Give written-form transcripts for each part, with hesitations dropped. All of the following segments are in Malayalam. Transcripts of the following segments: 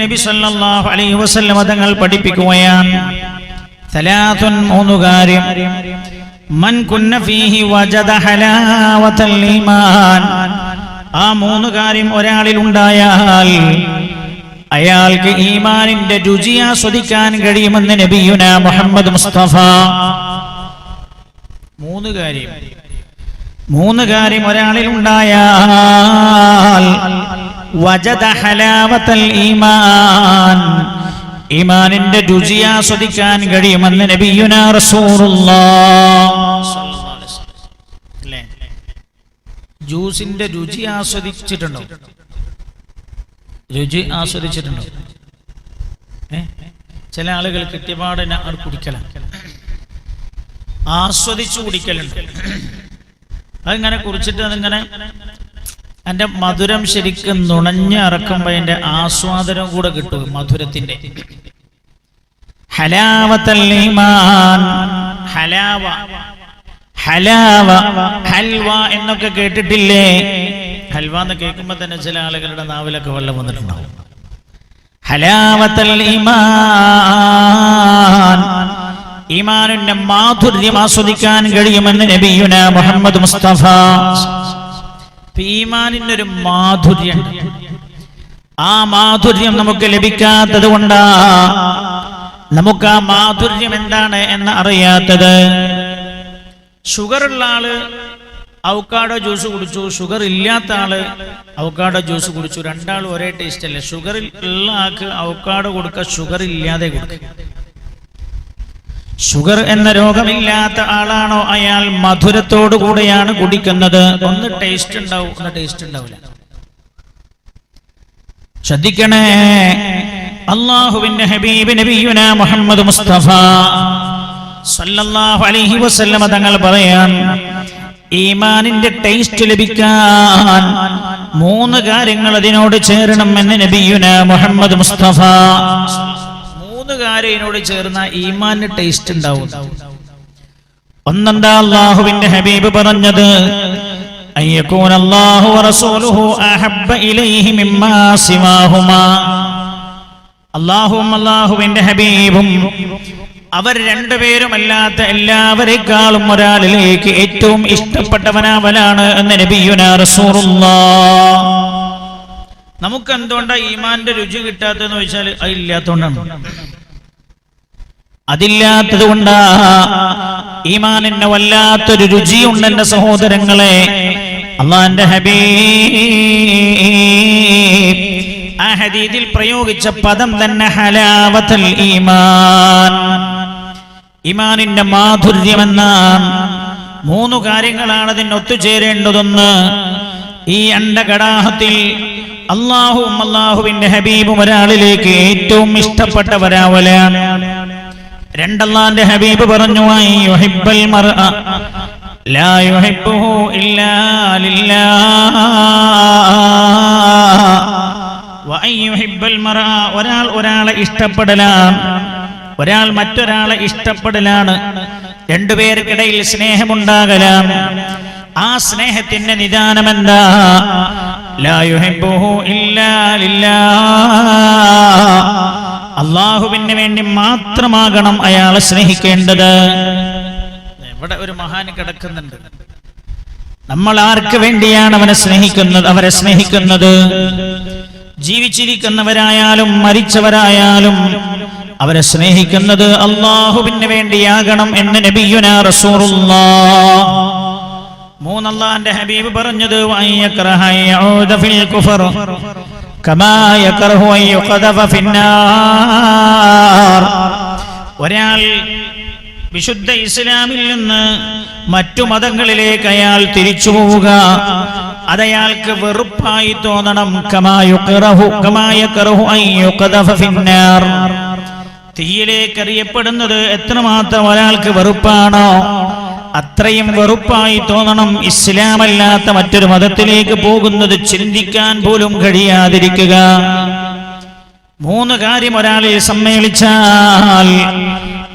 നബി സല്ലല്ലാഹു അലൈഹി വസല്ലം തങ്ങൾ പഠിപ്പിക്കുകയാണ്, സലാത്തുൻ, മൂന്ന് കാര്യം, മൻ കുന്ന ഫീഹി വജദ ഹലാവതൽ ഈമാൻ, ആ മൂന്ന് കാര്യം ഒരാളിൽ ഉണ്ടായാൽ അയാൾക്ക് ഈമാനിന്റെ രുചി ആസ്വദിക്കാൻ കഴിയുമെന്ന് നബിയുനാ മുഹമ്മദ് മുസ്തഫ. മൂന്ന് കാര്യം ഒരാളിൽ ഉണ്ടായാൽ വജദ ഹലാവതൽ ഈമാൻ, ഈമാനിന്റെ രുചി ആസ്വദിക്കാൻ കഴിയുമെന്ന് നബിയുനാ റസൂലുള്ളാഹ്. ജ്യൂസിന്റെ രുചി ആസ്വദിച്ചിട്ടുണ്ടോ? ചില ആളുകൾ കിട്ടിയപാടിനെ കുടിക്കലാണ്, ആസ്വദിച്ചു കുടിക്കലുണ്ട്. അതിങ്ങനെ കുറിച്ചിട്ട് അതിങ്ങനെ അതിന്റെ മധുരം ശരിക്കും നുണഞ്ഞിറക്കുമ്പോ അതിന്റെ ആസ്വാദനം കൂടെ കിട്ടും, മധുരത്തിന്റെ. ഹലാവത്തൽ ഈമാൻ, ഹലാവ, ഹൽവ എന്നൊക്കെ കേട്ടിട്ടില്ലേ? ഹൽവ എന്ന് കേൾക്കുമ്പോ തന്നെ ചില ആളുകളുടെ നാവിലൊക്കെ വെള്ളം വന്നിട്ടുണ്ടാവും. ഹലാവത്തൽ ഈമാൻ, ഈമാനിന്റെ മാധുര്യം ആസ്വദിക്കാൻ കഴിയുമെന്ന് നബിയുനാ മുഹമ്മദ് മുസ്തഫ. ഈമാനിന്റെ ഒരു മാധുര്യം, ആ മാധുര്യം നമുക്ക് ലഭിക്കാത്തത് കൊണ്ടാ നമുക്ക് ആ മാധുര്യം എന്താണ് എന്ന് അറിയാത്തത്. ഷുഗർ ഉള്ള ആള് അവക്കാഡോ ജ്യൂസ് കുടിച്ചു, ഷുഗർ ഇല്ലാത്ത ആള് അവക്കാഡോ ജ്യൂസ് കുടിച്ചു, രണ്ടാളും ഒരേ ടേസ്റ്റ് അല്ലേ? ഷുഗർ ഉള്ള ആൾക്ക് അവക്കാഡോ കൊടുക്കുക, ഷുഗർ ഇല്ലാതെ കൊടുക്കുക. ഷുഗർ എന്ന രോഗമില്ലാത്ത ആളാണോ അയാൾ മധുരത്തോടു കൂടെയാണ് കുടിക്കുന്നത്. ഒന്ന് ടേസ്റ്റ് ഉണ്ടാവും, ഒന്ന് ടേസ്റ്റ് ഉണ്ടാവില്ല. ശ്രദ്ധിക്കണേ. അല്ലാഹുവിന്റെ ഹബീബ് നബിയുനാ മുഹമ്മദ് മുസ്തഫ സല്ലല്ലാഹു അലൈഹി വസല്ലം തങ്ങൾ പറയാൻ, ഈമാനിന്റെ ടേസ്റ്റ് ലഭിക്കാൻ മൂന്ന് കാര്യങ്ങൾ അതിനോട് ചേരണമെന്ന് നബിയുനാ മുഹമ്മദ് മുസ്തഫ. മൂന്ന് കാര്യം ഇതിനോട് ചേർന്ന ഈമാനിന് ടേസ്റ്റ് ഉണ്ടാവും. ഒന്നെന്താ അല്ലാഹുവിന്റെ ഹബീബ് പറഞ്ഞത്, അയ്യകൂന അല്ലാഹു വറസൂലുഹു അഹബ്ബ ഇലൈഹി മിമ്മാ സിവാഹുമാ. അല്ലാഹുവും അല്ലാഹുവിന്റെ ഹബീബും അവർ രണ്ടുപേരുമല്ലാത്ത എല്ലാവരെക്കാളും ഒരാളിലേക്ക് ഏറ്റവും ഇഷ്ടപ്പെട്ടവനാവലാണ് എന്ന് നബിയുനാ റസൂലുള്ളാഹ്. നമുക്ക് എന്തുകൊണ്ടാ ഈമാന്റെ രുചി കിട്ടാത്തതെന്ന് ചോദിച്ചാൽ അതില്ലാത്തതുകൊണ്ടാണ്. അതില്ലാത്തത് കൊണ്ടാ ഈമാനിന് വല്ലാത്തൊരു രുചിയുണ്ട് എന്റെ സഹോദരങ്ങളെ. അല്ലാഹുവിന്റെ ഹബീബ് ആ ഹദീസിൽ പ്രയോഗിച്ച പദം തന്നെ ഹലാവത്തുൽ ഈമാൻ, ഈമാനിന്റെ മാധുര്യമെന്നാണ്. മൂന്ന് കാര്യങ്ങളാണ് അതിന് ഒത്തുചേരേണ്ടതൊന്ന്. ഈ അണ്ടകടാഹത്തിൽ അല്ലാഹുവും അല്ലാഹുവിന്റെ ഹബീബും ഒരാളിലേക്ക് ഏറ്റവും ഇഷ്ടപ്പെട്ടവരാവലാണ്. രണ്ടല്ലാന്റെ ഹബീബ് പറഞ്ഞു, യുഹിബ്ബൽ മർഅ ലാ യുഹിബ്ബുഹു ഇല്ലാ ലില്ലാഹ് വ അയ്യുഹിബ്ബൽ മർഅ, ഒരാളെ ഇഷ്ടപ്പെടലാണ്, ഒരാൾ മറ്റൊരാളെ ഇഷ്ടപ്പെടലാണ്. രണ്ടുപേർക്കിടയിൽ സ്നേഹമുണ്ടാകലാണ്. ആ സ്നേഹത്തിന്റെ നിദാനം എന്താ? ലാ യുഹിബ്ബുഹു ഇല്ലാ ലില്ലാഹ്, അല്ലാഹുവിന് വേണ്ടി മാത്രമാകണം അയാളെ സ്നേഹിക്കേണ്ടത്. ഇവിടെ ഒരു മഹാൻ കിടക്കുന്നുണ്ട്. നമ്മൾ ആർക്ക് വേണ്ടിയാണ് അവരെ സ്നേഹിക്കുന്നത്? ജീവിച്ചിരിക്കുന്നവരായാലും മരിച്ചവരായാലും അവരെ സ്നേഹിക്കുന്നത് അല്ലാഹുവിന് വേണ്ടിയാകണം എന്ന് നബിയുനാ റസൂലുള്ളാഹ്. മൂന്നല്ലാഹുവിന്റെ ഹബീബ് പറഞ്ഞത്, വയക്റഹ യഊദ ഫിൽ കുഫർ കമാ യക്റഹു അൻ യുഖദഫ ഫിന്നാർ. ഒരാൾ വിശുദ്ധ ഇസ്ലാമിൽ നിന്ന് മറ്റു മതങ്ങളിലേക്ക് അയാൾ തിരിച്ചു പോവുക, അതയാൾക്ക് വെറുപ്പായി തോന്നണം. കമാ യക്റഹു അൻ യുഖദഫ ഫിന്നാർ. തീയിലേക്ക് എറിയപ്പെടുന്നത് എത്രമാത്രം ഒരാൾക്ക് വെറുപ്പാണോ അത്രയും വെറുപ്പായി തോന്നണം. ഇസ്ലാമല്ലാത്ത മറ്റൊരു മതത്തിലേക്ക് പോകുന്നത് ചിന്തിക്കാൻ പോലും കഴിയാതിരിക്കുക. മൂന്ന് കാര്യം ഒരാളിൽ സമ്മേളിച്ചാൽ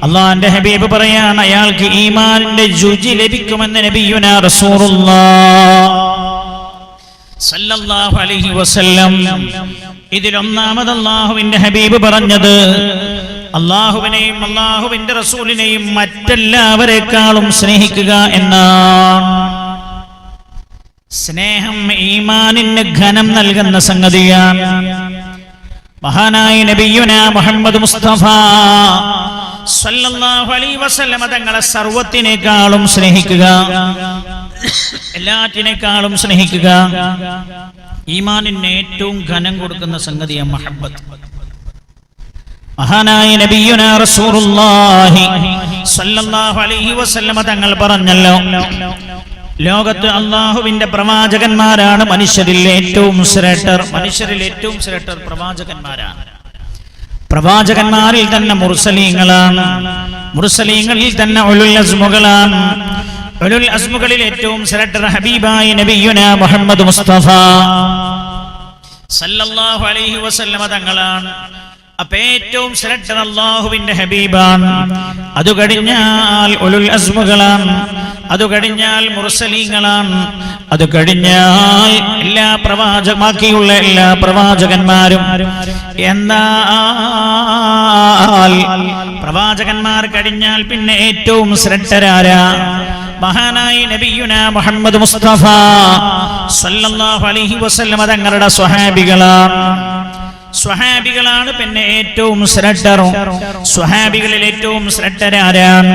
അല്ലാഹുവിന്റെ ഹബീബ് പറയാണ്, അയാൾക്ക് ഈമാനിന്റെ രുചി ലഭിക്കുമെന്ന് നബിയുനാ റസൂലുള്ളാഹ് സല്ലല്ലാഹു അലൈഹി വസല്ലം. ഇതിലൊന്നാമത് അല്ലാഹുവിന്റെ ഹബീബ് പറഞ്ഞത് അല്ലാഹുവിനെയും അല്ലാഹുവിന്റെ റസൂലിനെയും മറ്റെല്ലാവരെക്കാളും സ്നേഹിക്കുക എന്നാണ്. സ്നേഹം ഈമാനിന് ഘനം നൽകുന്ന സംഗതിയാണ്. മഹാനായ നബിയുനാ മുഹമ്മദ് മുസ്തഫ സല്ലല്ലാഹു അലൈഹി വസല്ലം തങ്ങളെ സർവത്തിനേക്കാളും സ്നേഹിക്കുക, എല്ലാറ്റിനേക്കാളും സ്നേഹിക്കുക ഈമാനിന് ഏറ്റവും ഘനം കൊടുക്കുന്ന സംഗതിയാണ് മഹബ്ബത്ത്. മഹാനായ നബിയുനാ റസൂലുള്ളാഹി സല്ലല്ലാഹു അലൈഹി വസല്ലം തങ്ങൾ പറഞ്ഞല്ലോ, ലോകത്ത് അല്ലാഹുവിന്റെ പ്രവാചകന്മാരാണ് മനുഷ്യരിൽ ഏറ്റവും ശ്രേഷ്ഠർ. മനുഷ്യരിൽ ഏറ്റവും ശ്രേഷ്ഠർ പ്രവാചകന്മാരാണ്. പ്രവാചകന്മാരിൽ തന്നെ മുർസലീങ്ങളാണ്, മുർസലീങ്ങളിൽ തന്നെ ഉലുൽ അസ്മുകളാണ്. ഉലുൽ അസ്മുകളിൽ ഏറ്റവും ശ്രേഷ്ഠർ ഹബീബായ നബിയുനാ മുഹമ്മദ് മുസ്തഫ സല്ലല്ലാഹു അലൈഹി വസല്ലം തങ്ങളാണ്. അപ്പൊ ഏറ്റവും ശ്രേഷ്ഠർ അല്ലാഹുവിന്റെ ഹബീബാണ്. അത് കഴിഞ്ഞാൽ ഉലുൽ അസ്മുകളാണ്, അത് കഴിഞ്ഞാൽ മുർസലീങ്ങളാണ്, അത് കഴിഞ്ഞാൽ ബാക്കിയുള്ള എല്ലാ പ്രവാചകന്മാരും. എന്നാൽ പ്രവാചകന്മാർ കഴിഞ്ഞാൽ പിന്നെ ഏറ്റവും ശ്രേഷ്ഠരാരാ? മഹാനായ നബിയുനാ മുഹമ്മദ് മുസ്തഫ സല്ലല്ലാഹു അലൈഹി വസല്ലം തങ്ങളുടെ സ്വഹാബികളാണ്. സ്വഹാബികളാണ് പിന്നെ ഏറ്റവും ശ്രേഷ്ഠർ. സ്വഹാബികളിൽ ഏറ്റവും ശ്രേഷ്ഠരാരാണ്?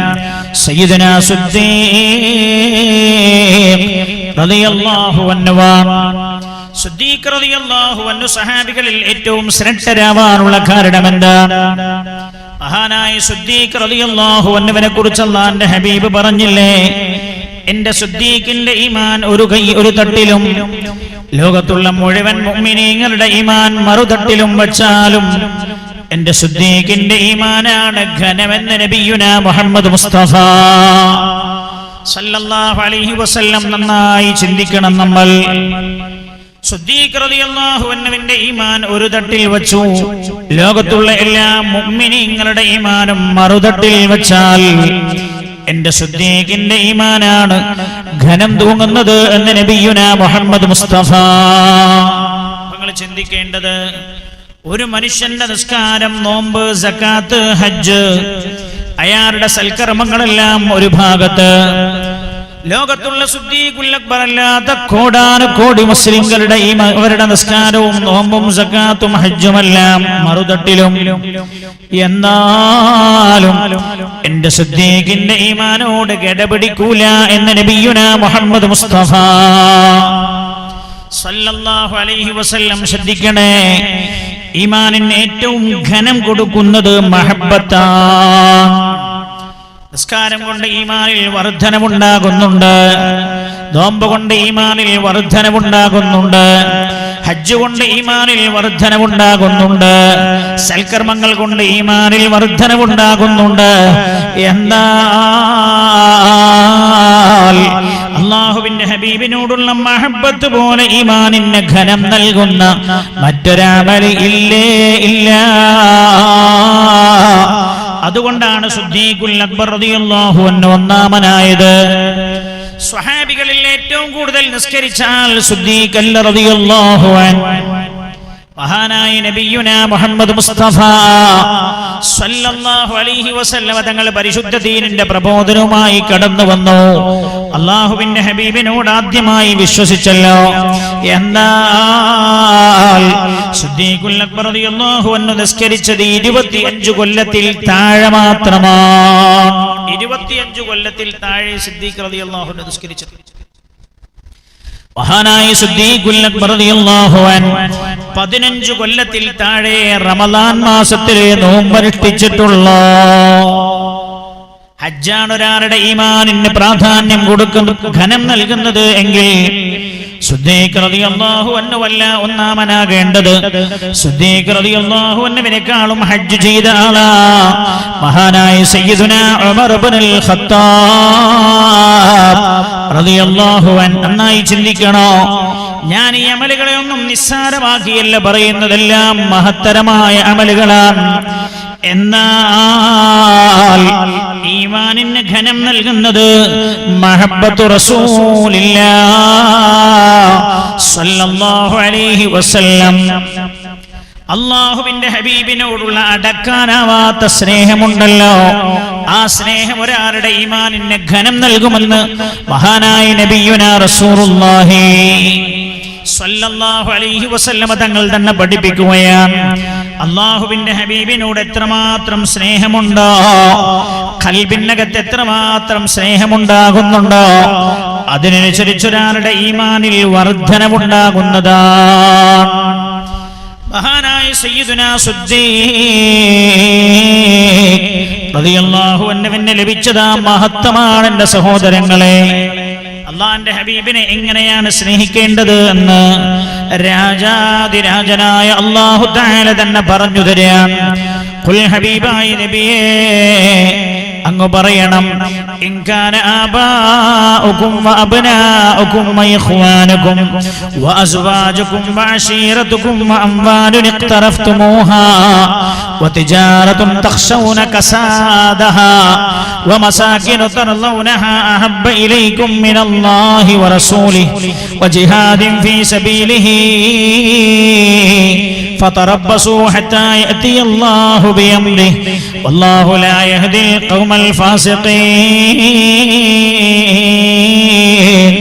സയ്യിദുനാ സിദ്ദീഖ് റളിയല്ലാഹു അൻഹു. സിദ്ദീഖ് റളിയല്ലാഹു അൻഹു സ്വഹാബികളിൽ ഏറ്റവും ശ്രേഷ്ഠരാവാനുള്ള കാരണം എന്താണ്? മഹാനായ സിദ്ദീഖ് റളിയല്ലാഹു അൻഹുവിനെ കുറിച്ച് അല്ലാഹുവിന്റെ ഹബീബ് പറഞ്ഞില്ലേ, എന്റെ സിദ്ദീഖിന്റെ ഈമാൻ ഒരു തട്ടിലും ലോകത്തുള്ള മുഴുവൻ മുഅ്മിനീങ്ങളുടെ ഈമാൻ മറുതട്ടിലും വച്ചാലും എന്റെ സിദ്ദീഖിന്റെ ഈമാനാണ് ഘനമെന്ന് നബിയുനാ മുഹമ്മദ് മുസ്തഫ സല്ലല്ലാഹു അലൈഹി വസല്ലം. നന്നായി ചിന്തിക്കണം നമ്മൾ. സിദ്ദീഖ് റളിയല്ലാഹു അൻഹുവിന്റെ ഈമാൻ ഒരു തട്ടിൽ വച്ചു, ലോകത്തുള്ള എല്ലാ മുഅ്മിനീങ്ങളുടെ ഈമാനും മറുതട്ടിൽ വച്ചാൽ എന്റെ സിദ്ദീഖിന്റെ ഈമാനാണ് ഘനം തൂങ്ങുന്നത് എന്ന് നബിയുനാ മുഹമ്മദ് മുസ്തഫ. നിങ്ങൾ ചിന്തിക്കേണ്ടത്, ഒരു മനുഷ്യന്റെ നിസ്കാരം, നോമ്പ്, സക്കാത്ത്, ഹജ്ജ്, അയാളുടെ സൽക്കർമ്മങ്ങളെല്ലാം ഒരു ഭാഗത്ത്, ലോകത്തുള്ള സിദ്ദീഖുൽ അക്ബർ അല്ലാത്ത കോടാനുകോടി മുസ്ലിംകളുടെ അവരുടെ നിസ്കാരവും നോമ്പും സക്കാത്തും ഹജ്ജുമെല്ലാം മറുതട്ടിലും. എന്നാലും എന്റെ സിദ്ദീഖിന്റെ ഈമാനോട് ഗഡപിടിക്കൂല എന്ന് നബിയുനാ മുഹമ്മദ് മുസ്തഫ സല്ലല്ലാഹു അലൈഹി വസല്ലം. ശ്രദ്ധിക്കണേ, ഈമാനിന് ഏറ്റവും ഘനം കൊടുക്കുന്നത് മഹബ്ബത്താണ്. നിസ്കാരം കൊണ്ട് ഈമാനിൽ വർധനവുണ്ടാകുന്നുണ്ട്, നോമ്പ് കൊണ്ട് ഈമാനിൽ വർധനവുണ്ടാകുന്നുണ്ട്, ഹജ്ജ് കൊണ്ട് ഈമാനിൽ വർധനവുണ്ടാകുന്നുണ്ട്, സൽക്കർമ്മങ്ങൾ കൊണ്ട് ഈമാനിൽ വർധനവുണ്ടാകുന്നുണ്ട്. എന്നാൽ അല്ലാഹുവിന്റെ ഹബീബിനോടുള്ള മഹബ്ബത്ത് പോലെ ഈമാനിന് ഘനം നൽകുന്ന മറ്റൊരമല് ഇല്ലേ ഇല്ല. അതുകൊണ്ടാണ് സിദ്ദീഖുൽ അക്ബർ റളിയല്ലാഹു അൻഹു ഒന്നാമനായത്. സ്വഹാബികളിൽ ഏറ്റവും കൂടുതൽ നിസ്കരിച്ചാൽ സിദ്ദീഖ് റളിയല്ലാഹു അൻഹു. മഹാനായ നബിയുനാ മുഹമ്മദ് മുസ്തഫ സല്ലല്ലാഹു അലൈഹി വസല്ലം തങ്ങൾ പരിശുദ്ധ ദീനിന്റെ പ്രബോധനവുമായി കടന്നു വന്നു. അല്ലാഹുവിന്റെ ഹബീബിനോട് ആദ്യമായി വിശ്വസിച്ചല്ലോ. എന്നാൽ സിദ്ദീഖുൽ അക്ബർ റളിയല്ലാഹു അൻഹു നിസ്കരിച്ചത് 25 കൊല്ലത്തിൽ താഴെ മാത്രമാണ്. 25 കൊല്ലത്തിൽ താഴെ സിദ്ദീഖ് റളിയല്ലാഹു അൻഹു നിസ്കരിച്ചത്. മഹാനായ സിദ്ദീഖുൽ അക്ബർ റളിയല്ലാഹു അൻഹു 15 കൊല്ലത്തിൽ താഴെ റമളാൻ മാസത്തിലെ നോമ്പനുഷ്ഠിച്ചിട്ടുള്ളൂ. ഹജ്ജാണ് ഒരാളുടെ ഈമാനിന് പ്രാധാന്യം കൊടുക്കുന്നത്, ഘനം നൽകുന്നത് എങ്കിൽ സിദ്ദീഖ് റളിയല്ലാഹു അൻഹു അല്ല ഒന്നാമനാകേണ്ടത്. സിദ്ദീഖ് റളിയല്ലാഹു അൻഹുവിനേക്കാളും ഹജ്ജ് ചെയ്ത ആളാ മഹാനായ സയ്യിദുനാ ഉമർ ഇബ്നുൽ ഖത്താബ് റളിയല്ലാഹു അൻഹു. നന്നായി ചിന്തിക്കണോ, ഞാൻ ഈ അമലുകളെ ഒന്നും നിസ്സാരമാക്കിയല്ല പറയുന്നതെല്ലാം മഹത്തരമായ അമലുകളാണ്. എന്നാൽ ഈമാനിന് ഘനം നൽകുന്നത് മഹബ്ബത്തു റസൂലില്ലാഹ് സ്വല്ലല്ലാഹു അലൈഹി വസല്ലം. അള്ളാഹുവിന്റെ ഹബീബിനോടുള്ള അടക്കാനാവാത്ത സ്നേഹമുണ്ടല്ലോ, ആ സ്നേഹം ഒരാളുടെ ഈമാനിന് ഘനം നൽകുമെന്ന് മഹാനായ നബിയുനാ റസൂലുള്ളാഹി സ്വല്ലല്ലാഹു അലൈഹി വസല്ലമ തങ്ങൾ തന്നെ പഠിപ്പിക്കുകയാണ്. അള്ളാഹുവിന്റെ ഹബീബിനോട് എത്രമാത്രം സ്നേഹമുണ്ടോ, ഖൽബിനകത്ത് എത്രമാത്രം സ്നേഹമുണ്ടാകുന്നുണ്ടോ, അതിനനുസരിച്ചൊരാളുടെ ഈമാനിൽ വർധനവുണ്ടാകുന്നതാണ്. മഹാനായ സയ്യിദുനാ സിദ്ദീഖ് റളിയല്ലാഹു അൻഹുവിന് ലഭിച്ചതാ മഹത്വമാണ് എന്റെ സഹോദരങ്ങളെ. അള്ളാന്റെ ഹബീബിനെ എങ്ങനെയാണ് സ്നേഹിക്കേണ്ടത് എന്ന് രാജാതിരാജനായ അല്ലാഹു തആല തന്നെ പറഞ്ഞു തരാൻ. ഖുൽ ഹബീബായ നബിയേ, അങ്ങ് പറയണം, ഇൻ കാന ആബാഉകും വഅബ്നാഉകും വഇഖ്വാനുകും വഅസ്വാജുകും വഅശീറതുകും വഅംവാലുൻ ഇഖ്തറഫ്തുമൂഹാ വതിജാറത്തുൻ തഖ്ശൗന കസാദഹാ വമസാകിനു തർളൗനഹാ അഹബ്ബ ഇലൈകും മിനല്ലാഹി വറസൂലിഹി വജിഹാദിൻ ഫീ സബീലിഹി فتربصوا حتى يأتي الله بأمره والله لا يهدي القوم الفاسقين.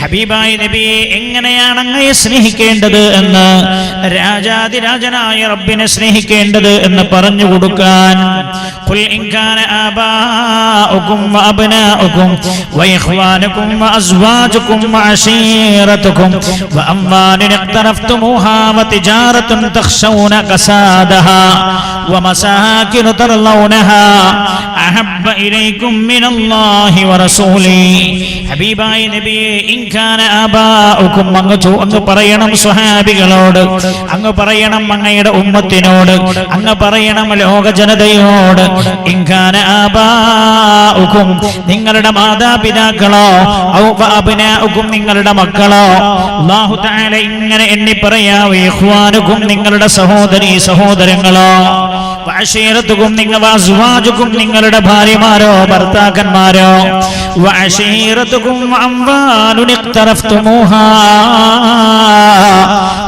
ഹബീബായ നബിയെ എങ്ങനെയാണ് അങ്ങയെ സ്നേഹിക്കേണ്ടത് എന്ന്, രാജാതിരാജനായ റബ്ബിനെ സ്നേഹിക്കേണ്ടത് എന്ന് പറഞ്ഞു കൊടുക്കാൻ. ഖുൽ ഇൻ കാന ആബാഉകും വഅബ്നാഉകും വഇഖ്വാനുകും വഅസ്വാജുകും വഅശീറതുകും വഅംവാലുൻ ഇഖ്തറഫ്തുമൂഹാ വതിജാറത്തുൻ തഖ്ശൗന കസാദഹാ വമസാകിനു തർളൗനഹാ അഹബ്ബ ഇലൈകും മിനല്ലാഹി വറസൂലിഹി. ഹബീബായ നബിയെ ഇൻ കാന ആബാഉകും, അങ്ങ് പറയണം സ്വഹാബികളോട്, അങ്ങ് പറയണം അങ്ങയുടെ ഉമ്മത്തിനോട്, അങ്ങ് പറയണം ലോക ജനതയോട്, ഇൻ കാന ആബാഉകും, നിങ്ങളുടെ മാതാപിതാക്കളോ, ഔ അബ്നാഉകും, നിങ്ങളുടെ മക്കളോ, അല്ലാഹു തആല ഇങ്ങനെ എണ്ണി പറയാം, ഇഖ്വാനുകും, നിങ്ങളുടെ സഹോദരീ സഹോദരങ്ങളോ, വഅശീറതുകും, വഅസ്വാജുകും, നിങ്ങളുടെ ഭാര്യമാരോ ഭർത്താക്കന്മാരോ, വഅശീറതുകും വഅംവാലുൻ ഇഖ്തറഫ്തുമൂഹാ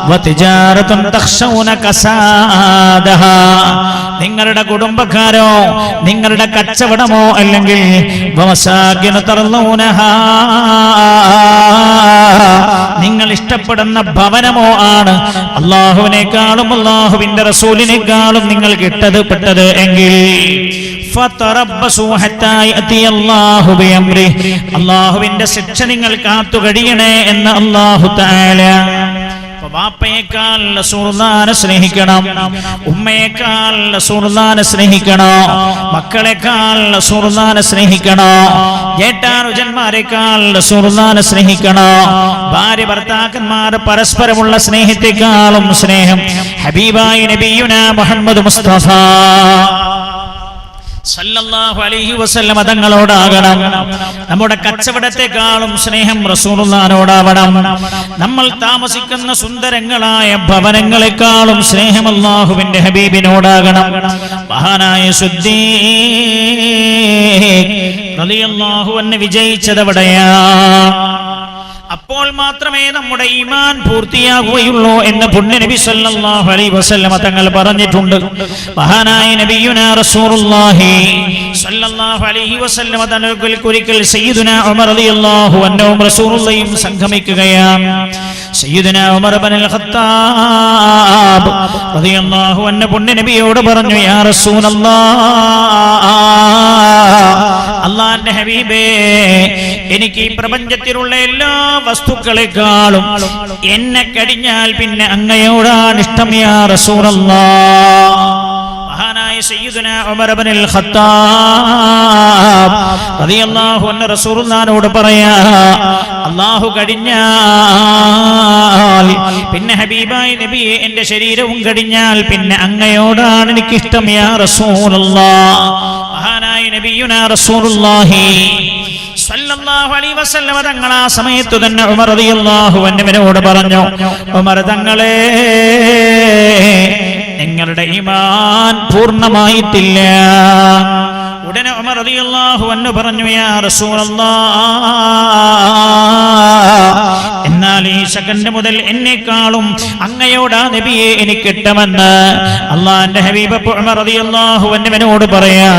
വതിജാറത്തുൻ തഖ്ശൗന കസാദഹാ, നിങ്ങളുടെ കുടുംബക്കാരോ, നിങ്ങളുടെ കച്ചവടമോ, അല്ലെങ്കിൽ വമസാകിനു തർളൗനഹാ, നിങ്ങൾ ഇഷ്ടപ്പെടുന്ന ഭവനമോ ആണ് അല്ലാഹുവിനേക്കാളും അല്ലാഹുവിന്റെ റസൂലിനേക്കാളും നിങ്ങൾ പെട്ടത് എങ്കിൽ അല്ലാഹുവിന്റെ ശിക്ഷ നിങ്ങൾ കാത്തു കഴിയണേ എന്ന് അല്ലാഹു തആല. വാപ്പയേക്കാൾ റസൂലുള്ളാഹിനെ സ്നേഹിക്കണം, ഉമ്മയേക്കാൾ റസൂലുള്ളാഹിനെ സ്നേഹിക്കണോ, മക്കളെക്കാൾ റസൂലുള്ളാഹിനെ സ്നേഹിക്കണോ, ജേഷ്ഠാനുജന്മാരെക്കാൾ റസൂലുള്ളാഹിനെ സ്നേഹിക്കണോ, ഭാര്യ ഭർത്താക്കന്മാർ പരസ്പരമുള്ള സ്നേഹത്തെക്കാളും സ്നേഹം ഹബീബായ നബിയുനാ മുഹമ്മദ് മുസ്തഫ സല്ലല്ലാഹു അലൈഹി വസല്ലം തങ്ങളോടാകണം. നമ്മുടെ കച്ചവടത്തെക്കാളും സ്നേഹം റസൂലുള്ളാഹിനോടാവണം. നമ്മൾ താമസിക്കുന്ന സുന്ദരങ്ങളായ ഭവനങ്ങളെക്കാളും സ്നേഹം അല്ലാഹുവിന്റെ ഹബീബിനോടാകണം. മഹാനായ സിദ്ദീഖ് റളിയല്ലാഹു അൻഹു വിജയിച്ചതെവിടെയാണ്? അപ്പോൾ മാത്രമേ നമ്മുടെ ഈമാൻ പൂർത്തിയാകുകയുള്ളൂ എന്ന് പുണ്യനബി സല്ലല്ലാഹു അലൈഹി വസല്ലം തങ്ങൾ പറഞ്ഞിട്ടുണ്ട്. മഹാനായ നബിയുനാ റസൂലുള്ളാഹി സല്ലല്ലാഹു അലൈഹി വസല്ലം തങ്ങൾക്കൊരിക്കൽ സയ്യിദുനാ ഉമർ റളിയല്ലാഹു അൻഹു റസൂലുള്ളാഹിയും സംഗമിക്കുകയാണ്. സയ്യിദുനാ ഉമർ ഇബ്നുൽ ഖത്താബ് റളിയല്ലാഹു അൻഹു പുണ്യനബിയോട് പറഞ്ഞു, യാ റസൂലല്ലാഹ്, അല്ലാഹുവിന്റെ ഹബീബേ, എനിക്ക് ഈ പ്രപഞ്ചത്തിലുള്ള എല്ലാ വസ്തുക്കളെക്കാളും എന്നെ കഴിഞ്ഞാൽ പിന്നെ അങ്ങയോടാണ് ഇഷ്ടം യാ റസൂലല്ലാഹ്. മഹാനായ സയ്യിദുനാ ഉമർ ഇബ്നുൽ ഖത്താബ് റളിയല്ലാഹു അൻഹു റസൂലുള്ളാഹിനോട് പറയാ, അല്ലാഹു കഴിഞ്ഞാൽ പിന്നെ ഹബീബായ നബിയെ എന്റെ ശരീരവും കഴിഞ്ഞാൽ പിന്നെ അങ്ങയോടാണ് എനിക്കിഷ്ടം യാ റസൂലല്ലാഹ്. മഹാനായ നബിയുനാ റസൂലുള്ളാഹി സല്ലല്ലാഹു അലൈഹി വസല്ലം തങ്ങൾ ആ സമയത്ത് തന്നെ ഉമർ റളിയല്ലാഹു അൻഹുവിനോട് പറഞ്ഞു, ഉമർ തങ്ങളെ, നിങ്ങളുടെ ഈമാൻ പൂർണ്ണമായിട്ടില്ല. ഉടനെ ഉമർ റളിയല്ലാഹു അൻഹു പറഞ്ഞു, യാ റസൂലല്ലാഹ്, എന്നാൽ എന്നാൽ ഈ സെക്കൻഡ് മുതൽ എന്നെക്കാളും അങ്ങയോടാ നബിയെ എനിക്കിട്ടമെന്ന് അള്ളാന്റെ ഹബീബ് ഉമർ റളിയല്ലാഹു അൻഹുവിനോട് പറയാ,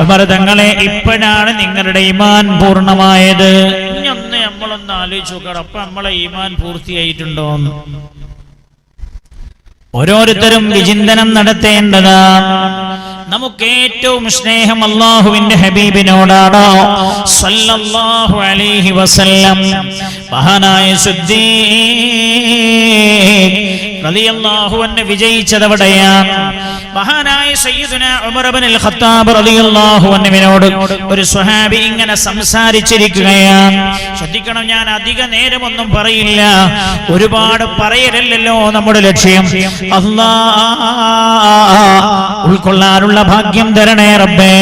ഉമർ തങ്ങളെ ഇപ്പോഴാണ് നിങ്ങളുടെ ഈമാൻ പൂർണ്ണമായത്. ഇനിയൊന്ന് നമ്മളൊന്ന് ആലോചിച്ച് നോക്കണം, അപ്പൊ നമ്മളെ ഈമാൻ പൂർത്തിയായിട്ടുണ്ടോ? ഓരോരുത്തരും വിചിന്തനം നടത്തേണ്ടതാണ്. നമുക്ക് ഏറ്റവും സ്നേഹം അല്ലാഹുവിന്റെ ഹബീബിനോടാണോ സല്ലല്ലാഹു അലൈഹി വസല്ലം? മഹാനായ സിദ്ദീഖ് റളിയല്ലാഹു അൻഹു വിജയിച്ചതവിടെയാണ്. മഹാനായ സയ്യിദുനാ ഉമർ ഇബ്നുൽ ഖത്താബ് റളിയല്ലാഹു അൻഹുവിനോട് ഒരു സ്വഹാബി ഇങ്ങനെ സംസാരിച്ചിരിക്കുകയാണ്. ശ്രദ്ധിക്കണം, ഞാൻ അധിക നേരമൊന്നും പറയില്ല, ഒരുപാട് പറയലല്ലോ നമ്മുടെ ലക്ഷ്യം. അല്ലാഹ് ഉൾക്കൊള്ളാനുള്ള ഭാഗ്യം തരണേ റബ്ബേ.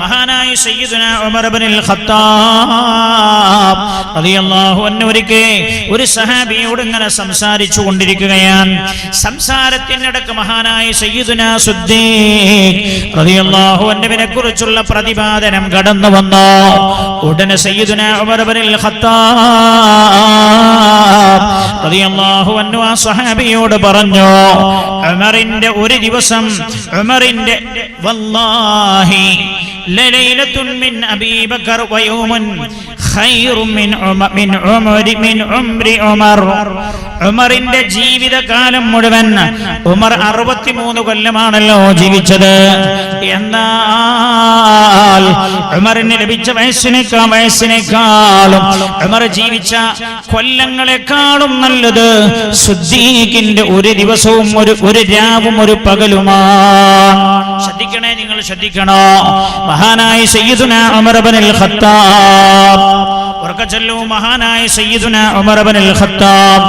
മഹാനായ സയ്യിദുനാ ഉമർ ഇബ്നുൽ ഖത്താബ് റളിയല്ലാഹു അൻഹു ഒരു സഹാബിയോട് ഇങ്ങനെ സംസാരിച്ചു കൊണ്ടിരിക്കുകയാണ്. സംസാരത്തിനിടക്ക് മഹാനായ സയ്യിദുനാ സിദ്ദീഖ് റളിയല്ലാഹു അൻഹുവിനെ കുറിച്ചുള്ള പ്രതിപാദനം കടന്നു വന്നു. ഉടനെ സയ്യിദുനാ ഉമർ ഇബ്നുൽ ഖത്താബ് റളിയല്ലാഹു അൻഹു ആ സഹാബിയോട് പറഞ്ഞു, ഉമറിന്റെ ഒരു ദിവസം, ഉമറിന്റെ വല്ലാഹി ലലൈലത്തുൻ മിൻ അബീ ബക്കർ വയൗമുൻ ഖൈറും മിൻ ഉംരി ഉമർ. ഉമറിന്റെ ജീവിതകാലം മുഴുവൻ, ഉമർ 63 കൊല്ലമാണല്ലോ ജീവിച്ചത്. എന്നാൽ ഉമറിന് ലഭിച്ച വയസ്സിനേക്കാളും ഉമർ ജീവിച്ച കൊല്ലങ്ങളെക്കാളും നല്ലത് സിദ്ദീഖിന്റെ ഒരു ദിവസവും ഒരു രാവും ഒരു പകലുമാണ്. ശ്രദ്ധിക്കണേ, നിങ്ങൾ ശ്രദ്ധിക്കണോ. മഹാനായ സയ്യിദുനാ ഉമർ ഇബ്നുൽ ഖത്താബ്, വർക്കച്ചല്ലു മഹാനായ സയ്യിദുനാ ഉമർ ഇബ്നുൽ ഖത്താബ്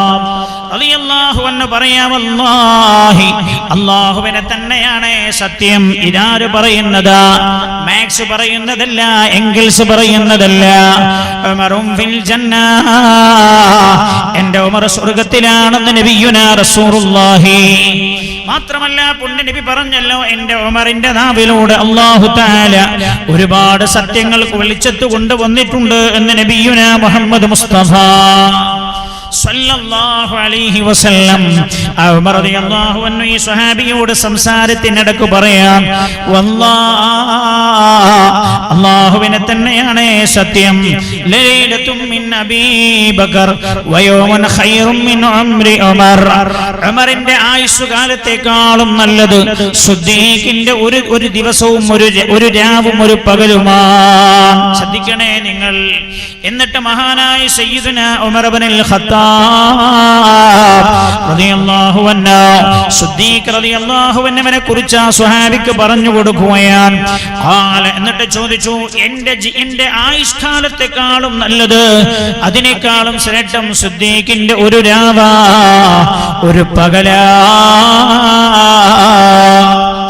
റളിയല്ലാഹു അൻഹു പറയാ, വല്ലാഹി അല്ലാഹുവിനെ തന്നെയാണ് സത്യം. ഇതാര് പറയുന്നത്? മാക്സ് പറയുന്നതല്ല, എംഗിൾസ് പറയുന്നതല്ല. ഉമറും ഫിൽ ജന്ന, എന്റെ ഉമർ സ്വർഗ്ഗത്തിലാണെന്ന് നബിയുനാ റസൂലുള്ളാഹി. മാത്രമല്ല പുണ്യ നബി പറഞ്ഞല്ലോ, എന്റെ ഉമറിന്റെ നാവിലൂടെ അല്ലാഹു തആല ഒരുപാട് സത്യങ്ങൾ വെളിച്ചത്ത് കൊണ്ടുവന്നിട്ടുണ്ട് എന്ന് നബിയുനാ മുഹമ്മദ് മുസ്തഫ സല്ലല്ലാഹു അലൈഹി വസല്ലം. ഉമർ റളിയല്ലാഹു അൻഹു ഈ സ്വഹാബിയോട് സംസാരത്തിനിടക്ക് പറയാം, വല്ലാഹ് അല്ലാഹുവിനെ തന്നെയാണ് സത്യം. ലൈലത്തും മിൻ അബീ ബക്കർ വയൗമുൻ ഖൈറും മിൻ ഉംരി ഉമർ. ഉമറിന്റെ ആയുസ് കാലത്തെക്കാളും നല്ലത് സിദ്ദീഖിന്റെ ഒരു ദിവസവും ഒരു രാവും ഒരു പകലുമാണ്. ശ്രദ്ധിക്കണേ നിങ്ങൾ. എന്നിട്ട് മഹാനായ സയ്യിദുനാ ഉമർ ഇബ്നുൽ ഖത്താബ് റളിയല്ലാഹു അൻഹു സിദ്ദീഖ് റളിയല്ലാഹു അൻഹുവിനെ കുറിച്ച് ആ സ്വഹാബിക്ക് പറഞ്ഞു കൊടുക്കുകയാണ്. എന്നിട്ട് ചോദിച്ചു, എന്റെ ആയുഷ്കാലത്തെക്കാളും നല്ലത്, അതിനേക്കാളും ശ്രേഷ്ഠം സിദ്ദീഖിന്റെ ഒരു രാവാ ഒരു പകലാ.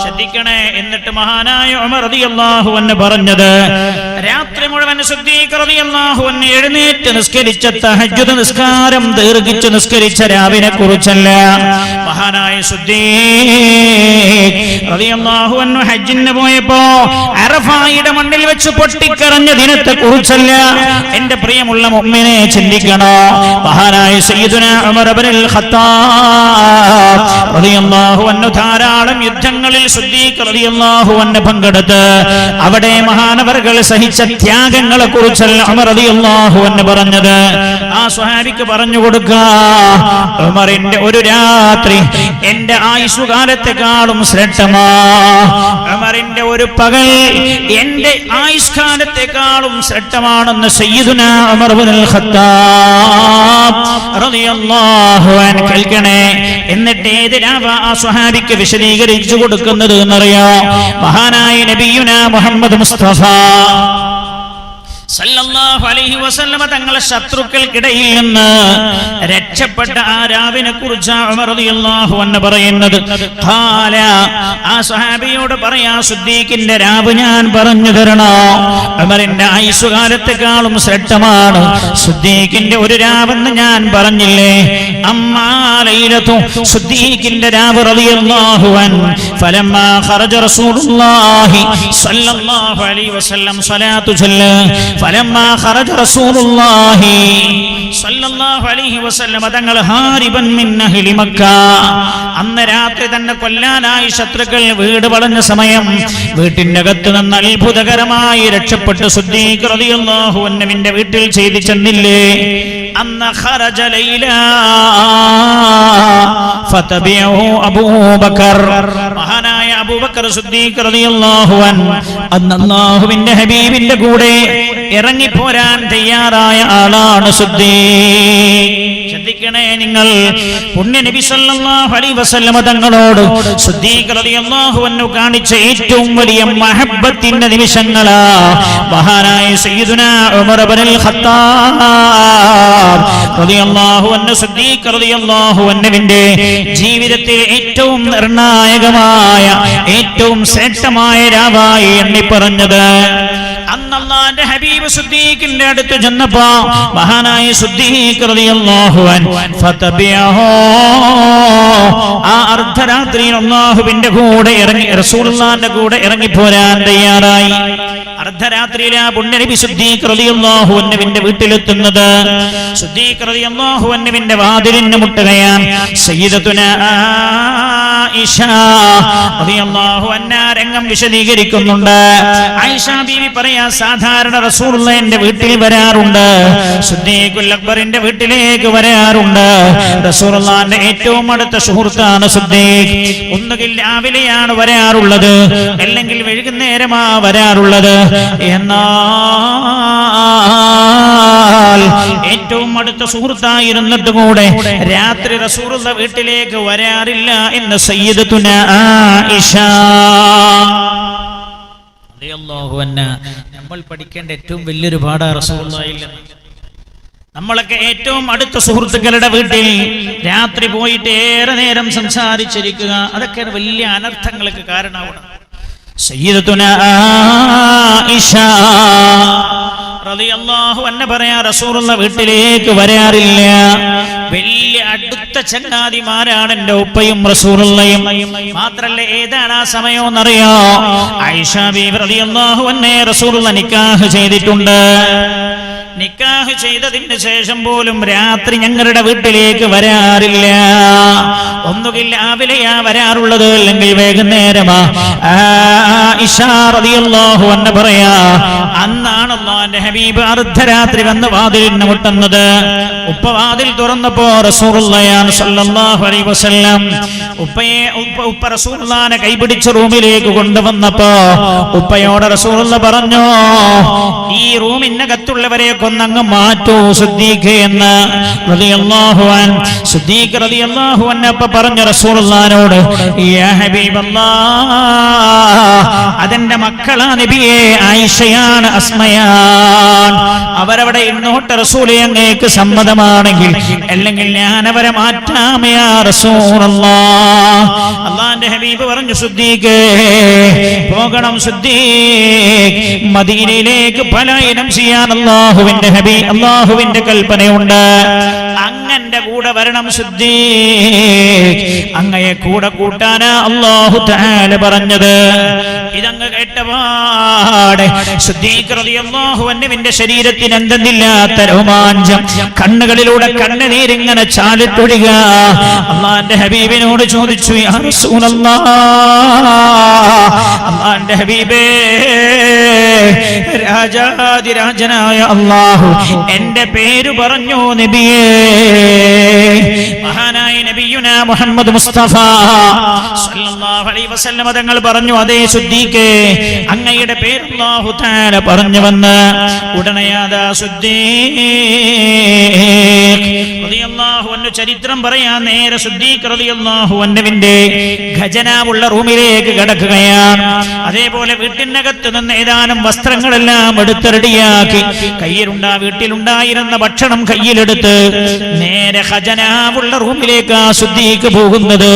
ശ്രദ്ധിക്കണേ. എന്നിട്ട് മഹാനായ ഉമർ റളിയല്ലാഹു അൻഹു പറഞ്ഞത്, രാത്രി മുഴുവൻ സിദ്ദീഖ് റളിയല്ലാഹു അൻഹു എഴുന്നേറ്റ് നിസ്കരിച്ച തഹജ്ജുദ് നിസ്കാരം ദീർഘിച്ചു നിസ്കരിച്ച രാവിനെ കുറിച്ചല്ല. മഹാനായ സിദ്ദീഖ് റളിയല്ലാഹു അൻഹു ഹജ്ജിന് പോയപ്പോ അറഫായുടെ മണ്ണിൽ വെച്ച് പൊട്ടിക്കരഞ്ഞ ദിനത്തെ കുറിച്ചല്ല. എന്റെ പ്രിയമുള്ള മുഅ്മിനെ ചിന്തിക്കണോ. മഹാനായ സയ്യിദുനാ ഉമർ ഇബ്നുൽ ഖത്താബ് റളിയല്ലാഹു അൻഹു ധാരാളം യുദ്ധങ്ങളിൽ സിദ്ദീഖ് റളിയല്ലാഹു അൻഹു പങ്കെടുത്ത് അവിടെ മഹാനവർകൾ സഹിച്ച ത്യാഗങ്ങളെ കുറിച്ചല്ല ഉമർ റളിയല്ലാഹു അൻഹു പറഞ്ഞത്. ആ സ്വഹാബിക്ക് പറഞ്ഞു കൊടുക്കുക, ഉമറിന്റെ ഒരു രാത്രി എന്റെ ആയുഷ്കാലത്തെക്കാളും ശ്രേഷ്ഠമാ. ഉമറിന്റെ ഒരു പകൽ എന്റെ ആയുഷ്കാലത്തെക്കാളും ശ്രേഷ്ഠമാണെന്ന് സയ്യിദുനാ ഉമർ ഇബ്നുൽ ഖത്താബ് റളിയല്ലാഹു അൻഹു കേൾക്കണേ. എന്നിട്ട് ഏത് രാവാ ആ സ്വഹാബിക്ക് വിശദീകരിച്ചു കൊടുക്കുന്നത് എന്നറിയോ? മഹാനായ നബിയുനാ മുഹമ്മദ് മുസ്തഫ സല്ലല്ലാഹു അലൈഹി വസല്ലമ തങ്ങളെ ശത്രുക്കൾക്കിടയിൽ നിന്ന് രക്ഷപ്പെട്ട ആ രാവിനെ കുറിച്ച് ഉമർ റളിയല്ലാഹു അൻഹു പറയുന്നത്. ഖാല, ആ സ്വഹാബിയോട് പറയാ, സിദ്ദീഖിന്റെ രാവ് ഞാൻ പറഞ്ഞു തരണോ? ഉമറിന്റെ ആയുസ്സുകാലത്തെക്കാളും ശ്രേഷ്ഠമാണ് സിദ്ദീഖിന്റെ ഒരു രാവെന്ന് ഞാൻ പറഞ്ഞില്ലേ? അമ്മാ ലൈലത്തു, സിദ്ദീഖിന്റെ രാവ് റളിയല്ലാഹു അൻഹു ഫലമ്മാ ഖറജ റസൂലുള്ളാഹി സല്ലല്ലാഹു അലൈഹി വസല്ലം സ്വലാത്തു ചൊല്ല ഫലമ്മാ ഖറജ റസൂലുള്ളാഹി സ്വല്ലല്ലാഹു അലൈഹി വസല്ലം തങ്ങൾ ഹാരിബൻ മിൻ അഹ്ലി മക്ക, അന്ന് രാത്രി തന്നെ കൊല്ലാനായി ശത്രുക്കൾ വീട് വളഞ്ഞ സമയം വീട്ടിന്റെ അകത്ത് നിന്ന് അത്ഭുതകരമായി രക്ഷപ്പെട്ട് സിദ്ദീഖ് റളിയല്ലാഹു അൻഹുവിന്റെ വീട്ടിൽ ചെയ്തു ചെന്നില്ലേ? അന്ന ഖറജ ലൈല ഫതബിഅഹു അബൂബക്കർ, മഹാനായ അബൂബക്കർ സിദ്ദീഖ് റളിയല്ലാഹു അൻഹു അന്ന് അല്ലാഹുവിന്റെ ഹബീബിന്റെ കൂടെ ഇറങ്ങി പോരാൻ തയ്യാറായ ആളാണ് സിദ്ദീഖ്. ശ്രദ്ധിക്കണേ നിങ്ങൾ, പുണ്യ നബി സല്ലല്ലാഹു അലൈഹി വസല്ലം തങ്ങളോട് സിദ്ദീഖ് റളിയല്ലാഹു അൻഹു കാണിച്ച ഏറ്റവും വലിയ മഹബ്ബത്തിന്റെ നിമിഷങ്ങളാ മഹാനായ സയ്യിദുനാ ഉമർ ഇബ്നുൽ ഖത്താബ് റളിയല്ലാഹു അൻഹു സിദ്ദീഖ് റളിയല്ലാഹു അൻഹുവിന്റെ ജീവിതത്തിൽ ഏറ്റവും നിർണായകമായ ഏറ്റവും ശ്രേഷ്ഠമായ രാവായി എണ്ണി പറഞ്ഞത്. അന്ന് അല്ലാഹുവിന്റെ ഹബീബ് സിദ്ദീഖിന്റെ അടുത്ത് ചെന്നപ്പോ മഹാനായ സിദ്ദീഖ് റളിയല്ലാഹു അൻഹു ഫതബിഅഹു, ആ അർദ്ധരാത്രിയിൽ അല്ലാഹുവിന്റെ കൂടെ ഇറങ്ങി റസൂലുള്ളാഹിന്റെ കൂടെ ഇറങ്ങി പോരാൻ തയ്യാറായി. അർദ്ധരാത്രിയിൽ ആ പുണ്യ നബി സിദ്ദീഖ് റളിയല്ലാഹു അൻഹുവിന്റെ വീട്ടിലെത്തുന്നത്. സിദ്ദീഖ് റളിയല്ലാഹു അൻഹുവിന്റെ വാതിലിന് മുട്ടുകയാണ്. സയ്യിദത്തുനാ ആയിഷ റളിയല്ലാഹു അൻഹാ രംഗം വിശദീകരിക്കുന്നുണ്ട്. ആയിഷ ബീവി പറയാ, സാധാരണ റസൂലുള്ളാഹിന്റെ വീട്ടിൽ വരാറുണ്ട്, സിദ്ദീഖുൽ അക്ബറിന്റെ വീട്ടിലേക്ക് വരാറുണ്ട്. റസൂലുള്ളാഹിന്റെ ഏറ്റവും അടുത്ത സുഹൃത്താണ് സിദ്ദീഖ്. ഒന്നുകിൽ രാവിലെയാണ് വരാറുള്ളത്, അല്ലെങ്കിൽ വൈകുന്നേരമാ വരാറുള്ളത്. എന്നാൽ ഏറ്റവും അടുത്ത സുഹൃത്തായിരുന്നിട്ട് കൂടെ രാത്രി റസൂലുള്ള വീട്ടിലേക്ക് വരാറില്ല എന്ന് സയ്യിദത്തുനാ ആയിഷ റളിയല്ലാഹു അൻഹാ. നമ്മൾ പഠിക്കേണ്ട ഏറ്റവും വലിയൊരു പാഠം റസൂലുള്ളാഹിയിൽ നിന്ന്. നമ്മളൊക്കെ ഏറ്റവും അടുത്ത സുഹൃത്തുക്കളുടെ വീട്ടിൽ രാത്രി പോയിട്ട് ഏറെ നേരം സംസാരിച്ചിരിക്കുക, അതൊക്കെ വലിയ അനർത്ഥങ്ങൾക്ക് കാരണമാവണം. സയ്യിദത്തുനാ ആയിഷ റളിയല്ലാഹു അൻഹ പറയാ, റസൂലുള്ള വീട്ടിലേക്ക് വരാറില്ല. വലിയ അടുത്ത ചങ്ങാതിമാരാണ് എന്റെ ഉപ്പയും റസൂലുള്ളയും. മാത്രല്ല, ഏതാണ് ആ സമയം എന്നറിയോ? ആയിഷ ബീവി റളിയല്ലാഹു അൻഹ റസൂലുള്ള നിക്കാഹ് ചെയ്തിട്ടുണ്ട്. നിക്കാഹ് ചെയ്തതിന് ശേഷം പോലും രാത്രി ഞങ്ങളുടെ വീട്ടിലേക്ക് വരാറില്ല. ഒന്നുകിൽ രാവിലെയാ വരാറുള്ളത്, അല്ലെങ്കിൽ വൈകുന്നേരമാ. ആയിഷ റളിയല്ലാഹു അൻഹ പറയാ, അന്നാണ് അല്ലാഹുവിന്റെ ഹബീബ് അർദ്ധരാത്രി വന്ന് വാതിലിന് മുട്ടുന്നത്. ഉപ്പ വാതിൽ തുറന്നപ്പോ റസൂലുള്ളാഹി സ്വല്ലല്ലാഹു അലൈഹി വസല്ലം ഉപ്പ റസൂലുള്ളാഹിനെ കൈപിടിച്ച് റൂമിലേക്ക് കൊണ്ടുവന്നപ്പോ ഉപ്പയോട് റസൂലുള്ളാഹി പറഞ്ഞു, ഈ റൂമിനകത്തുള്ളവരെ കൊന്നങ്ങ് മാറ്റൂ സിദ്ദീഖ് എന്ന്. റളിയല്ലാഹു അൻഹു സിദ്ദീഖ് റളിയല്ലാഹു അൻഹു പറഞ്ഞു റസൂലുള്ളാഹിനോട്, യാ ഹബീബല്ലാഹ്, അതെന്റെ മക്കളാ നബിയെ, ആയിഷയാണ്, അസ്മയാണ്. അവരവിടെ ഇന്നോട്ട് റസൂലേ അങ്ങേക്ക് സമ്മതമാണെങ്കിൽ, അല്ലെങ്കിൽ ഞാൻ അവരെ മാറ്റാം യാ റസൂലല്ലാഹ്. അല്ലാഹുവിന്റെ ഹബീബ് പറഞ്ഞു, സിദ്ദീഖ് പോകണം, സിദ്ദീഖ് മദീനയിലേക്ക് പലായനം ചെയ്യാൻ അല്ലാഹുവിന്റെ കൽപ്പനയുണ്ട്. അങ്ങന്റെ കൂടെ വരണം സിദ്ദീഖ്, അങ്ങയെ കൂടെ കൂട്ടാനാ അല്ലാഹു തആല പറഞ്ഞത്. ഇതങ്ങ് കേട്ടപാടെ സിദ്ദീഖ് റളിയല്ലാഹു അൻഹുവിന്റെ ശരീരത്തിന് എന്തെന്നില്ലാത്ത രോമാഞ്ചം, കണ്ണുകളിലൂടെ കണ്ണുനീരിങ്ങനെ ചാലിട്ടൊഴുക. അല്ലാഹുവിന്റെ ഹബീബിനോട് ചോദിച്ചു, യാ റസൂലല്ലാഹ്, അല്ലാഹുവിന്റെ ഹബീബേ, രാജാതിരാജനായ അല്ലാഹു എന്റെ പേര് പറഞ്ഞു നബിയേ. മഹാനായ നബിയുനാ മുഹമ്മദ് മുസ്തഫ സല്ലല്ലാഹു അലൈഹി വസല്ലം തങ്ങൾ പറഞ്ഞു, അതേ സിദ്ദീഖേ, അങ്ങയുടെ പേര് അല്ലാഹു തആല പറഞ്ഞുവെന്ന്. ഉടനെ അതാ സിദ്ദീഖ് റളിയല്ലാഹു അൻഹു ചരിത്രം പറയാൻ നേരെ സിദ്ദീഖ് റളിയല്ലാഹു അൻഹുവിന്റെ ഖജനാവുള്ള റൂമിലേക്ക് കടക്കുകയാണ്. അതേപോലെ വീട്ടിനകത്ത് നിന്ന് ഏതാനും വസ്ത്രങ്ങളെല്ലാം എടുത്ത് റെഡിയാക്കി വീട്ടിലുണ്ടായിരുന്ന ഭക്ഷണം കയ്യിലെടുത്ത് നേരെ ഖജനാവുള്ള റൂമിലേക്ക് സിദ്ദീഖ് പോകുന്നത്.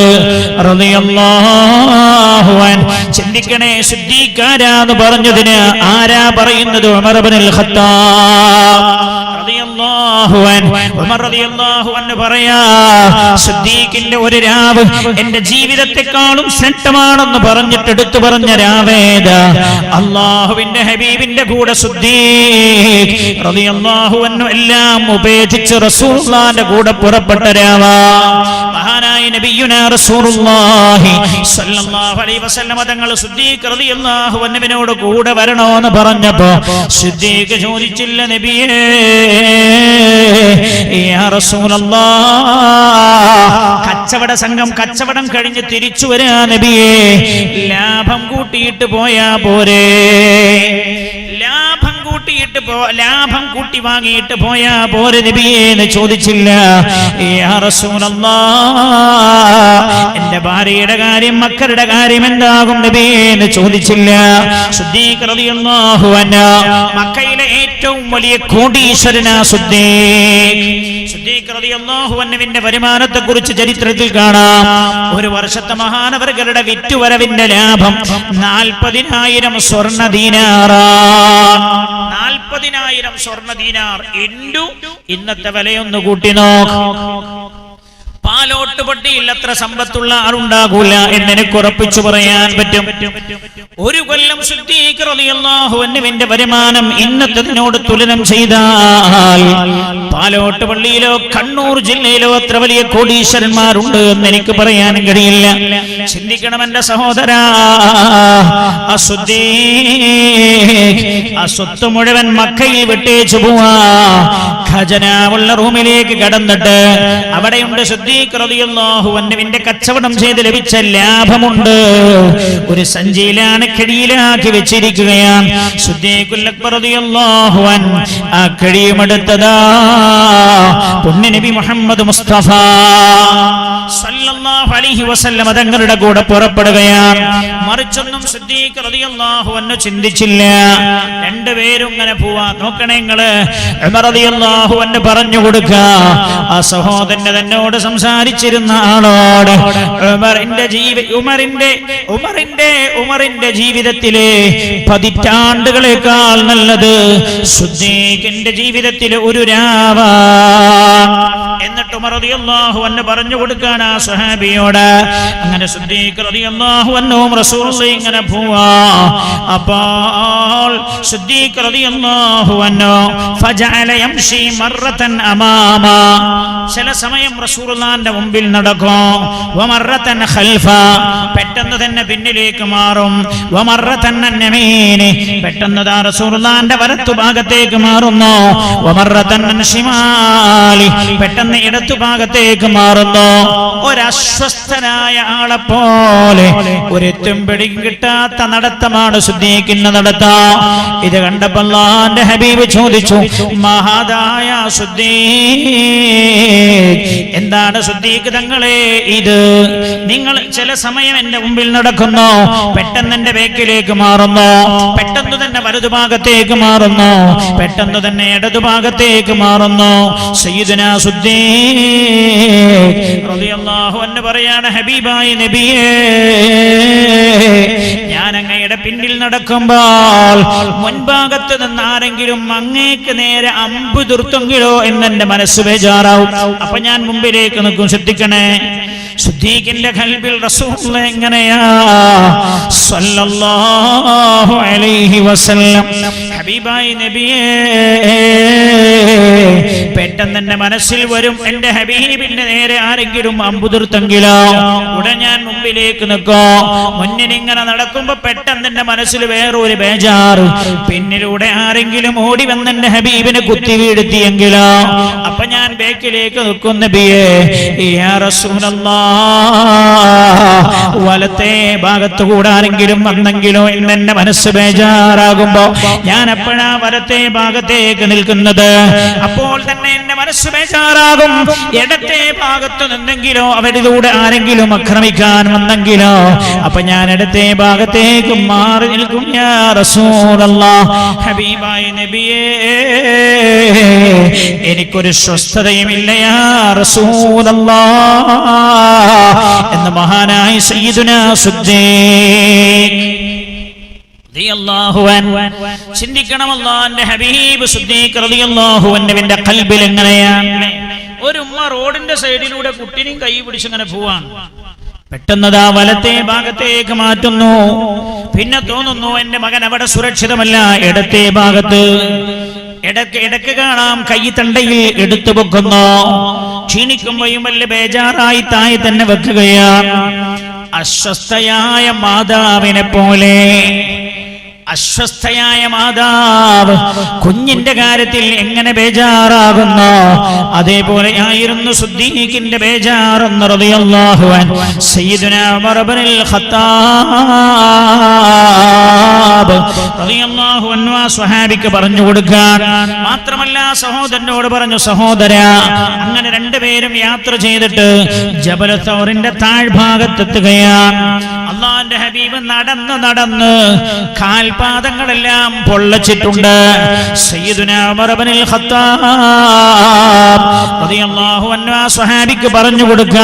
റളിയല്ലാഹു അൻഹു. ചിന്തിക്കണേ, സിദ്ദീഖ് ആരാന്ന് പറഞ്ഞതിന് ആരാ പറയുന്നത്? ഉമർ ഇബ്നുൽ ഖത്താബ് റളിയല്ലാഹു അൻഹു ഉമർ റളിയല്ലാഹു അൻഹു പറയാ സിദ്ദീഖിന്റെ ഒരു രാവ് എന്റെ ജീവിതത്തെക്കാളും ശ്രേഷ്ഠമാണെന്ന് പറഞ്ഞിട്ട് എടുത്തു പറഞ്ഞ രാവേദ അല്ലാഹുവിന്റെ ഹബീബിന്റെ കൂടെ സിദ്ദീഖ് റളിയല്ലാഹു അൻഹു എല്ലാം ഉപേക്ഷിച്ച് റസൂലുള്ളാഹിന്റെ കൂടെ പുറപ്പെട്ട രാവാ മഹാനായ നബിയുനാ റസൂലുള്ളാഹി സ്വല്ലല്ലാഹു അലൈഹി വസല്ലം തങ്ങൾ സിദ്ദീഖ് റളിയല്ലാഹു അൻഹുവിനോട് കൂടെ വരണോന്ന് പറഞ്ഞപ്പോ സിദ്ദീഖ് ചോദിച്ചില്ല നബിയേ യാ റസൂലല്ലാഹ് കച്ചവട സംഘം കച്ചവടം കഴിഞ്ഞ് തിരിച്ചു വരാ നബിയേ ലാഭം കൂട്ടിയിട്ട് പോയാ പോരെ ലാഭം കൂട്ടി വാങ്ങിയിട്ട് പോയാ പോരെ നബിയേ എന്ന് ചോദിച്ചില്ല യാ റസൂലല്ലാഹ് എന്റെ ഭാര്യയുടെ കാര്യം മക്കളുടെ കാര്യം എന്താകും നബിയേ എന്ന് ചോദിച്ചില്ല സിദ്ദീഖ് റളിയല്ലാഹു അൻഹു മക്കയിലെ ഏറ്റവും വലിയ കോടീശ്വരനാ സിദ്ദീഖ് റളിയല്ലാഹു അൻഹുവിന്റെ വരുമാനത്തെ കുറിച്ച് ചരിത്രത്തിൽ കാണാം ഒരു വർഷത്തെ മഹാനവറുകളുടെ വിറ്റുവരവിന്റെ ലാഭം 40,000 സ്വർണ്ണ ദീനാറാണ് 40,000 സ്വർണ്ണ ദീനാർ ഇന്നത്തെ വിലയൊന്ന് കൂട്ടി നോക്ക് പാലോട്ട് പട്ടിയിൽ അത്ര സമ്പത്തുള്ള ആളുണ്ടാകൂല എന്നെനിക്ക് ഉറപ്പിച്ചു പറയാൻ പറ്റും ഒരു കൊല്ലം സിദ്ദീഖ് റളിയല്ലാഹു അൻഹുവിന്റെ വരുമാനം ഇന്നത്തതിനോട് തുലനം ചെയ്താൽ പാലോട്ട് പള്ളിയിലോ കണ്ണൂർ ജില്ലയിലോ അത്ര വലിയ കോടീശ്വരന്മാരുണ്ട് എന്ന് എനിക്ക് പറയാൻ കഴിയില്ല ചിന്തിക്കണം എന്റെ സഹോദരാ ആ സ്വത്ത് മുഴുവൻ മക്കയിൽ വിട്ടേച്ചു പോവാ ഖജനാവുള്ള റൂമിലേക്ക് കടന്നിട്ട് അവിടെയുണ്ട് സിദ്ദീഖ് റളിയല്ലാഹു അൻഹുവിന്റെ കച്ചവടം ചെയ്ത് ലഭിച്ച ലാഭമുണ്ട് ഒരു സഞ്ചിയിലാണ് കടിയിലാക്കി വെച്ചിരിക്കുകയാണ് സിദ്ദീഖുൽ അക്ബർ റളിയല്ലാഹു അൻഹു ആ കടിയുമെടുത്തതാ പുണ്യ നബി മുഹമ്മദ് മുസ്തഫ സല്ലല്ലാഹു അലൈഹി വസല്ലം തങ്ങളുടെ കൂടെ പുറപ്പെടുകയാണ് മറിച്ചൊന്നും സിദ്ദീഖ് റളിയല്ലാഹു അൻഹു ചിന്തിച്ചില്ല രണ്ടുപേരും ഇങ്ങനെ പോവാ നോക്കണേ നിങ്ങള് ഉമർ റളിയല്ലാഹു അൻഹു പറഞ്ഞു കൊടുക്കുക ആ സഹോദരൻ തന്നോട് സംസാരിച്ചിരുന്ന ആളോട് ഉമറിന്റെ ജീവിതത്തിലെ പതിറ്റാണ്ടുകളെക്കാൾ നല്ലത് സിദ്ദീഖിന്റെ ജീവിതത്തിലെ ഒരു രാവാ എന്നിട്ട് ഉമർ റളിയല്ലാഹു അൻഹു പറഞ്ഞു കൊടുക്കാൻ ആ സ്വഹാബിയോട് അങ്ങനെ സിദ്ദീഖ് റളിയല്ലാഹു അൻഹുവും റസൂലുള്ളാഹി ഇങ്ങനെ പോവാ അപ്പോൾ സിദ്ദീഖ് റളിയല്ലാഹു അൻഹു ഫജഅല യംശി മറത്തൻ അമാമ ചില സമയം റസൂലുള്ളാഹിന്റെ മുമ്പിൽ നടക്കും വമറത്തൻ ഖൽഫ പെട്ടെന്ന് തന്നെ പിന്നിലേക്ക് മാറും വമറത്തൻ അന്നമീനി പെട്ടെന്ന് ദാ റസൂലുള്ളാഹിന്റെ വലത്തുഭാഗത്തേക്ക് മാറുന്നു വമറത്തൻ ശിമാലി പെട്ടെന്ന് ഇടത്തുഭാഗത്തേക്ക് മാറുന്നു ഒരസ്വസ്ഥനായ ആളെ പോലെ ഒരു തുമ്പിടി കിട്ടാത്ത നടത്തമാണ് സിദ്ദീഖിന്റെ നടത്തം ഇത് കണ്ടപ്പോൾ അല്ലാഹുവിന്റെ ഹബീബ് ചോദിച്ചു മഹാദായ സിദ്ദീഖ് എന്താണ് സിദ്ദീഖ് തങ്ങളെ ഇത് നിങ്ങൾ ചില സമയം എന്റെ മുമ്പിൽ നടക്കുന്നു പെട്ടെന്ന് എന്റെ ബേക്കിലേക്ക് മാറുന്നു പെട്ടെന്ന് തന്നെ വലതുഭാഗത്തേക്ക് മാറുന്നു പെട്ടെന്ന് തന്നെ ഇടതുഭാഗത്തേക്ക് മാറുന്നു സയ്യിദുനാ സിദ്ദീഖ് റളിയല്ലാഹു അൻഹു പറയാണ് ഹബീബായ നബിയേ ഞാൻ അങ്ങയുടെ പിന്നിൽ നടക്കുമ്പോൾ മുൻഭാഗത്ത് നിന്ന് ആരെങ്കിലും അങ്ങേക്ക് നേരെ അമ്പ് തുർത്തുങ്കിലോ എന്നെന്റെ മനസ്സ് ബേജാറാവും അപ്പൊ ഞാൻ മുമ്പിലേക്ക് നിൽക്കും ശ്രദ്ധിക്കണേ സിദ്ദീഖിന്റെ ഖൽബിൽ റസൂൽ എങ്ങനെയാ സല്ലല്ലാഹു അലൈഹി വസല്ലം ഹബീബായ നബിയേ പെട്ടെന്ന് എന്റെ മനസ്സിൽ വരും എന്റെ ഹബീബിന്റെ നേരെ ആരെങ്കിലും അമ്പുതിർത്തെങ്കിലോ ഉടൻ ഞാൻ മുമ്പിലേക്ക് നിൽക്കോ മുന്നിൽ ഇങ്ങനെ നടക്കുമ്പോ പെട്ടെന്ന് എന്റെ മനസ്സിൽ വേറൊരു ബേജാറ് പിന്നിലൂടെ ആരെങ്കിലും ഓടി വന്ന് എന്റെ ഹബീബിനെ കുത്തി വീഴ്ത്തിയെങ്കിലോ അപ്പൊ ഞാൻ ബേക്കിലേക്ക് നിൽക്കും നബിയേ യാ റസൂലല്ലാഹ് വലത്തെ ഭാഗത്ത് കൂടെ ആരെങ്കിലും വന്നെങ്കിലോ എന്നെ മനസ്സ് ബേജാറാകുമ്പോ ഞാൻ എപ്പോഴാ വലത്തെ ഭാഗത്തേക്ക് നിൽക്കുന്നത് അപ്പോൾ തന്നെ എന്റെ മനസ്സ് ബേജാറാകും ഇടത്തെ ഭാഗത്ത് നിന്നെങ്കിലോ അവരിലൂടെ ആരെങ്കിലും ആക്രമിക്കാൻ വന്നെങ്കിലോ അപ്പൊ ഞാൻ ഇടത്തെ ഭാഗത്തേക്ക് മാറി നിൽക്കും യാ റസൂലല്ലാഹ് ഹബീബായ നബിയേ എനിക്കൊരു സ്വസ്ഥതയുമില്ല യാ റസൂലല്ലാഹ് എന്ന് മഹാനായ സയ്യിദുനാ സിദ്ദീഖ് റളിയല്ലാഹു അൻഹു. ചിന്തിക്കണം, അല്ലാഹുവിന്റെ ഹബീബ് സിദ്ദീഖ് റളിയല്ലാഹു അൻഹുവിന്റെ ഖൽബിൽ എങ്ങനെയാണ് ഒരു ഉമ്മ റോഡിന്റെ സൈഡിലൂടെ കുട്ടിനെയും കൈ പിടിച്ചിങ്ങനെ പോവാണ്. പെട്ടെന്നതാ വലത്തെ ഭാഗത്തേക്ക് മാറ്റുന്നു. പിന്നെ തോന്നുന്നു എന്റെ മകൻ അവിടെ സുരക്ഷിതമല്ല. ഇടത്തെ ഭാഗത്ത് ഇടക്ക് കാണാം കൈ തണ്ടയിൽ എടുത്തു വെക്കുന്നു. ക്ഷീണിക്കുമ്പോഴും വലിയ ബേജാറായി താഴെ തന്നെ വെക്കുകയാണ്. അസ്വസ്ഥയായ മാതാവിനെ പോലെ, അസ്വസ്ഥയായ മാതാവ് കുഞ്ഞിന്റെ കാര്യത്തിൽ എങ്ങനെ ബേജാറാകുന്നു, അതേപോലെ ആയിരുന്നു സിദ്ദീഖിന്റെ ബേജാറെന്ന് റളിയല്ലാഹു അൻഹു സയ്യിദുനാ ഉമർ ഇബ്നുൽ ഖത്താബ് റളിയല്ലാഹു അൻഹു സ്വഹാബിക്ക് പറഞ്ഞു കൊടുക്കാൻ. മാത്രമല്ല സഹോദരനോട് പറഞ്ഞു, സഹോദരാ, അങ്ങനെ രണ്ടുപേരും യാത്ര ചെയ്തിട്ട് ജബൽ തൗറിന്റെ താഴ്ഭാഗത്തെത്തുകയാണ്. അല്ലാഹുവിന്റെ ഹബീബ് നടന്ന് കാൽപാദങ്ങളെല്ലാം പൊള്ളച്ചിട്ടുണ്ട്. സയ്യിദുനാ ഉമർ ഇബ്നുൽ ഖത്താബ് റളിയല്ലാഹു അൻഹു സ്വഹാബിക്ക് പറഞ്ഞു കൊടുക്കുക.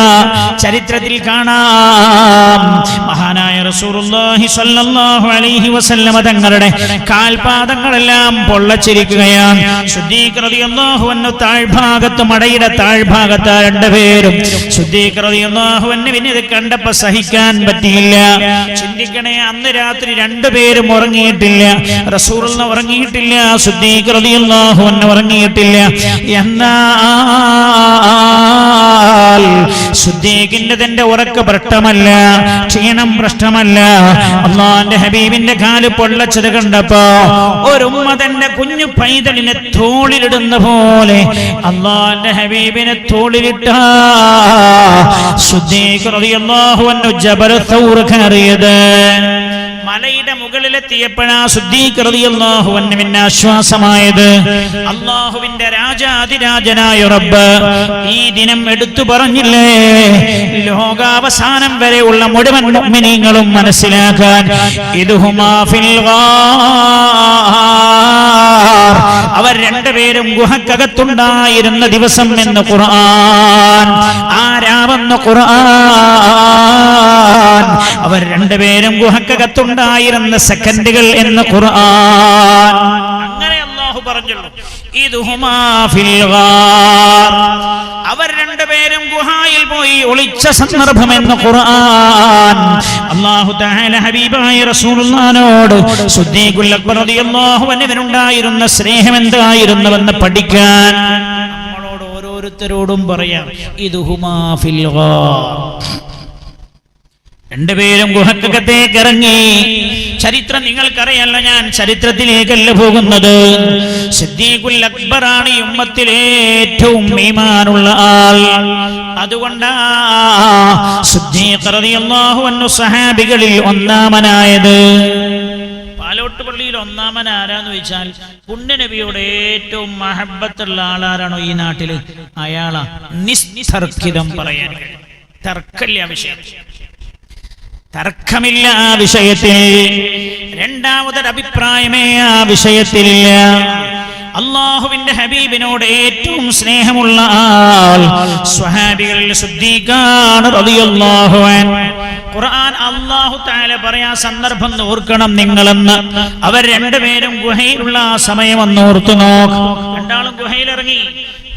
ചരിത്രത്തിൽ കാണാം, മഹാനായ റസൂലുള്ളാഹി സ്വല്ലല്ലാഹു അലൈഹി വസല്ലമ തങ്ങളുടെ കാൽപാദങ്ങളെല്ലാം പൊള്ളച്ചിരിക്കുകയാണ്. സിദ്ദീഖ് റളിയല്ലാഹു അൻഹു താഴ്ഭാഗത്ത്, മടയുടെ താഴ്ഭാഗത്ത് രണ്ടുപേരും. സിദ്ദീഖ് റളിയല്ലാഹു അൻഹുവിന് ഇത് കണ്ടപ്പോൾ സഹിക്കാൻ പറ്റിയില്ല. ചിന്തിക്കണേ, അന്ന് രാത്രി രണ്ടുപേരും ഉറങ്ങിയിട്ടില്ല. റസൂലുള്ളാഹി ഉറങ്ങിയിട്ടില്ല, സിദ്ദീഖ് റളിയല്ലാഹു അൻഹു ഉറങ്ങിയിട്ടില്ല. എന്നാൽ സിദ്ദീഖിന്റെ തന്റെ ഉറക്ക ഭ്രഷ്ടമല്ല, ക്ഷീണം ഭ്രഷ്ടമല്ല. അല്ലാഹുവിന്റെ ഹബീബിന്റെ കാല് പൊള്ളച്ചത് കണ്ടപ്പോ ഒരു ഉമ്മ തന്റെ കുഞ്ഞു പൈതലിനെ തോളിലിടുന്ന പോലെ അല്ലാഹുവിന്റെ ഹബീബിനെ തോളിലിട്ട സിദ്ദീഖ് റളിയല്ലാഹു അൻഹു ജബൽ തൗർ കയറിയത്. മലയുടെ മുകളിലെത്തിയപ്പോഴാ സിദ്ദീഖ് റളിയല്ലാഹു അൻഹുവിന് ആശ്വാസമായത്. അല്ലാഹുവിന്റെ രാജാതിരാജനായ റബ്ബ് ഈ ദിനം എടുത്തു പറഞ്ഞില്ലേ, ലോകാവസാനം വരെയുള്ള മുഴുവൻ മുഅ്മിനീങ്ങളും മനസ്സിലാക്കാൻ, ഇദ്ഹുമാ ഫിൽ ഗാർ, അവർ രണ്ടുപേരും ഗുഹക്കകത്തുണ്ടായിരുന്ന ദിവസം എന്ന് ഖുർആൻ, ആരാവെന്ന് ഖുർആൻ, അവർ രണ്ടുപേരും ഗുഹക്കകത്തുണ്ടായിരുന്ന സെക്കൻഡുകൾ എന്ന് ഖുർആൻ. അങ്ങനെ അല്ലാഹു പറഞ്ഞല്ലോ, ഇദ്ഹുമാ ഫിൽ ഗാർ, അവർ രണ്ടുപേരും ഗുഹയിൽ പോയി ഒളിച്ച സന്ദർഭം എന്ന് ഖുർആൻ. അല്ലാഹു തആല ഹബീബായ റസൂലുള്ളാഹിനോട് സിദ്ദീഖുൽ അക്ബർ റളിയല്ലാഹു അൻഹുവിനുണ്ടായിരുന്ന സ്നേഹം എന്തായിരുന്നുവെന്ന് പഠിക്കാൻ നമ്മളോട് ഓരോരുത്തരോടും പറയാം. ഇദ്ഹുമാ ഫിൽ ഗാർ, രണ്ടുപേരും ഗുഹക്കകത്തേക്ക് ഇറങ്ങി. ചരിത്രം നിങ്ങൾക്കറിയല്ല, ഞാൻ ചരിത്രത്തിലേക്കല്ല പോകുന്നത്. സിദ്ദീഖുൽ അക്ബറാണ് ഈ ഉമ്മത്തിലെ ഏറ്റവും ഈമാനുള്ള ആൾ. അതുകൊണ്ടാ സിദ്ദീഖ് റളിയല്ലാഹു അൻഹു സഹാബികളിൽ ഒന്നാമനായത്. പാലോട്ട് പള്ളിയിൽ ഒന്നാമൻ ആരാന്ന് ചോദിച്ചാൽ, പുണ്യ നബിയോട് ഏറ്റവും മഹബത്തുള്ള ആളാരാണോ ഈ നാട്ടില്, അയാളാ നിസ്തർക്കിതം പറയാൻ. തർക്കമില്ല വിഷയം, തർക്കമില്ല ആ വിഷയത്തിൽ. രണ്ടാമതൊരു അഭിപ്രായമേ ആ വിഷയത്തിലില്ല. അല്ലാഹുവിന്റെ ഹബീബിനോട് ഏറ്റവും സ്നേഹമുള്ള ആൾ സ്വഹാബികളിൽ സിദ്ദീഖാണ് റളിയല്ലാഹു അൻഹു. ഖുർആൻ അല്ലാഹു തആല പറയാ സന്ദർഭം ഓർക്കണം നിങ്ങളെന്ന്. അവർ രണ്ടുപേരും ഗുഹയിലുള്ള ആ സമയം ഒന്ന് ഓർത്തു നോക്ക്. രണ്ടാളും ഗുഹയിലിറങ്ങി.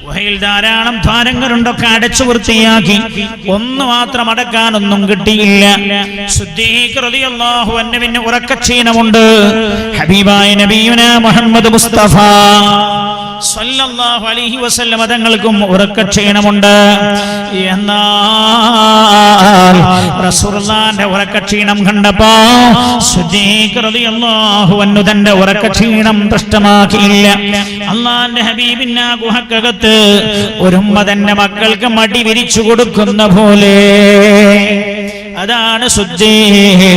ഗുഹയിൽ ധാരാളം ദ്വാരങ്ങളുണ്ടൊക്കെ അടച്ചു വൃത്തിയാക്കി. ഒന്ന് മാത്രം അടക്കാനൊന്നും കിട്ടിയില്ല. സിദ്ദീഖ് റളിയല്ലാഹു അൻഹുവിന് ഉറക്കക്ഷീണമുണ്ട്. ഹബീബായ നബിയുനാ മുഹമ്മദ് മുസ്തഫ സല്ലല്ലാഹു അലൈഹി വസല്ലം തങ്ങൾക്കും ഉറക്കക്ഷീണമുണ്ട്. എന്നാൽ റസൂലുള്ളാഹിന്റെ ഉറക്കക്ഷീണം കണ്ടപ്പോ സിദ്ദീഖ് റളിയല്ലാഹു അൻഹു തന്റെ ഉറക്കക്ഷീണം നഷ്ടമാക്കിയില്ല. അല്ലാഹുവിന്റെ ഹബീബിന്റെ ഗുഹക്കകത്ത് ഒരു ഉമ്മ തന്റെ മക്കൾക്ക് മടി വിരിച്ചു കൊടുക്കുന്ന പോലെ, അതാണ് സിദ്ദീഖ്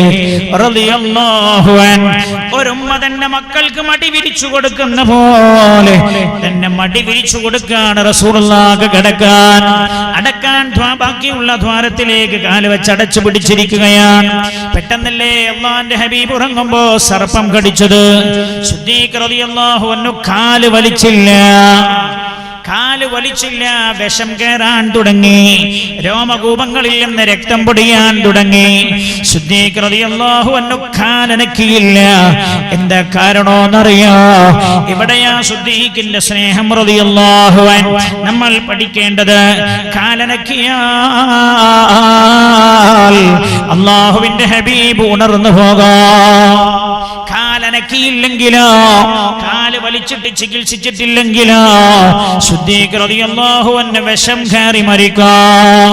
റളിയല്ലാഹു അൻഹു. ഒരു ഉമ്മ തന്റെ മക്കൾക്ക് മടി വിരിച്ചു കൊടുക്കുന്ന പോലെ തന്നെ മടി വിരിച്ചു കൊടുക്കാണ് റസൂലുള്ളാഹിക്ക് കിടക്കാൻ. അടക്കാൻ ബാക്കിയുള്ള ദ്വാരത്തിലേക്ക് കാല് വെച്ച് അടച്ചു പിടിച്ചിരിക്കുകയാണ്. പെട്ടെന്നല്ലേ അല്ലാഹുവിന്റെ ഹബീബ് ഉറങ്ങുമ്പോ സർപ്പം കടിച്ചത്. സിദ്ദീഖ് റളിയല്ലാഹു അൻഹു കാല് വലിച്ചില്ല. കാല് വലിച്ചില്ല, വിഷം കയറാൻ തുടങ്ങി, രോമകൂപങ്ങളിൽ നിന്ന് രക്തം പൊടിയാൻ തുടങ്ങി. സിദ്ദീഖ് റളിയല്ലാഹു അൻഹു കാലനക്കിയില്ല. എന്താ കാരണോന്നറിയോ? ഇവിടെയാ സിദ്ദീഖിന്റെ സ്നേഹം റളിയല്ലാഹു അൻഹു നമ്മൾ പഠിക്കേണ്ടത്. കാലനക്കിയാൽ അല്ലാഹുവിന്റെ ഹബീബ് ഉണർന്നു പോകാം. കാലനക്കിയില്ലെങ്കിലോ, കാല് വലിച്ചിട്ട് ചികിത്സിച്ചിട്ടില്ലെങ്കിലോ സിദ്ദീഖ് റളിയല്ലാഹു അൻഹു വിഷം കയറി മരിക്കാം.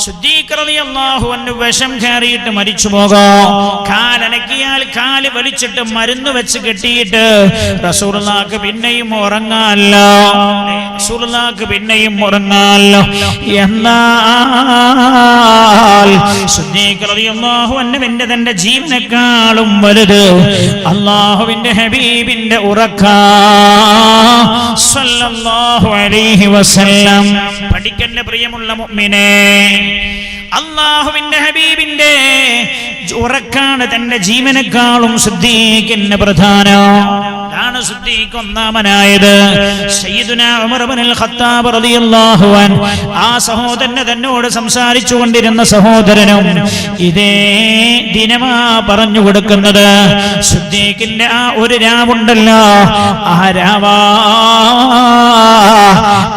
സിദ്ദീഖ് റളിയല്ലാഹു അൻഹു വിഷം കയറിയിട്ട് മരിച്ചു പോകാം. കാലനക്കിയാൽ കാല് വലിച്ചിട്ട് മരുന്ന് വെച്ച് കെട്ടിയിട്ട് റസൂലുള്ളാഹിക്ക് പിന്നെയും ഉറങ്ങാമല്ലോ, റസൂലുള്ളാഹിക്ക് പിന്നെയും ഉറങ്ങാമല്ലോ. എന്നാൽ സിദ്ദീഖ് റളിയല്ലാഹു അൻഹുവിന്റെ തന്റെ ജീവനേക്കാളും വലുത് അല്ലാഹുവിന്റെ ഹബീബിന്റെ ഉറക്കം സല്ലല്ലാഹു അലൈഹി വസല്ലം. പഠിക്കണ്ട പ്രിയമുള്ള മുഅ്മിനേ, അല്ലാഹുവിന്റെ ഹബീബിന്റെ ഉറക്കാണ് തന്റെ ജീവനേക്കാളും സിദ്ദീഖിന് പ്രധാനം. അതാണ് സിദ്ദീഖ് ഒന്നാമനായത്. സയ്യിദുനാ ഉമർ ഇബ്നുൽ ഖത്താബ് റളിയല്ലാഹു അൻഹു ആ സഹോദരനെ തന്നോട് സംസാരിച്ചു കൊണ്ടിരുന്ന സഹോദരനും ഇതേ ദിനമാ പറഞ്ഞു കൊടുക്കുന്നത്. സിദ്ദീഖിന്റെ ആ ഒരു രാവുണ്ടല്ലോ, ആ രാവാ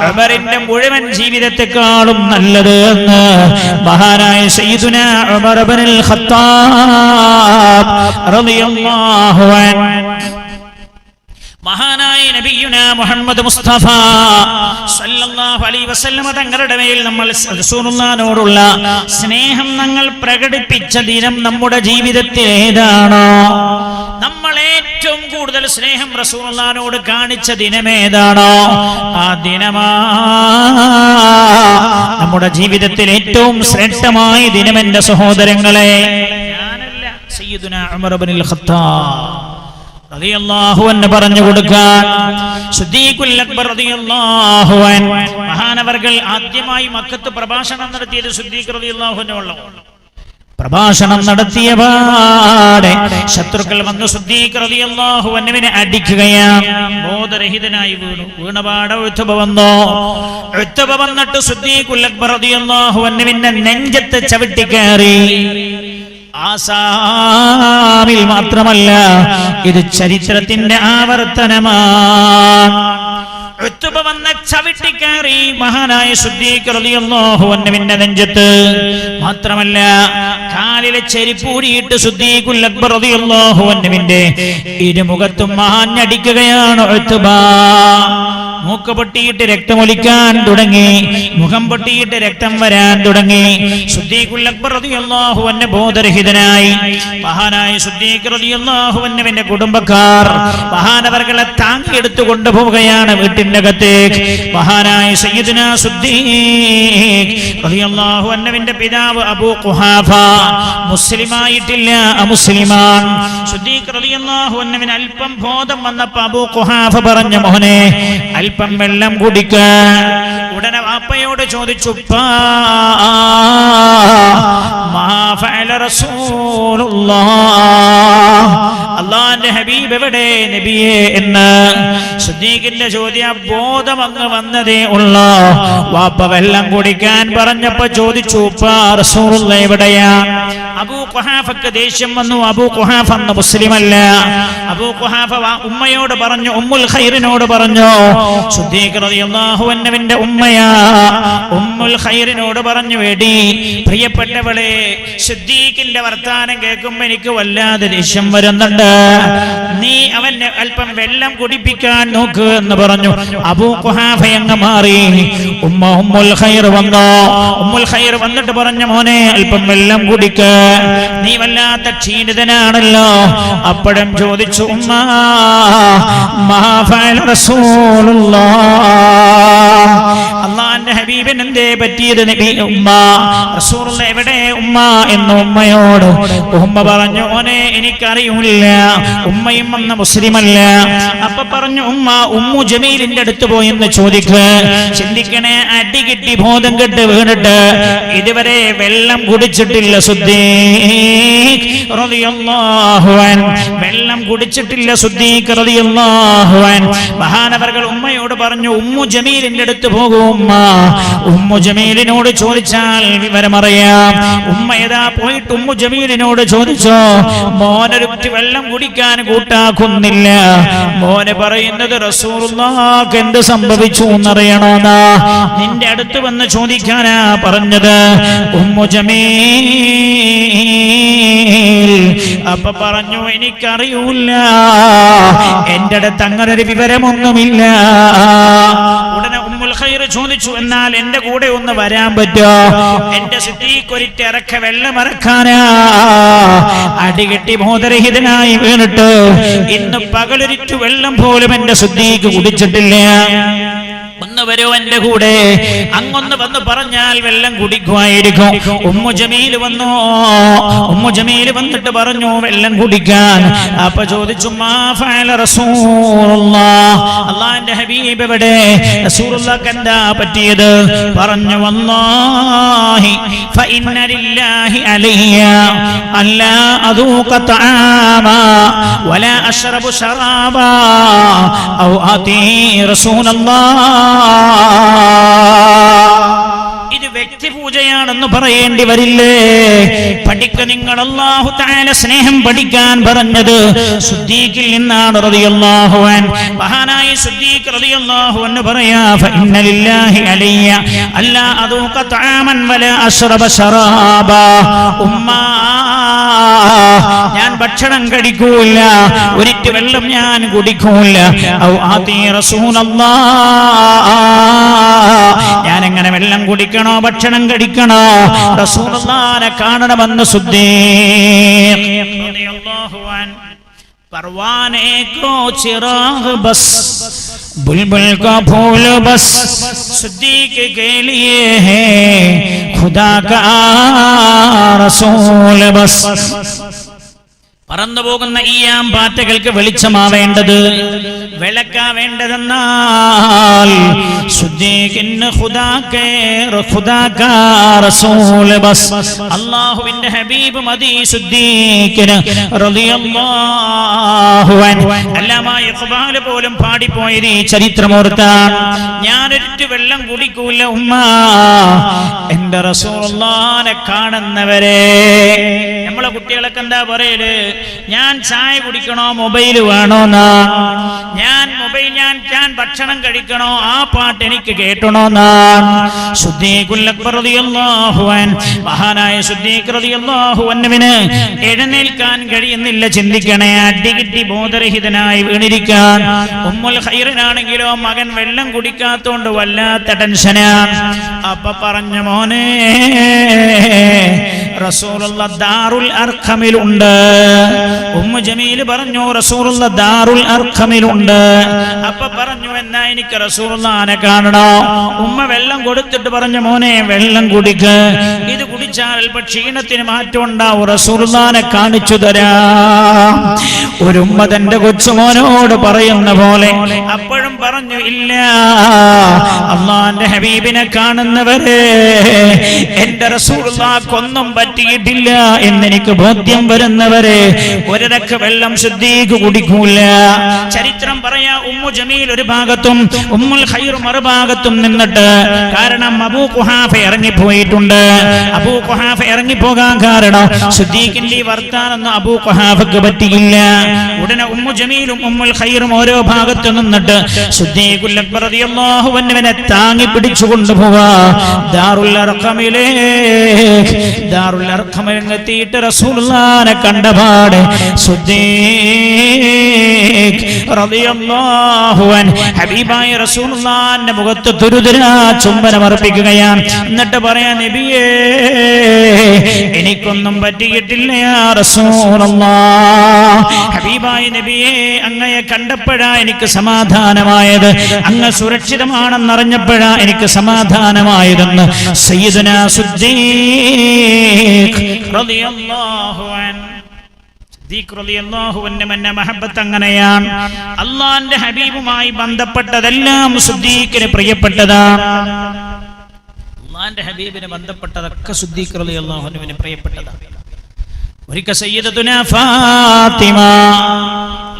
ഉമറിന്റെ മുഴുവൻ ജീവിതത്തെക്കാളും നല്ലത് എന്ന് മഹാനായ സയ്യിദുനാ ഉമർ ഇബ്നുൽ ഖത്താബ് റളിയല്ലാഹു അൻഹു, മഹാനായ നബിയുനാ മുഹമ്മദ് മുസ്തഫ സല്ലല്ലാഹു അലൈഹി വസല്ലം തങ്ങളുടെ മേൽ നമ്മൾ റസൂലുള്ളാഹിനോടുള്ള സ്നേഹം നമ്മൾ പ്രകടിപ്പിച്ച ദിനം നമ്മുടെ ജീവിതത്തിൽ ഏതാണോ, നമ്മൾ ഏറ്റവും കൂടുതൽ സ്നേഹം റസൂലുള്ളാഹിനോട് കാണിച്ച ദിനം ഏതാണോ, ആ ദിനമാ നമ്മുടെ ജീവിതത്തിൽ ഏറ്റവും ശ്രേഷ്ഠമായ ദിനം. എന്റെ സഹോദരങ്ങളെ, ഞാനല്ല, സയ്യിദുനാ ഉമർ ഇബ്നുൽ ഖത്താബ് റളിയല്ലാഹു അൻഹു പറഞ്ഞു കൊടുക്കാൻ. സിദ്ദീഖുൽ അക്ബർ റളിയല്ലാഹു അൻഹു മഹാനവർകൾ ആദ്യമായി മക്കത്ത് പ്രഭാഷണം നടത്തിയത് സിദ്ദീഖ് റളിയല്ലാഹു അൻഹു പ്രഭാഷണം നടത്തിയപാടെ ശത്രുക്കൾ വന്നു സിദ്ദീഖ് റളിയല്ലാഹു അൻഹുവിനെ അടിക്കുകയാണ്. ബോധരഹിതനായി വീണപാടെ ഉത്ബ വന്നു. ഉത്ബ വന്നിട്ട് സിദ്ദീഖുൽ അക്ബർ റളിയല്ലാഹു അൻഹുവിന്റെ നെഞ്ചത്ത് ചവിട്ടിക്കയറി. ആസാമിൽ മാത്രമല്ല, ഇത് ചരിത്രത്തിന്റെ ആവർത്തനമാണ്. ഉത്ബ വന്ന ചവിട്ടിക്കയറി മഹാനായ സിദ്ദീഖ് റളിയല്ലാഹു അൻഹുവിന്റെ നെഞ്ചത്ത്. മാത്രമല്ല, കാലിലെ ചെരിപ്പൂരിയിട്ട് സിദ്ദീഖുൽ അക്ബർ റളിയല്ലാഹു അൻഹുവിന്റെ ഇരുമുഖത്തും ആഞ്ഞടിക്കുകയാണ് ഉത്ബ. മൂക്ക് പൊട്ടിയിട്ട് രക്തമൊലിക്കാൻ തുടങ്ങി, മുഖം പൊട്ടിയിട്ട് രക്തം വരാൻ തുടങ്ങി. സിദ്ദീഖുൽ അക്ബർ റളിയല്ലാഹു അൻഹു ബോധരഹിതനായി. മഹാനായ സിദ്ദീഖ് റളിയല്ലാഹു അൻഹുവിന്റെ കുടുംബക്കാർ മഹാനവർകളെ താങ്ങിയെടുത്തു കൊണ്ടുപോവുകയാണ് വീട്ടിനകത്തേക്ക്. മഹാനായ സയ്യിദുനാ സിദ്ദീഖ് റളിയല്ലാഹു അൻഹുവിന്റെ പിതാവ് അബൂ ഖുഹാഫ മുസ്ലിമായിട്ടില്ല, അമുസ്ലിമാൻ. സിദ്ദീഖ് റളിയല്ലാഹു അൻഹുവിന് അല്പം ബോധം വന്നപ്പോൾ അബൂ ഖുഹാഫ പറഞ്ഞ, മോനെ അല്പം വെള്ളം കുടിക്കാൻ. ഉടനെ വാപ്പയോട് ചോദിച്ചു, അല്ലാഹുവിന്റെ ഹബീബ് എവിടെ നബിയേ എന്ന്. സിദ്ദീഖിന്റെ ചോദ്യം ബോധം അങ്ങ് വന്നതേ ഉള്ളൂ. വാപ്പ വെള്ളം കുടിക്കാൻ പറഞ്ഞപ്പോ ചോദിച്ചു, റസൂലുള്ളാഹി എവിടെയാ? അബൂ ഖുഹാഫക്ക് ദേഷ്യം വന്നു. അബൂ ഖുഹാഫ അന്ന് മുസ്ലിമല്ല. അബൂ ഖുഹാഫ ഉമ്മയോട് പറഞ്ഞു, ഉമ്മുൽ ഖൈറിനോട് പറഞ്ഞു, സിദ്ദീഖ് റളിയല്ലാഹു അൻഹുവിന്റെ ഉമ്മയാ ഉമ്മുൽ ഖൈറിനോട് പറഞ്ഞു, എടി പ്രിയപ്പെട്ടവളെ, സിദ്ദീഖിന്റെ വർത്താനം കേൾക്കുമ്പോ എനിക്ക് വല്ലാതെ ദേഷ്യം വരുന്നുണ്ട്, നീ അവനെ അല്പം വെള്ളം കുടിപ്പിക്കാൻ നോക്ക് എന്ന് പറഞ്ഞു. അബൂ ഖുഹാഫ അങ്ങ് മാറി. ഉമ്മുൽ ഖൈർ വന്നു. ഉമ്മുൽ ഖൈർ വന്നിട്ട് പറഞ്ഞു, മോനെ അല്പം വെള്ളം കുടിക്ക, നീ വല്ലാത്ത ക്ഷീണിതനാണല്ലോ. അപ്പോഴും ചോദിച്ചു, ഉമ്മ മാ ഫഅല റസൂലുള്ളാഹ്, അല്ലാഹുവിന്റെ ഹബീബിന് എന്തേ പറ്റിയത് നബി? ഉമ്മ റസൂലുള്ളാഹി എവിടെ ഉമ്മ എന്ന് ഉമ്മയോട്. ഉമ്മ പറഞ്ഞു, മോനെ എനിക്കറിയില്ല, ഉമ്മയും വന്ന മുസ്ലിമല്ല. അപ്പൊ പറഞ്ഞു, ഉമ്മ ഉമ്മു ജമീലിന്റെ അടുത്ത് പോയെന്ന് ചോദിക്കുക. ചിന്തിക്കണേ, അടി കിട്ടി ബോധം കെട്ട് വീണിട്ട് ഇതുവരെ വെള്ളം കുടിച്ചിട്ടില്ല സിദ്ദീഖ്. റളിയല്ലാഹു അൻഹു വെള്ളം കുടിച്ചിട്ടില്ല സിദ്ദീഖ് റളിയല്ലാഹു അൻഹു. മഹാനവർകൾ ഉമ്മയോട് പറഞ്ഞു, ഉമ്മു ജമീലിന്റെ അടുത്ത് പോകൂ ഉമ്മ, ഉമ്മു ജമീലിനോട് ചോദിച്ചാൽ വിവരമറിയാം. ഉമ്മ ഏതാ പോയിട്ട് ഉമ്മു ജമീലിനോട് ചോദിച്ചോ, മോനൊരുത്തി വെള്ളം കുടിക്കാൻ കൂട്ടാക്കുന്നില്ല. മോനെ പറയുന്നത് റസൂലുള്ളാഹിക്ക് എന്ത് സംഭവിച്ചു എന്നറിയണോന്നാ, നിന്റെ അടുത്ത് വന്ന് ചോദിക്കാനാ പറഞ്ഞത് ഉമ്മു ജമീൽ. അപ്പൊ പറഞ്ഞു, എനിക്കറിയൂല, എന്റെ അടുത്ത് അങ്ങനെ ഒരു വിവരമൊന്നുമില്ല. ഉടനെ ഉമ്മുൽ ഖൈർ ചോദിച്ചു, എന്നാൽ എന്റെ കൂടെ ഒന്ന് വരാൻ പറ്റോ? എന്റെ സിദ്ദീഖ് ഒരിറ്റ് ഇറക്ക വെള്ളം ഇറക്കാനാ. അടികെട്ടി ബോധരഹിതനായി വീണിട്ട് ഇന്ന് പകലൊരിറ്റു വെള്ളം പോലും എന്റെ സിദ്ദീഖ് കുടിച്ചിട്ടില്ല. ഒന്ന് വരോ എന്റെ കൂടെ, അങ്ങൊന്ന് വന്ന് പറഞ്ഞാൽ വെള്ളം കുടിക്കുമായിരിക്കും. ഉമ്മു ജമീൽ വന്നു. ഉമ്മു ജമീൽ വന്നിട്ട് പറഞ്ഞു വെള്ളം കുടിക്കാൻ. അപ്പൊ ചോദിച്ചു, മാ ഫഅല റസൂലുള്ളാഹ്, അല്ലാഹുവിന്റെ ഹബീബ് എവിടെ? റസൂലുള്ളാഹിക്ക് എന്താ പറ്റിയത്? പറഞ്ഞു, വല്ലാഹി ഫഇന്ന ലില്ലാഹി അലയ്യ അല്ലാ അദൂഖ തആമാ വലാ അശ്റബു ശറാബാ ഔ ആതി റസൂലുള്ളാഹ്. ഇത് വ്യക്തിപൂജയാണെന്ന് പറയേണ്ടി വരില്ലേ? പഠിക്ക നിങ്ങൾ. അല്ലാഹു തആല സ്നേഹം പഠിക്കാൻ പറഞ്ഞത് സിദ്ദീഖിൽ നിന്നാണ് റളിയല്ലാഹു അൻഹു. മഹാനായ സിദ്ദീഖ് റളിയല്ലാഹു അൻഹു പറയാ, ഫഇന്ന ലില്ലാഹി അലയ്യ അല്ലാ അദൂഖ തആമൻ വലാ അശ്റബ ശറാബാ. ഉമ്മ, ഞാൻ ഭക്ഷണം കഴിക്കൂല, ഒരിറ്റ് വെള്ളം ഞാൻ കുടിക്കൂല. ഔ ആതി റസൂലല്ലാഹ്, ഞാൻ എങ്ങനെ വെള്ളം കുടിക്കണോ ഭക്ഷണം കഴിക്കണോ? റസൂലുള്ളാഹിനെ കാണണമെന്ന് സിദ്ദീഖ് റളിയല്ലാഹു അൻഹു. परवाने को चिराग बस बुलबुल का फूल बस सिद्दीक के लिए है खुदा का रसूल बस. പറന്നു പോകുന്ന ഈ ആമ്പാറ്റകൾക്ക് വെളിച്ചമാവേണ്ടത്, വിളക്കാവേണ്ടതെന്നാൽ അല്ലാഹുവിന്റെ ഹബീബ് മതി സിദ്ദീഖിന് റളിയല്ലാഹു അൻഹു. അല്ലാമാ ഇഖ്ബാൽ പോലും പാടിപ്പോയത് ഈ ചരിത്രമോർത്താൻ. ഞാനൊരിറ്റ് വെള്ളം കുടിക്കൂല ഉമ്മ, എന്റെ റസൂലുള്ളാഹിനെ കാണുന്നവരെ. നമ്മളെ കുട്ടികളൊക്കെ എന്താ പറയല്? ഞാൻ ചായ കുടിക്കണോ മൊബൈൽ വേണോന്നാ, ഞാൻ ഭക്ഷണം കഴിക്കണോ ആ പാട്ട് എനിക്ക് കേട്ടണോന്നാ. സിദ്ദീഖുൽ അക്ബർ റളിയല്ലാഹു അൻഹു, മഹാനായ സിദ്ദീഖ് റളിയല്ലാഹു അൻഹുവിന് എഴുന്നേൽക്കാൻ കഴിയുന്നില്ല. ചിന്തിക്കണേ, അടികിട്ടി ബോധരഹിതനായി വീണിരിക്കാൻ. ഉമ്മുൽ ഖൈറിനാണെങ്കിലോ മകൻ വെള്ളം കുടിക്കാത്തോണ്ട് വല്ലാത്ത ടെൻഷനാ. അപ്പൊ പറഞ്ഞു, മോനെ റസൂലുള്ളാഹ് ദാറുൽ അർഖമിലുണ്ട്. ഉമ്മു ജമീൽ പറഞ്ഞു, റസൂലുള്ളാഹ് ദാറുൽ അർഖമിലുണ്ട്. അപ്പൊ പറഞ്ഞു, എന്നാ എനിക്ക് റസൂലുള്ളാഹിനെ കാണണോ? ഉമ്മ വെള്ളം കൊടുത്തിട്ട് പറഞ്ഞു, മോനെ വെള്ളം കുടിക്ക്, ഇത് കുടിച്ചാൽ അല്പം ക്ഷീണത്തിന് മാറ്റം ഉണ്ടാവും, റസൂലുള്ളാഹിനെ കാണിച്ചു തരാം. ഒരു ഉമ്മ തന്റെ കൊച്ചുമോനോട് പറയുന്ന പോലെ. അപ്പോഴും പറഞ്ഞു, ഇല്ല, അല്ലാഹുവിന്റെ ഹബീബിനെ കാണുന്നവരെ എന്റെ റസൂലുള്ളാഹിക്കൊന്നും പറ്റിയിട്ടില്ല എന്നെനിക്ക് ബോധ്യം വരുന്നവരെ ഒരിടക്ക് വെള്ളം സിദ്ദീഖ് കുടിക്കൂല. ചരിത്രം പറയാ, ഉമ്മു ജമീൽ ഒരു ഭാഗത്തും ഉമ്മുൽ ഖൈർ മറുഭാഗത്തും നിന്നിട്ട്, കാരണം അബൂ ഖുഹാഫ ഇറങ്ങിപ്പോയിട്ടുണ്ട്. അബൂ ഖുഹാഫ ഇറങ്ങിപ്പോകാൻ കാരണം സിദ്ദീഖിന്റെ വർത്താനൊന്നും അബൂ ഖുഹാഫക്ക് പറ്റിയില്ല. ഉടനെ ഉമ്മു ജമീലും ഉമ്മുൽ ഖൈറും ഓരോ ഭാഗത്ത് നിന്നിട്ട് സിദ്ദീഖുൽ അക്ബർ റളിയല്ലാഹു അൻഹുവിനെ താങ്ങി പിടിച്ചു കൊണ്ടുപോവാ ദാറുൽ അർഖമിലെത്തിയിട്ട് റസൂലുള്ളാഹിനെ കണ്ടപാടെ സിദ്ദീഖ് റളിയല്ലാഹു അൻഹു ഹബീബായ റസൂലുള്ളാഹിന്റെ മുഖത്ത് തുരുതുരാ ചുംബനം അർപ്പിക്കുകയാണ്. എന്നിട്ട് പറയാ, നബിയേ എനിക്കൊന്നും പറ്റിയിട്ടില്ല യാ റസൂലല്ലാഹ്. ഹബീബായ നബിയേ, അങ്ങയെ കണ്ടപ്പോഴാ എനിക്ക് സമാധാനമായത്, അങ്ങ് സുരക്ഷിതമാണെന്നറിഞ്ഞപ്പോഴാ എനിക്ക് സമാധാനമായതെന്ന് സയ്യിദുനാ സിദ്ദീഖ് റളിയല്ലാഹു അൻഹു. സിദ്ദീഖ് റളിയല്ലാഹു അൻഹുവിന്റെ മഹബ്ബത്ത് അങ്ങനെയാണ്. അല്ലാഹുവിന്റെ ഹബീബുമായി ബന്ധപ്പെട്ടതെല്ലാം സിദ്ദീഖിന് പ്രിയപ്പെട്ടതാണ്. അല്ലാഹുവിന്റെ ഹബീബിനെ ബന്ധപ്പെട്ടതൊക്കെ സിദ്ദീഖ് റളിയല്ലാഹു അൻഹുവിന് പ്രിയപ്പെട്ടതാണ്. ഒരിക്കൽ സയ്യിദത്തുനാ ഫാത്തിമ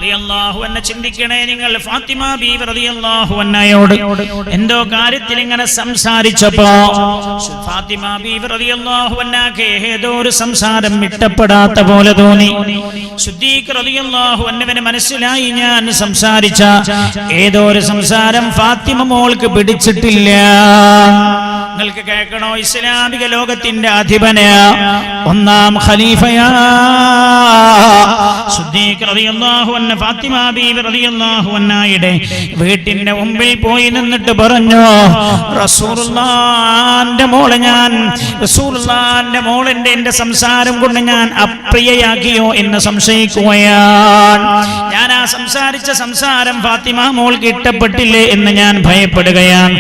റളിയല്ലാഹു അൻഹ ചിന്തിക്കണേ, നിങ്ങൾ ഫാത്തിമ ബീവി റളിയല്ലാഹു അൻഹയോട് എന്തോ കാര്യത്തിൽ ഇങ്ങനെ സംസാരിച്ചപ്പോ ഫാത്തിമ ബീവി റളിയല്ലാഹു അൻഹക്ക് ഏതോ ഒരു സംസാരം ഇഷ്ടപ്പെടാത്ത പോലെ തോന്നി. സിദ്ദീഖ് റളിയല്ലാഹു അൻഹുവിന് മനസ്സിലായി, ഞാൻ സംസാരിച്ച ഏതോ ഒരു സംസാരം ഫാത്തിമ മോൾക്ക് പിടിച്ചിട്ടില്ല. നിങ്ങൾക്ക് കേൾക്കണോ, ഇസ്ലാമിക ലോകത്തിന്റെ അധിപനാ, ഒന്നാം ഖലീഫയാ സിദ്ദീഖ് റളിയല്ലാഹു അൻഹു ഫാത്തിമ ബീവി റളിയല്ലാഹു അൻഹയുടെ വീട്ടിന്റെ മുമ്പിൽ പോയി നിന്നിട്ട് പറഞ്ഞു, റസൂലുള്ളാഹിന്റെ മോളിന്റെ എന്റെ സംസാരം കൊണ്ട് ഞാൻ അപ്രിയയാക്കിയോ എന്ന് സംശയിക്കുകയാണ്. ഞാൻ ആ സംസാരിച്ച സംസാരം ഫാത്തിമ മോൾക്ക് ഇഷ്ടപ്പെട്ടില്ലേ എന്ന് ഞാൻ ഭയപ്പെടുകയാണ്.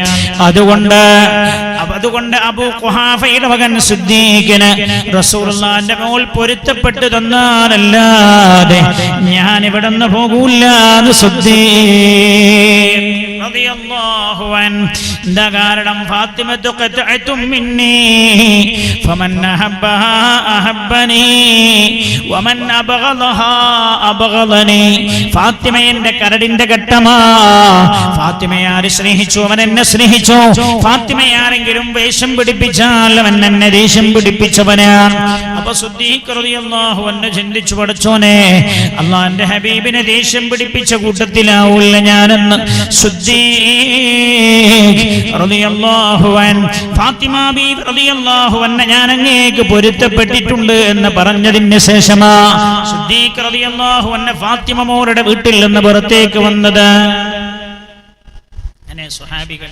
അതുകൊണ്ട് അബൂ ഖുഹാഫയുടെ മകൻ സിദ്ദീഖിന് റസൂലുള്ളാഹിന്റെ മോൾ പൊരുത്തപ്പെട്ടു തന്നാലല്ലാതെ ഞാൻ ഇവിടുന്ന് പോകൂല എന്ന് സിദ്ദീഖ് റളിയല്ലാഹു അൻഹു. എന്താ കാരണം? ഫാത്തിമത്തു ഖത്അത്തും മിന്നീ ഫമൻ അഹബ്ബഹാ അഹബ്ബനീ വമൻ അബ്ഗളഹാ അബ്ഗളനീ. ഫാത്തിമ എന്റെ കരടിന്റെ ഘട്ടമാ. ഫാത്തിമയെ ആര് സ്നേഹിച്ചു അവൻ എന്നെ സ്നേഹിച്ചു. ഫാത്തിമയെ ആരെങ്കിലും വേഷം പിടിപ്പിച്ചാൽ അവൻ എന്നെ ദേഷ്യം പിടിപ്പിച്ചവനാണ്. അപ്പൊ സിദ്ദീഖ് റളിയല്ലാഹു അൻഹു ചിന്തിച്ചു, പഠിച്ചോനെ, അല്ലാഹുവിന്റെ ഹബീബിനെ ദേഷ്യം പിടിപ്പിച്ച കൂട്ടത്തിലാവൂല്ല ഞാനെന്ന്. സിദ്ദീഖ് റളിയല്ലാഹു അൻഹു ഫാത്തിമ ബീവി റളിയല്ലാഹു അൻഹ ഞാൻ അങ്ങേക്ക് പൊരുത്തപ്പെട്ടിട്ടുണ്ട് എന്ന് പറഞ്ഞതിന് ശേഷമാ സിദ്ദീഖ് റളിയല്ലാഹു അൻഹു ഫാത്തിമ മോളുടെ വീട്ടിൽ നിന്ന് പുറത്തേക്ക് വന്നത്. സ്വഹാബികൾ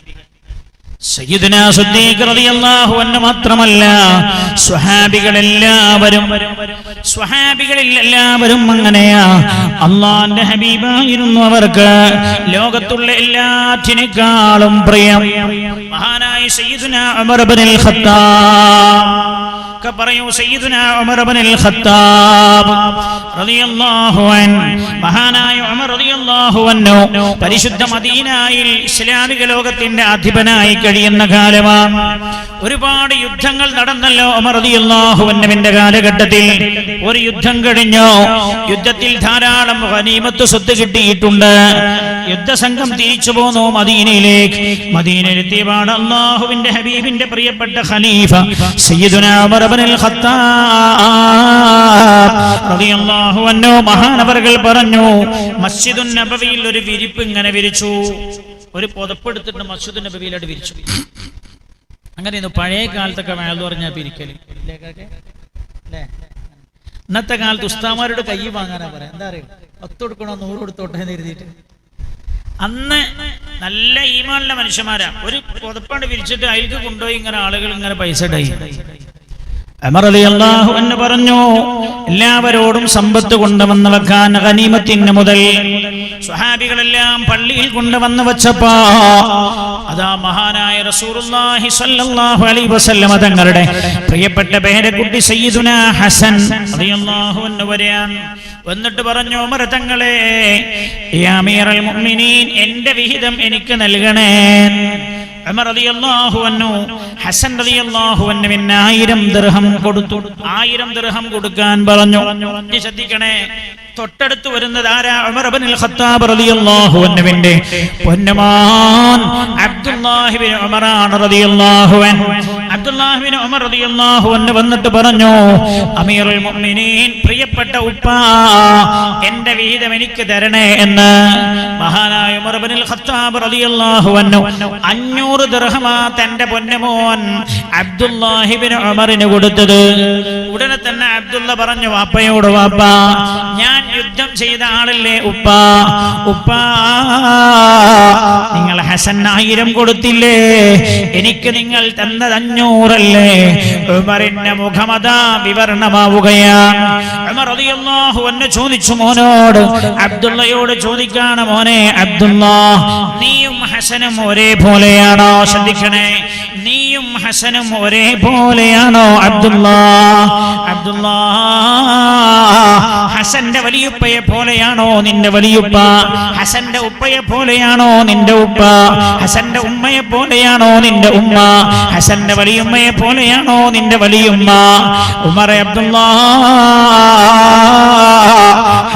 സയ്യിദുനാ സിദ്ദീഖ് റളിയല്ലാഹു അൻഹു മാത്രമല്ല, സ്വഹാബികളിൽ എല്ലാവരും അങ്ങനെയാ. അല്ലാഹുവിന്റെ ഹബീബായിരുന്നു അവർക്ക് ലോകത്തുള്ള എല്ലാറ്റിനേക്കാളും പ്രിയം. മഹാനായ സയ്യിദുനാ ഉമർ ഇബ്നുൽ ഖത്താബ് പറയൂ, സയ്യിദുനാ ഉമർ ഇബ്നുൽ ഖത്താബ് റളിയല്ലാഹു അൻഹു, മഹാനായ ഉമർ റളിയല്ലാഹു അൻഹു പരിശുദ്ധ മദീനയിൽ ഇസ്ലാമിക ലോകത്തിന്റെ അധിപനായി കഴിയുന്ന കാലമാണ്. ഒരുപാട് യുദ്ധങ്ങൾ നടന്നല്ലോ ഉമർ റളിയല്ലാഹു അൻഹുവിന്റെ കാലഘട്ടത്തിൽ. ഒരു യുദ്ധം കഴിഞ്ഞു. യുദ്ധത്തിൽ ധാരാളം ഗനീമത്ത് സ്വത്ത് കിട്ടിയിട്ടുണ്ട്. യുദ്ധസംഘം തിരിച്ചു പോന്നു മദീനയിലേക്ക്. മദീനയിലെത്തിയപാട് അല്ലാഹുവിന്റെ ഹബീബിന്റെ പ്രിയപ്പെട്ട ഖലീഫ സയ്യിദുനാ ഉമർ ഇബ്നുൽ ഖത്താബ് റളിയല്ലാഹു അൻഹു മഹാനവറുകൾ പറഞ്ഞു, മസ്ജിദുൻ നബവിയിൽ ഒരു വിരിപ്പ് ഇങ്ങനെ വിരിച്ചു. ഒരു പുതപ്പെടുത്തിട്ട് മസ്ജിദുൻ നബവിയിലോട്ട് വിരിച്ചു. അങ്ങനെയൊന്നും പഴയ കാലത്തൊക്കെ വേള് പറഞ്ഞാൽ പിരിക്കല്. ഇന്നത്തെ കാലത്ത് ഉസ്താമാരുടെ കൈ വാങ്ങാനാ പറയാം. എന്താ അറിയോ, 10 കൊടുക്കണോ 100 കൊടുത്തോട്ടെ എന്ന് എഴുതിയിട്ട്. അന്ന് നല്ല ഈമാനുള്ള മനുഷ്യന്മാരാ. ഒരു പുതപ്പാണ്ട് വിരിച്ചിട്ട് അതിലേക്ക് കൊണ്ടുപോയി ഇങ്ങനെ ആളുകൾ ഇങ്ങനെ പൈസ ഇടായി. ഉമർ റളിയല്ലാഹു അൻഹു പറഞ്ഞു, എല്ലാവരോടും സമ്പത്ത് കൊണ്ടുവന്ന് വെക്കാൻ ഗനീമത്തിന് മുതൽ സ്വഹാബികളെല്ലാം പള്ളിയിൽ കൊണ്ടുവന്ന് വെച്ചപ്പോ അതാ മഹാനായ റസൂലുള്ളാഹി സ്വല്ലല്ലാഹു അലൈഹി വസല്ലം തങ്ങളുടെ പ്രിയപ്പെട്ട പേരക്കുട്ടി സയ്യിദുനാ ഹസൻ റളിയല്ലാഹു അൻഹു വന്നിട്ട് പറഞ്ഞു, ഉമർ തങ്ങളെ, യാ അമീറൽ മുഅ്മിനീൻ, എന്റെ വിഹിതം എനിക്ക് നൽകണേ. ഉമർ റളിയല്ലാഹു അൻഹു ഹസൻ റളിയല്ലാഹു അൻഹുവിന് 1000 ദിർഹം കൊടുത്തു. 1000 ദിർഹം കൊടുക്കാൻ പറഞ്ഞു. ശ്രദ്ധിക്കണേ, തൊട്ടടുത്ത് വരുന്നത് ആരാ? ഉമർ ഇബ്നുൽ ഖത്താബ് റളിയല്ലാഹു അൻഹുവിന്റെ പൊന്നമാൻ അബ്ദുല്ലാഹി ഇബ്നു ഉമർ റളിയല്ലാഹു അൻഹു. അബ്ദുല്ലാഹി ഇബ്നു ഉമർ റളിയല്ലാഹു അൻഹു വന്നിട്ട് പറഞ്ഞു, അമീറുൽ മുഅ്മിനീൻ, പ്രിയപ്പെട്ട ഉപ്പാ, എന്റെ വിഹിതം എനിക്ക് തരണേ എന്ന്. മഹാനായ ഉമർ ഇബ്നുൽ ഖത്താബ് റളിയല്ലാഹു അൻഹു 500 ദിർഹമാ തന്റെ പൊന്നമോൻ അബ്ദുല്ലാഹി ഇബ്നു ഉമറിന് കൊടുത്തത്. ഉടനെ തന്നെ അബ്ദുള്ള പറഞ്ഞു വാപ്പയോട്, വാപ്പാ, ഞാൻ യുദ്ധം ചെയ്ത ആളല്ലേ ഉപ്പാ, ഉപ്പാ, നിങ്ങൾ ഹസൻ 1000 കൊടുത്തില്ലേ, എനിക്ക് നിങ്ങൾ തന്നത് 500 അല്ലേ? ഉമറിന്റെ മുഖമതാ വിവരണമാവുകയാണ്. ഉമർ റളിയല്ലാഹു അൻഹു ചോദിച്ചു മോനോട്, അബ്ദുള്ളയോട് ചോദിക്കാണ്, മോനെ അബ്ദുള്ള, നീയും ഹസനും ഒരേപോലെയാണോ? ശ്രദ്ധിക്കണേ, നീയും ഹസനും ഒരേപോലെയാണോ അബ്ദുള്ള? അബ്ദുള്ള ഹസന്റെ വലിയുപ്പയെ പോലെയാണോ നിന്റെ വലിയുപ്പ? ഹസന്റെ ഉപ്പയെ പോലെയാണോ നിന്റെ ഉപ്പ? ഹസന്റെ ഉമ്മയെ പോലെയാണോ നിന്റെ ഉമ്മ? ഹസന്റെ വലിയുമ്മയെ പോലെയാണോ നിന്റെ വലിയുമ്മ? ഉമർ അബ്ദുല്ലാഹ്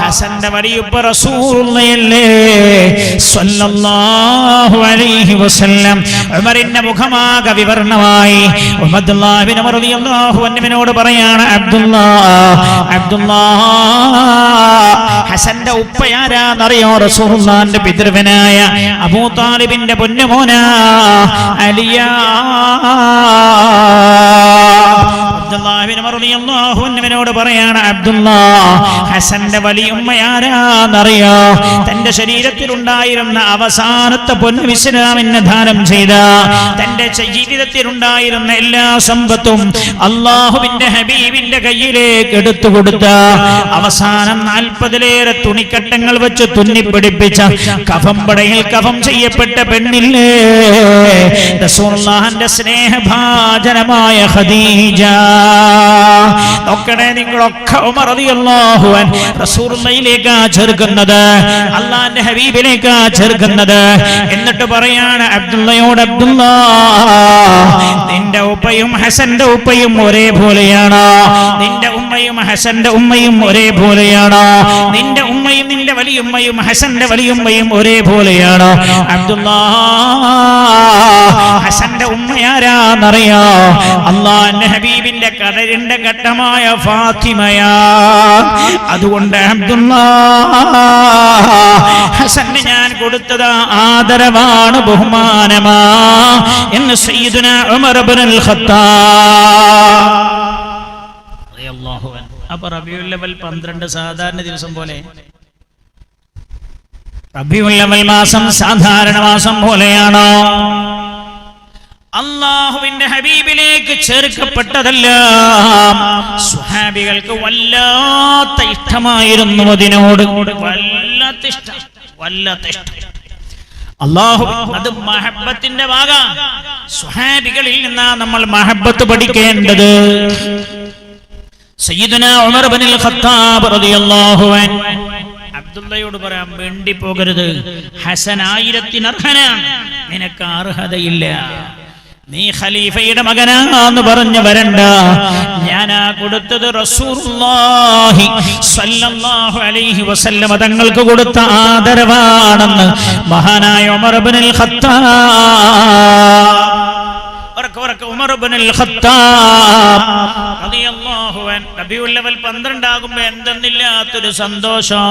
ഹസന്റെ വലിയുപ്പ റസൂലുള്ളാഹിയല്ലേ സ്വല്ലല്ലാഹു അലൈഹി വസല്ലം. ഉമറിന്റെ മുഖമാകെ വിവരണമായി. അബ്ദുല്ലാഹ് ഇബ്നു ഉമർ റളിയല്ലാഹു അൻഹുവിനോട് പറയാണ്, അബ്ദുല്ലാഹ് ഹസന്റെ ഉപ്പയാരാന്നറിയോ? റസൂലുള്ളാഹിന്റെ പിതൃവനായ അബൂ താലിബിന്റെ പൊന്നുമോനാ അലിയാ. അബ്ദുല്ലാഹ് ഇബ്നു ഉമർ റളിയല്ലാഹു അൻഹുവിനോട് പറയാണ്, അബ്ദുല്ലാഹ് ഹസന്റെ വലിയുമ്മയാരാന്നറിയോ? തന്റെ ശരീരത്തിലുണ്ടായിരുന്ന അവസാനത്തെ പൊന്നും ഇസ്ലാമിന് ദാനം ചെയ്ത, തന്റെ ജീവിതത്തിലുണ്ടായിരുന്ന എല്ലാ സമ്പത്തും അള്ളാഹുവിന്റെ ഹബീബിന്റെ കയ്യിലേക്ക് എടുത്തു കൊടുത്ത, അവസാനം 40-ലേറെ തുണിക്കട്ടങ്ങൾ വെച്ച് തുന്നിപ്പിടിപ്പിച്ച കഫംപടയിൽ കഫം ചെയ്യപ്പെട്ട പെണ്ണില്ലേ റസൂലുള്ളാഹിന്റെ സ്നേഹഭാജനമായ ഖദീജ. നോക്കണേ നിങ്ങളൊക്കെ ഉമർ റളിയല്ലാഹു അൻഹു റസൂലുള്ളാഹിയിലേക്കാ ചേർക്കുന്നത്, അള്ളാഹിന്റെ ഹബീബിലേക്കാ ചേർക്കുന്നത്. എന്നിട്ട് പറയാണ് അബ്ദുള്ളയോട്, അബ്ദുല്ലാഹ് നിന്റെ ഉപ്പയും ഹസന്റെ ഉപ്പയും ഒരേപോലെയാണോ? നിന്റെ ഉമ്മയും ഹസന്റെ ഉമ്മയും ഒരേപോലെയാണോ? നിന്റെ ഉമ്മയും നിന്റെ വലിയുമ്മയും ഹസന്റെ വലിയുമ്മയും ഒരേപോലെയാണോ? അബ്ദുല്ലാഹ് ഹസന്റെ ഉമ്മയാരാന്നറിയോ? അള്ളാഹിന്റെ ഹബീബിന്റെ കടലിന്റെ ഘട്ടമായ ഫാത്തിമയാ. അതുകൊണ്ട് അബ്ദുല്ലാഹ് ഹസന് ഞാൻ കൊടുത്തത് ആദരവാണ്, ബഹുമാനമാ എന്ന് സയ്യിദുനാ ഉമർ ഇബ്നുൽ ഖത്താബ് റളിയല്ലാഹു അൻഹു. അപ്പോൾ റബീഉൽ അവൽ 12 സാധാരണ ദിവസം പോലെ, റബീഉൽ അവൽ മാസം സാധാരണ മാസം പോലെയാണോ? അള്ളാഹുവിന്റെ ഹബീബിലേക്ക് ചേർക്കപ്പെട്ടതെല്ലാം സ്വഹാബികൾക്ക് വല്ലാത്ത ഇഷ്ടമായിരുന്നു. അതിനോട് വല്ലാത്ത ഇഷ്ടം. അള്ളാഹു അത് മഹബത്തിന്റെ ഭാഗം. സ്വഹാബികളിൽ നിന്നാ നമ്മൾ മഹബത്ത് പഠിക്കേണ്ടത്. സയ്യിദുനാ ഉമർ ഇബ്നുൽ ഖത്താബ് റളിയല്ലാഹു അൻഹു അബ്ദുള്ളയോട് പറയാൻ വേണ്ടി പോകരുത്, ഹസൻ 1000-ന് അർഹനാണ്, നിനക്ക് അർഹതയില്ല, നീ ഖലീഫയുടെ മകനാന്ന് പറഞ്ഞു വരണ്ട. ഞാനാ കൊടുത്തത് റസൂലുള്ളാഹി സ്വല്ലല്ലാഹു അലൈഹി വസല്ലം തങ്ങൾക്ക് കൊടുത്ത ആദരവാണെന്ന് മഹാനായ ഉമർ ഇബ്നുൽ ഖത്താബ് ഉമർ ഇബ്നുൽ ഖത്താബ് റളിയല്ലാഹു അൻഹു റബീഉൽ അവൽ 12 ആകുമ്പോൾ എന്തെന്നില്ലാത്തൊരു സന്തോഷം.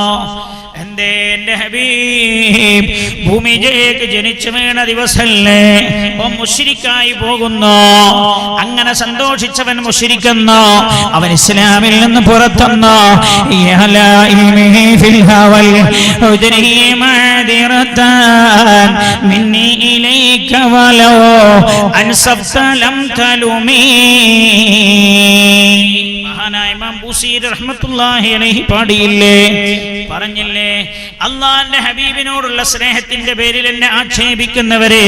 എന്റെ ഹബീബ് ഭൂമിയിലേക്ക് ജനിച്ചു വീണ ദിവസല്ലേ, മുശ്രിക്കായി പോകുന്നു. അങ്ങനെ സന്തോഷിച്ചവൻ മുശ്രിക്കുന്നു, അവൻ ഇസ്ലാമിൽ നിന്ന് പുറത്തുന്നു. മഹാനായ ഇമാം ബൂസീരി റഹ്മത്തുള്ളാഹി അലൈഹി പാടിയില്ലേ, പറഞ്ഞില്ലേ, അള്ളാഹിന്റെ ഹബീബിനോടുള്ള സ്നേഹത്തിന്റെ പേരിൽ എന്നെ ആക്ഷേപിക്കുന്നവരെ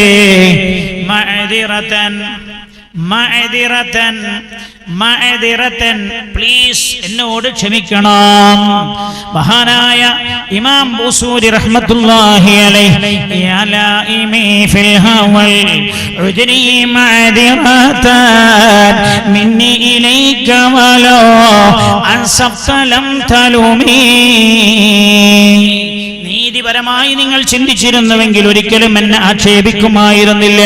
മഅദിറതൻ പ്ലീസ് എന്നോട് ക്ഷമിക്കണം. മഹാനായ ഇമാം ബൂസൂരി റഹ്മത്തുള്ളാഹി അലൈഹി യാ ലൈമി ഫിൽ ഹവൽ ഉജ്നി മഅദിറതൻ മിന്നി ഇലൈക വലോ അൻസഫ്ത ലം തലുമി. നീതിപരമായി നിങ്ങൾ ചിന്തിച്ചിരുന്നുവെങ്കിൽ ഒരിക്കലും എന്നെ ആക്ഷേപിക്കുമായിരുന്നില്ല.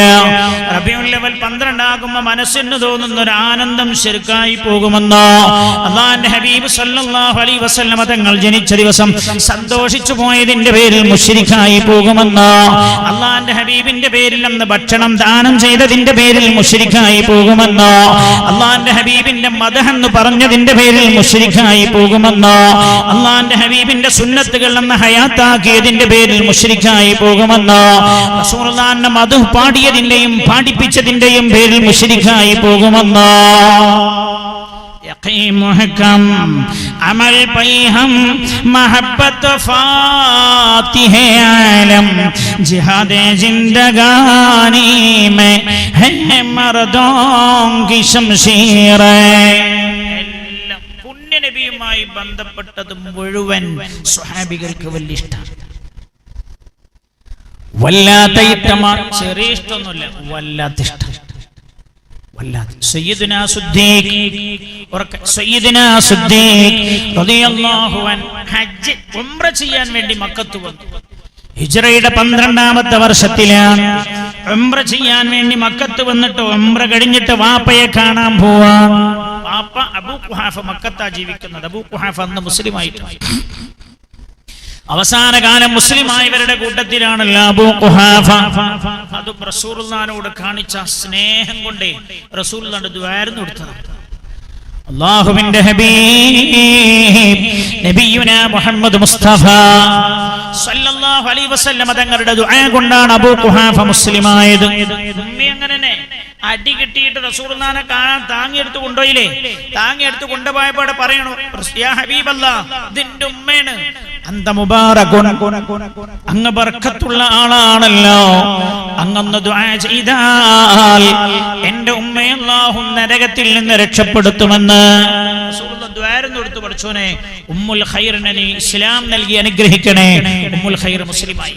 റബീഉൽ അവൽ 12 ആകുമ്പോൾ മനസ്സിന് തോന്നുന്ന ഒരു ആനന്ദം ശിർക്കായി പോകുമെന്നോ, അല്ലാഹുവിന്റെ ഹബീബ് സല്ലല്ലാഹു അലൈഹി വസല്ലം തങ്ങൾ ജനിച്ച ദിവസം സന്തോഷിച്ചു പോയതിന്റെ പേരിൽ മുശ്രിക്കായി പോകുമെന്നോ, അല്ലാഹുവിന്റെ ഹബീബിന്റെ പേരിൽ അന്ന് ഭക്ഷണം ദാനം ചെയ്തതിന്റെ പേരിൽ മുശ്രിക്കായി പോകുമെന്നോ, അല്ലാഹുവിന്റെ ഹബീബിന്റെ മദ്ഹ് എന്ന് പറഞ്ഞതിന്റെ പേരിൽ മുശ്രിക്കായി പോകുമെന്നോ, അല്ലാഹുവിന്റെ ഹബീബിന്റെ സുന്നത്തുകൾ അന്ന് ഹയാത്താക്കിയതിന്റെ പേരിൽ മുശ്രിക്കായി പോകുമെന്നോ, റസൂലുള്ളാഹിന്റെ മദ്ഹ് പാടിയതിന്റെയും പഠിപ്പിച്ചതിന്റെയും പേരിൽ മുശ്രിക്കായി പോകുമെന്നോ. മുഹകം അമൽ പൈഹം മഹബ്ബത്ത് ഫാത്തിഹെ ആലം ജിഹാദെ ജിന്ദഗാനി മേ ഹൈ മർദോം കി ശംശീർ. പുണ്യനബിയുമായി ബന്ധപ്പെട്ടത് മുഴുവൻ സ്വഹാബികൾക്ക് വലിയ ഇഷ്ടമാണ്. വല്ലാത്ത ഇഷ്ടമാണ്, ചെറിയ ഇഷ്ടമൊന്നുമില്ല, വല്ലാത്ത ഇഷ്ടം. സയ്യിദുനാ സിദ്ദീഖ് റളിയല്ലാഹു അൻഹു ഹജ്ജ് ഉംറ ചെയ്യാൻ വേണ്ടി മക്കത്ത് വന്നു. ഹിജ്റയുടെ 12ാമത്തെ വർഷത്തിലാണ് ഉംറ ചെയ്യാൻ വേണ്ടി മക്കത്ത് വന്നിട്ട് ഉംറ കഴിഞ്ഞിട്ട് വാപ്പയെ കാണാൻ പോവാൻ. വാപ്പ അബൂ ഖുഹാഫ മക്കത്താ ജീവിക്കുന്നത്. അബൂ ഖുഹാഫ അന്ന് മുസ്ലിമായിട്ടാണ്. അവസാന കാലം മുസ്ലിമായവരുടെ കൂട്ടത്തിലാണല്ലോ അബൂ ഖുഹാഫ. അത് റസൂലുള്ളാഹിനോട് കാണിച്ച സ്നേഹം കൊണ്ട് റസൂലുള്ളാഹിന്റെ ദുആയിരുന്നു കൊടുത്തത്. അല്ലാഹുവിന്റെ ഹബീബ് നബിയുനാ മുഹമ്മദ് മുസ്തഫ സല്ലല്ലാഹു അലൈഹി വസല്ലം തങ്ങളുടെ ദുആ കൊണ്ടാണ് അബൂ ഖുഹാഫ മുസ്ലിമായത്. ഉമ്മി അങ്ങനെ അടി കിട്ടിയിട്ട് റസൂലുള്ളാഹിനെ കാണാൻ താങ്ങിയെടുത്ത് കൊണ്ടുപോയില്ലേ? താങ്ങിയെടുത്ത് കൊണ്ടുപോയപ്പോൾ പറയണു, യാ ഹബീബല്ലാഹ്, ഇതിന്റെ ഉമ്മയാണ്, അന്ത മുബാറകുൻ, അങ്ങ് ബർക്കത്തുള്ള ആളാണല്ലോ, അങ്ങൊന്ന് ദുആ ചെയ്താൽ എന്റെ ഉമ്മയെ അല്ലാഹു നരകത്തിൽ നിന്ന് രക്ഷപ്പെടുത്തുമെന്ന് റസൂലുള്ളാഹി ദുആയിരുന്നു കൊടുത്തു. പഠിച്ചോനെ, ഉമ്മുൽ ഖൈറിനെ നീ ഇസ്ലാം നൽകി അനുഗ്രഹിക്കണേ. ഉമ്മുൽ ഖൈർ മുസ്ലിമായി.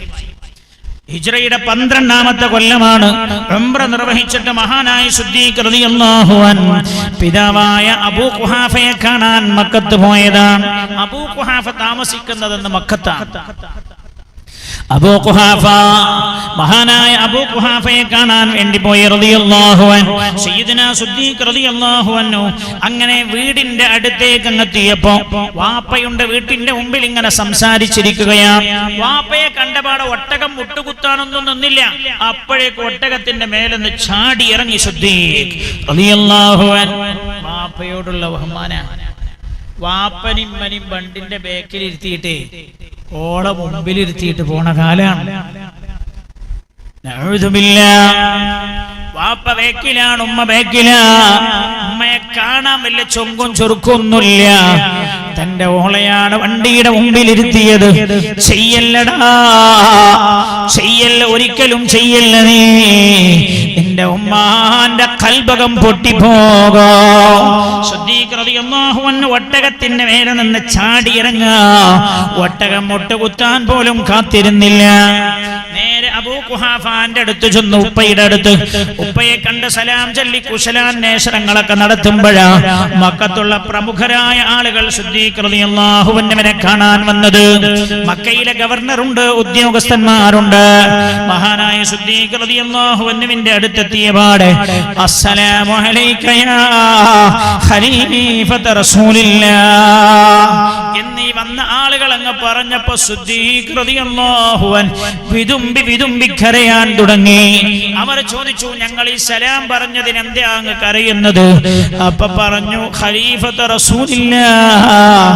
ഹിജ്റയുടെ 12ാമത്തെ കൊല്ലമാണ് ഉംറ നിർവഹിച്ചിട്ട് മഹാനായ സിദ്ദീഖ് റളിയല്ലാഹു അൻഹു പിതാവായ അബൂ ഖുഹാഫയെ കാണാൻ മക്കത്ത് പോയതാണ്. അബൂ ഖുഹാഫ താമസിക്കുന്നത് മക്കത്താണ്. അബൂ ഖുഹാഫ മഹാനായ അബൂ ഖുഹാഫയെ കാണാൻ വേണ്ടി പോയി റളിയല്ലാഹു അൻഹു. സയ്യിദുനാ സിദ്ദീഖ് റളിയല്ലാഹു അൻഹു അങ്ങനെ വീടിന്റെ അടുത്തേക്ക് അങ്ങെത്തിയപ്പോ വാപ്പയുണ്ട് വീട്ടിന്റെ മുമ്പിൽ ഇങ്ങനെ സംസാരിച്ചിരിക്കുകയാണ്. വാപ്പയെ കണ്ടപാടെ ഒട്ടകം മുട്ടുകുത്താനൊന്നും നിന്നില്ല. അപ്പോഴേക്ക് ഒട്ടകത്തിന്റെ മേലെന്ന് ചാടി ഇറങ്ങി സിദ്ദീഖ് റളിയല്ലാഹു അൻഹു. വാപ്പയോടുള്ള ബഹുമാനാണ്. വാപ്പനിമ്മനും ബണ്ടിന്റെ ബേക്കിലിരുത്തിയിട്ട് ഓളെ മുമ്പിലിരുത്തിയിട്ട് പോണ കാലാണ്. വാപ്പ ബേക്കിലാണ്, ഉമ്മ ബേക്കിലാ. ഉമ്മയെ കാണാൻ വലിയ ചൊങ്കും ചൊറുക്കൊന്നുമില്ല. തന്റെ ഓളയാണ് വണ്ടിയുടെ മുമ്പിലിരുത്തിയത്. ചെയ്യല്ലടാ, ചെയ്യല്ല, ഒരിക്കലും ചെയ്യല്ല നീ, എന്റെ ഉമ്മാന്റെ കൽബകം പൊട്ടിപ്പോകോ. സിദ്ദീഖ് റളിയല്ലാഹു അൻഹു ഒട്ടകത്തിന്റെ മേലെ നിന്ന് ചാടി ഇറങ്ങാ. ഒട്ടകം മുട്ടുകുത്താൻ പോലും കാത്തിരുന്നില്ല. നേരെ അബൂ ഖുഹാഫാന്റെ അടുത്ത് ചെന്നു, ഉപ്പയുടെ അടുത്ത്. ഉപ്പയെ കണ്ട് സലാം ചൊല്ലി കുശലാന്വേഷണങ്ങളൊക്കെ നടത്തുമ്പോഴാ മക്കത്തുള്ള പ്രമുഖരായ ആളുകൾ സിദ്ദീഖ് റളിയല്ലാഹു അൻഹുവിനെ കാണാൻ വന്നത്. മക്കയിലെ ഗവർണറുണ്ട്, ഉദ്യോഗസ്ഥന്മാരുണ്ട്. മഹാനായ സിദ്ദീഖ് റളിയല്ലാഹു അൻഹുവിന്റെ അടുത്തെത്തിയ പാടെ അസ്സലാമു അലൈക യാ ഖലീഫത റസൂലില്ലാഹ് എന്നീ വന്ന ആളുകൾ അങ്ങ് പറഞ്ഞപ്പോ സിദ്ദീഖ് റളിയല്ലാഹു അൻഹു വിതുമ്പി കരയാൻ തുടങ്ങി. അവർ ചോദിച്ചു, ഞങ്ങൾ ഈ സലാം പറഞ്ഞതിന് എന്താ അങ്ങ് കരയുന്നത്? അപ്പൊ പറഞ്ഞു, ഖലീഫത റസൂലില്ലാഹ്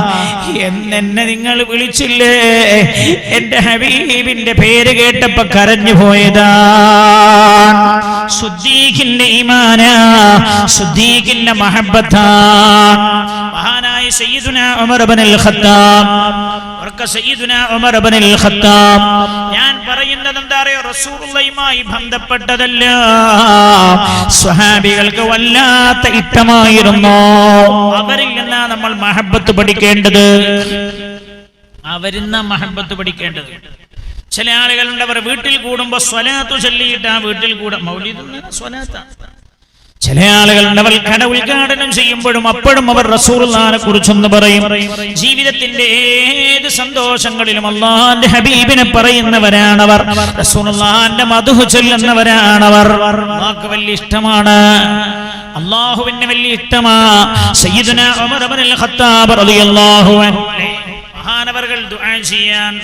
എന്നെ നിങ്ങൾ വിളിച്ചില്ലേ, എന്റെ ഹബീബിന്റെ പേര് കേട്ടപ്പോ കരഞ്ഞു പോയതാണ്. സിദ്ദീഖിന്റെ ഈമാനാ, സിദ്ദീഖിന്റെ മഹബ്ബത്താണ്. മഹാനായ സയ്യിദുനാ ഉമർ ഇബ്നുൽ ഖത്താബ്, സയ്യിദുനാ ഉമർ ഇബ്നുൽ ഖത്താബ്, ഞാൻ പറയുന്നത് എന്താ അറിയോ, റസൂലുള്ളാഹിയുമായി ബന്ധപ്പെട്ടതല്ല സ്വഹാബികൾക്ക് വല്ലാത്ത ഇഷ്ടമായിരുന്നു. അവരിൽ നിന്നാ നമ്മൾ മഹബ്ബത്ത് പഠിക്കേണ്ടത്. അവരിൽ നിന്നാ മഹബ്ബത്ത് പഠിക്കേണ്ടത്. ചില ആളുകളുണ്ട്, അവർ വീട്ടിൽ കൂടുമ്പോ സ്വലാത്ത് ചൊല്ലിയിട്ട് ആ വീട്ടിൽ കൂടെ മൗലിദ് സ്വലാത്താണ്. ചില ആളുകളുണ്ട്, അവർ കട ഉദ്ഘാടനം ചെയ്യുമ്പോഴും അപ്പോഴും അവർ റസൂലുള്ളാഹിനെ കുറിച്ചൊന്ന് പറയും. ജീവിതത്തിന്റെ ഏത് സന്തോഷങ്ങളിലും അല്ലാഹുവിന്റെ ഹബീബിനെ പറയുന്നവരാണവർ, റസൂലുള്ളാഹിന്റെ മദ്ഹ് ചൊല്ലുന്നവരാണവർ. അല്ലാഹുവിന് വലിയ ഇഷ്ടമാണ്, അല്ലാഹുവിന് വലിയ ഇഷ്ടമാ. സയ്യിദുനാ ഉമർ ഇബ്നുൽ ഖത്താബ് റളിയല്ലാഹു അൻഹു മഹാനവർകൾ ദുആ ചെയ്യാൻ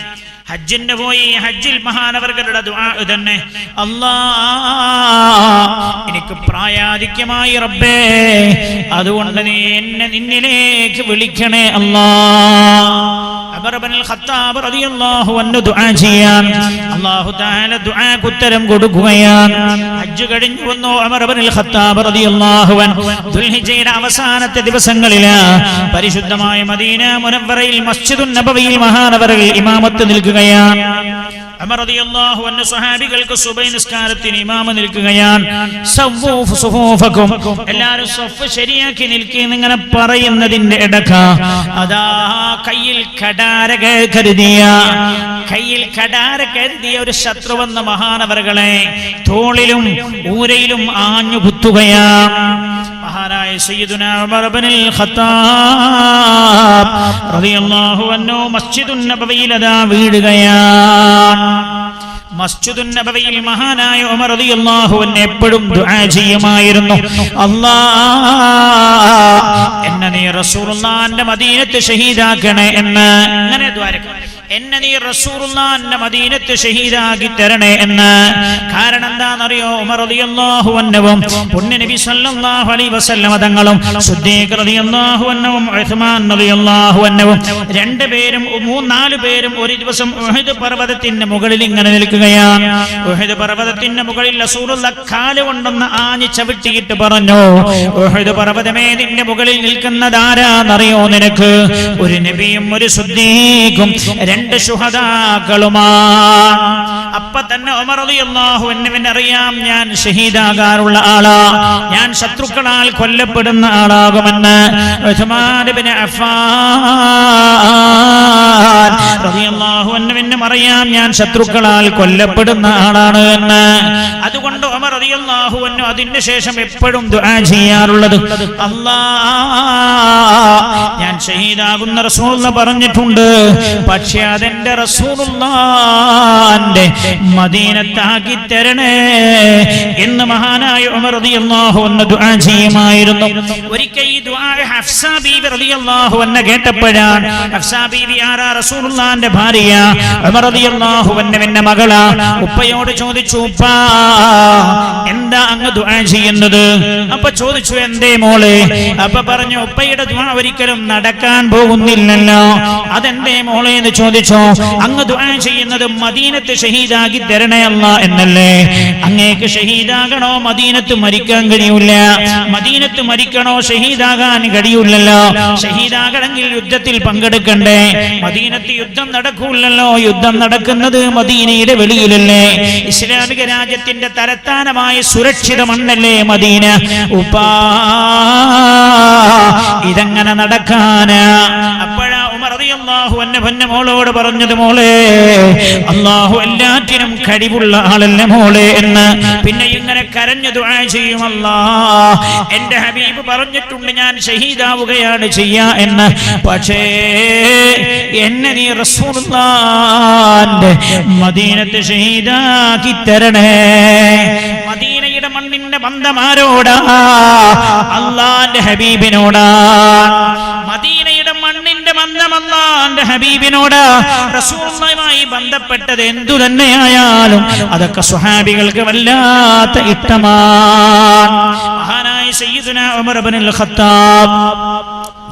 ഹജ്ജിന് പോയി. ഹജ്ജിൽ മഹാനവർകളുടെ ദുആ തന്നെ, അല്ലാഹ് എനിക്ക് പ്രായാധിക്യമായി റബ്ബേ, അതുകൊണ്ട് നീ എന്നെ നിന്നിലേക്ക് വിളിക്കണേ അല്ലാഹ്. ഉമർ ഇബ്നുൽ ഖത്താബ് റളിയല്ലാഹു അൻഹു ദുആ ചെയ്യാൻ അല്ലാഹു തആല ദുആക്ക് ഉത്തരം കൊടുക്കുകയാണ്. ഹജ്ജ് കഴിഞ്ഞു വന്നു ഉമർ ഇബ്നുൽ ഖത്താബ് റളിയല്ലാഹു അൻഹു. ദുൽഹിജ്ജയുടെ അവസാനത്തെ ദിവസങ്ങളില് പരിശുദ്ധമായ മദീന മുനവ്വറയിൽ മസ്ജിദുൻ നബവിയിൽ മഹാനവറുകൾ ഇമാമത്ത് നിൽക്കുകയാണ്. ഉമർ റളിയല്ലാഹു അൻഹു സ്വഹാബികൾക്ക് സുബഹി നിസ്കാരത്തിന് ഇമാമ നിൽക്കുകയാണ്. സവ്വൂ സുഫൂഫക്കും, എല്ലാവരും സഫ് ശരിയാക്കി നിൽക്കുന്ന ഇങ്ങനെ പറയുന്നതിന്റെ ഇടക്ക അതാ കയ്യിൽ കടാര കരുതിയ ഒരു ശത്രുവെന്ന മഹാനവറുകളെ തോളിലും ഊരയിലും ആഞ്ഞു കുത്തുകയാണ്. മഹാനായ സയ്യിദുനാ ഉമർ ഇബ്നുൽ ഖത്താബ് റളിയല്ലാഹു അൻഹു മസ്ജിദുൻ നബവിയിൽ അതാ വീഴുകയാണ്. മസ്ജിദുൻ നബവിയിൽ മഹാനായ ഉമർ റളിയല്ലാഹു അൻഹു എപ്പോഴും ദുആ ചെയ്യുമായിരുന്നു. അല്ലാഹ് എന്നെ നീ റസൂലുള്ളാഹിന്റെ മദീനത്ത് ഷഹീദാക്കണേ എന്ന്. അങ്ങനെ ദുആ, എന്നെ നീ റസൂലുള്ളാഹിന്റെ മദീനത്ത് ഷഹീദാക്കി തരണേ എന്ന്. കാരണം എന്താണെന്നറിയോ? ഉമർ റളിയല്ലാഹു അൻഹുവും പുണ്യ നബി സല്ലല്ലാഹു അലൈഹി വസല്ലം തങ്ങളും സിദ്ദീഖ് റളിയല്ലാഹു അൻഹുവും ഉസ്മാൻ റളിയല്ലാഹു അൻഹുവും രണ്ടുപേരും നാലു പേരും ഒരു ദിവസം ഉഹദ് പർവതത്തിന്റെ മുകളിൽ ഇങ്ങനെ നിൽക്കുകയാണ്. ഉഹദ് പർവതത്തിന്റെ മുകളിൽ റസൂലുള്ളാഹ് കാല് കൊണ്ടൊന്ന് ആഞ്ഞ് ചവിട്ടിയിട്ട് പറഞ്ഞു, ഉഹദ് പർവതമേ നിന്റെ മുകളിൽ നിൽക്കുന്നത് ആരാന്നറിയോ നിനക്ക്? ഒരു നബിയും ഒരു സിദ്ദീഖും രണ്ട് ശുഹദാക്കളുമാണ്. അപ്പൊ തന്നെ ഉമർ റളിയല്ലാഹു അൻഹുവിനെ അറിയാം, ഞാൻ ഷഹീദാകാനുള്ള ആളാ, ഞാൻ ശത്രുക്കളാൽ കൊല്ലപ്പെടുന്ന ആളാകുമെന്ന്. ഉസ്മാൻ ഇബ്നു അഫ്ഫാൻ റളിയല്ലാഹു അൻഹുവിനും അറിയാം, ഞാൻ ശത്രുക്കളാൽ കൊല്ലപ്പെടുന്ന ആളാണ് എന്ന്. അതുകൊണ്ട് ഉമർ റളിയല്ലാഹു അൻഹു അതിന് ശേഷം എപ്പോഴും ദുആ ചെയ്യാറുള്ളത്, അല്ലാഹ് ഞാൻ ഷഹീദാകുന്ന റസൂലുള്ളാഹ് പറഞ്ഞിട്ടുണ്ട്, പക്ഷേ അതെന്റെ റസൂലുള്ളാഹിന്റെ മദീനത്താക്കി തരണേ എന്ന് മഹാനായ ഉമർ റളിയല്ലാഹു അൻഹു ദുആ ചെയ്യുമായിരുന്നു. ഒരിക്കൽ ഈ ദുആ ഹഫ്സ ബീവി റളിയല്ലാഹു അൻഹ കേട്ടപ്പോഴാണ്. ഹഫ്സ ബീവി ആരാ? റസൂലുള്ളാഹിന്റെ ഭാര്യ, ഉമർ റളിയല്ലാഹു അൻഹുവിന്റെ മകളാ. ഉപ്പയോട് ചോദിച്ചു, ഉപ്പാ എന്താ അങ്ങ് ദുആ ചെയ്യുന്നത്? അപ്പൊ ചോദിച്ചു, എന്തേ മോളെ? അപ്പൊ പറഞ്ഞു, ഉപ്പയുടെ ദുആ ഒരിക്കലും നടക്കാൻ പോകുന്നില്ലല്ലോ, അതെന്തേ മോളെ എന്ന് ചോദിച്ചു. അങ്ങ് ദുആ ചെയ്യുന്നത് മദീനത്ത് ഷഹീദാക്കി തരണേ അല്ലാഹ് എന്നല്ലേ? അങ്ങേക്ക് ഷഹീദാകണോ മദീനത്ത് മരിക്കാൻ കഴിയൂല, മദീനത്ത് മരിക്കണോ ഷഹീദാകാൻ കഴിയൂലല്ലോ. ഷഹീദാകണമെങ്കിൽ യുദ്ധത്തിൽ പങ്കെടുക്കണ്ടേ, മദീനത്ത് യുദ്ധം നടക്കൂലല്ലോ, യുദ്ധം നടക്കുന്നത് മദീനയുടെ വെളിയിലല്ലേ, ഇസ്ലാമിക രാജ്യത്തിന്റെ തലസ്ഥാനമായ സുരക്ഷിത മണ്ണല്ലേ മദീന. ഉപ്പാ ഇതെങ്ങനെ നടക്കാനാ? അപ്പോഴാ ഉമർ റളിയല്ലാഹു അൻഹു മോളോട് പറഞ്ഞത്, മോളെ അല്ലാഹു എല്ലാറ്റിനും കഴിവുള്ള ആളല്ലേ മോളെ എന്ന്. പിന്നെ ഇങ്ങനെ കരഞ്ഞു ദുആ ചെയ്യും, അല്ലാഹ് എന്റെ ഹബീബ് പറഞ്ഞിട്ടുണ്ട് ഞാൻ ഷഹീദാവുകയാണ് ചെയ്യാ എന്ന്, പക്ഷേ എന്നെ നീ റസൂലുള്ളാഹിന്റെ മദീനത്ത് ഷഹീദാക്കി തരണേ. മദീനയുടെ മണ്ണിന്റെ ബന്ധം ആരോടാ? അല്ലാഹുവിന്റെ ഹബീബിനോടാ. മദീനയുടെ മണ്ണിന്റെ ബന്ധം അല്ലാഹുവിന്റെ ഹബീബിനോടാ. റസൂലുള്ളാഹിയുമായി ബന്ധപ്പെട്ടത് എന്തു തന്നെയായാലും അതൊക്കെ സ്വഹാബികൾക്ക് വല്ലാത്ത ഇഷ്ടമാണ്. മഹാനായ സയ്യിദുനാ ഉമർ ഇബ്നുൽ ഖത്താബ്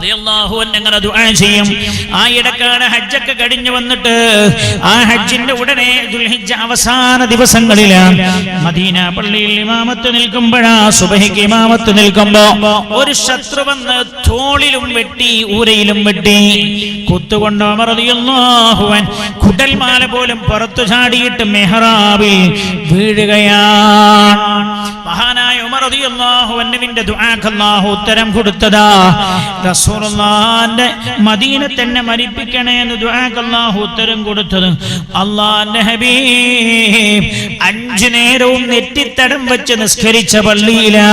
റളിയല്ലാഹു അൻഹു അങ്ങനെ ദുആ ചെയ്യും. ആ ഇടക്കാണ് ഹജ്ജൊക്കെ കഴിഞ്ഞു വന്നിട്ട് ആ ഹജ്ജിന്റെ ഉടനെ ദുൽഹിജ്ജ അവസാന ദിവസങ്ങളിലാണ് മദീന പള്ളിയിൽ ഇമാമത്ത് നിൽക്കുമ്പോഴാ, സുബഹിക്ക് ഇമാമത്ത് നിൽക്കുമ്പോ ഒരു ശത്രു വന്ന് തോളിലും വെട്ടി ഊരയിലും വെട്ടി കുത്തുകൊണ്ട് ഉമർ റളിയല്ലാഹു അൻഹു കുടൽമാല പോലും പുറത്തു ചാടിയിട്ട് മെഹ്റാബിൽ വീഴുകയാണ്. മഹാനായ ഉമർ റളിയല്ലാഹു അൻഹുവിന്റെ ദുആക്ക് അല്ലാഹു ഉത്തരം കൊടുത്തതാ. റസൂലുള്ളാഹിന്റെ മദീനത്ത് തന്നെ മരിപ്പിക്കണേ എന്ന് ദുആക്ക് അല്ലാഹു ഉത്തരം കൊടുത്തത് അല്ലാഹുവിന്റെ ഹബീബ് 5 നേരവും നെറ്റിത്തടം വെച്ച് നിസ്കരിച്ച പള്ളിയിലാ,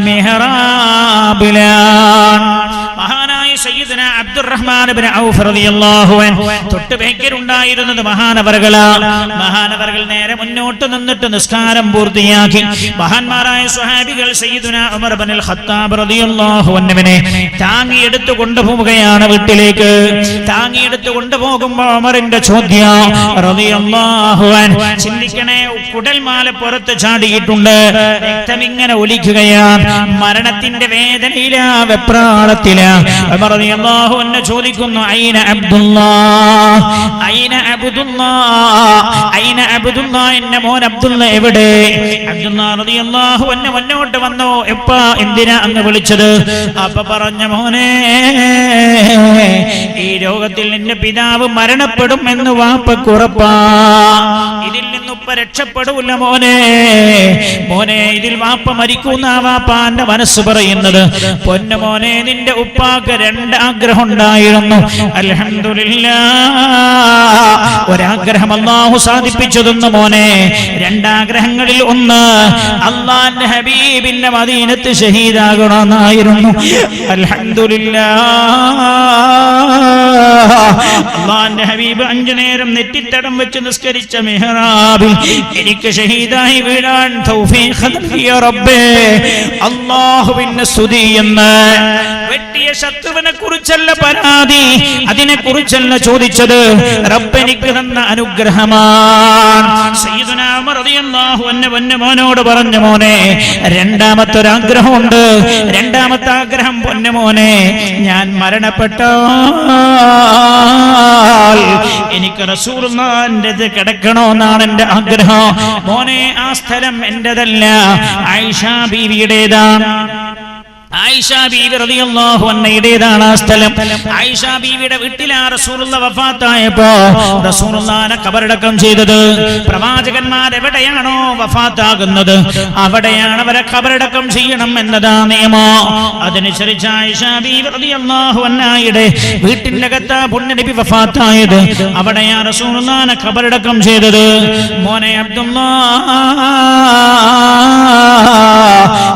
മെഹ്റാബിലാണ്. മഹാനായ സയ്യിദുനാ അബ്ദുറഹ്മാൻ ഇബ്നു ഔഫ് റളിയല്ലാഹു അൻഹു തൊട്ടുബേക്കലുണ്ടായിരുന്നത് മഹാനവറുകളാണ്. മഹാനവറുകൾ നേരെ മുന്നോട്ട് നിന്നിട്ട് നിസ്കാരം പൂർത്തിയാക്കി. മഹാന്മാരായ സ്വഹാബികൾ സയ്യിദുനാ ഉമർ ഇബ്നുൽ ഖത്താബ് റളിയല്ലാഹു അൻഹുവിനെ താങ്ങിയെടുത്ത് കൊണ്ടുപോവുകയാണ് വീട്ടിലേക്ക്. താങ്ങിയെടുത്ത് കൊണ്ടുപോകുമ്പോൾ ഉമറിന്റെ ചോദ്യം റളിയല്ലാഹു അൻഹു, ചിന്തിക്കണേ, കുടൽമാല പുറത്ത് ചാടിയിട്ടുണ്ട്, രക്തം ഇങ്ങനെ ഒലിക്കുകയാണ്, മരണത്തിന്റെ വേദനയിലാ, വെപ്രാളത്തിലാ. ഉമർ റളിയല്ലാഹു അൻഹു ചോദിക്കുന്നു, ഐന അബ്ദുല്ലാഹ്, ഐന അബൂ ഐന അബ്ദുല്ലാ, എന്റെ മോൻ അബ്ദുള്ള എവിടെ? അബ്ദുല്ലാ റളിയല്ലാഹു അൻഹു മുന്നോട്ട് വന്നു. എപ്പാ എന്തിനാ അങ്ങ് വിളിച്ചത്? അപ്പൊ പറഞ്ഞ, മോനെ, ഈ ലോകത്തിൽ നിന്റെ പിതാവ് മരണപ്പെടും എന്ന് വാപ്പക്ക് ഉറപ്പാ. ഇതിൽ നിന്ന് ഉപ്പ രക്ഷപ്പെടൂല മോനെ. മോനെ, ഇതിൽ വാപ്പ മരിക്കുന്ന വാപ്പാന്റെ മനസ്സ് പറയുന്നത്. പൊന്നു മോനെ, നിന്റെ ഉപ്പാക്ക് 2 ആഗ്രഹം ഉണ്ടായിരുന്നു. അൽഹംദുലില്ലാഹ്, ഒരാഗ്രഹം അല്ലാഹു സാധിപ്പിച്ചു തന്നു മോനെ. 2 ആഗ്രഹങ്ങളിൽ ഒന്ന് അല്ലാഹുവിന്റെ ഹബീബിന്റെ മദീനത്ത് ഷഹീദാകണമെന്നായിരുന്നു. അൽഹംദുലില്ലാഹ്, അല്ലാഹുവിന്റെ ഹബീബ് 5 നേരം നെറ്റിത്തടം വെച്ച് നിസ്കരിച്ച മിഹ്റാബിൽ എനിക്ക് ഷഹീദായി വീഴാൻ തൗഫീഖ് നൽകിയ റബ്ബേ, അല്ലാഹുവിന്റെ സ്തുതി എന്ന്. വെട്ടിയ ശത്രുവിനെ കുറിച്ചല്ല പരാതി, അതിനെ കുറിച്ചല്ല ചോദിച്ചത്, റബ്ബ് എനിക്ക് തന്ന അനുഗ്രഹമാണ്. സയ്യിദുനാ ഉമർ റളിയല്ലാഹു അൻഹു മോനോട് പറഞ്ഞു, മോനെ, 2ാമത്തെ ഒരാഗ്രഹമുണ്ട്. 2ാമത്തെ ആഗ്രഹം, പൊന്നു മോനെ, ഞാൻ മരണപ്പെട്ടാൽ എനിക്ക് റസൂലുള്ളാഹിന്റെ കിടക്കണമെന്നാണ് എന്റെ ആഗ്രഹം. മോനെ, ആ സ്ഥലം എന്റേതല്ല, ആയിഷ ബീവിയുടേതാണ്. ആയിഷ ബീവി റളിയല്ലാഹു അൻഹയുടേതാണ് ആ സ്ഥലം. ആയിഷ ബീവിയുടെ വീട്ടിലാ റസൂലുള്ളാഹി വഫാത്തായപ്പോ റസൂലുള്ളാഹിനെ ഖബറടക്കം ചെയ്തത്. പ്രവാചകന്മാർ എവിടെയാണോ വഫാത്താകുന്നത് അവിടെയാണ് അവരെ ഖബറടക്കം ചെയ്യണം എന്നതാണ് നിയമം. അതിനനുസരിച്ച് ആയിഷ ബീവി റളിയല്ലാഹു അൻഹയുടെ വീട്ടിന്റെ അകത്ത് പുണ്യനബി വഫാത്തായത്. അവിടെയാണ് റസൂലുള്ളാഹിനെ ഖബറടക്കം ചെയ്തത്. മോനെ അബ്ദുല്ലാഹ്,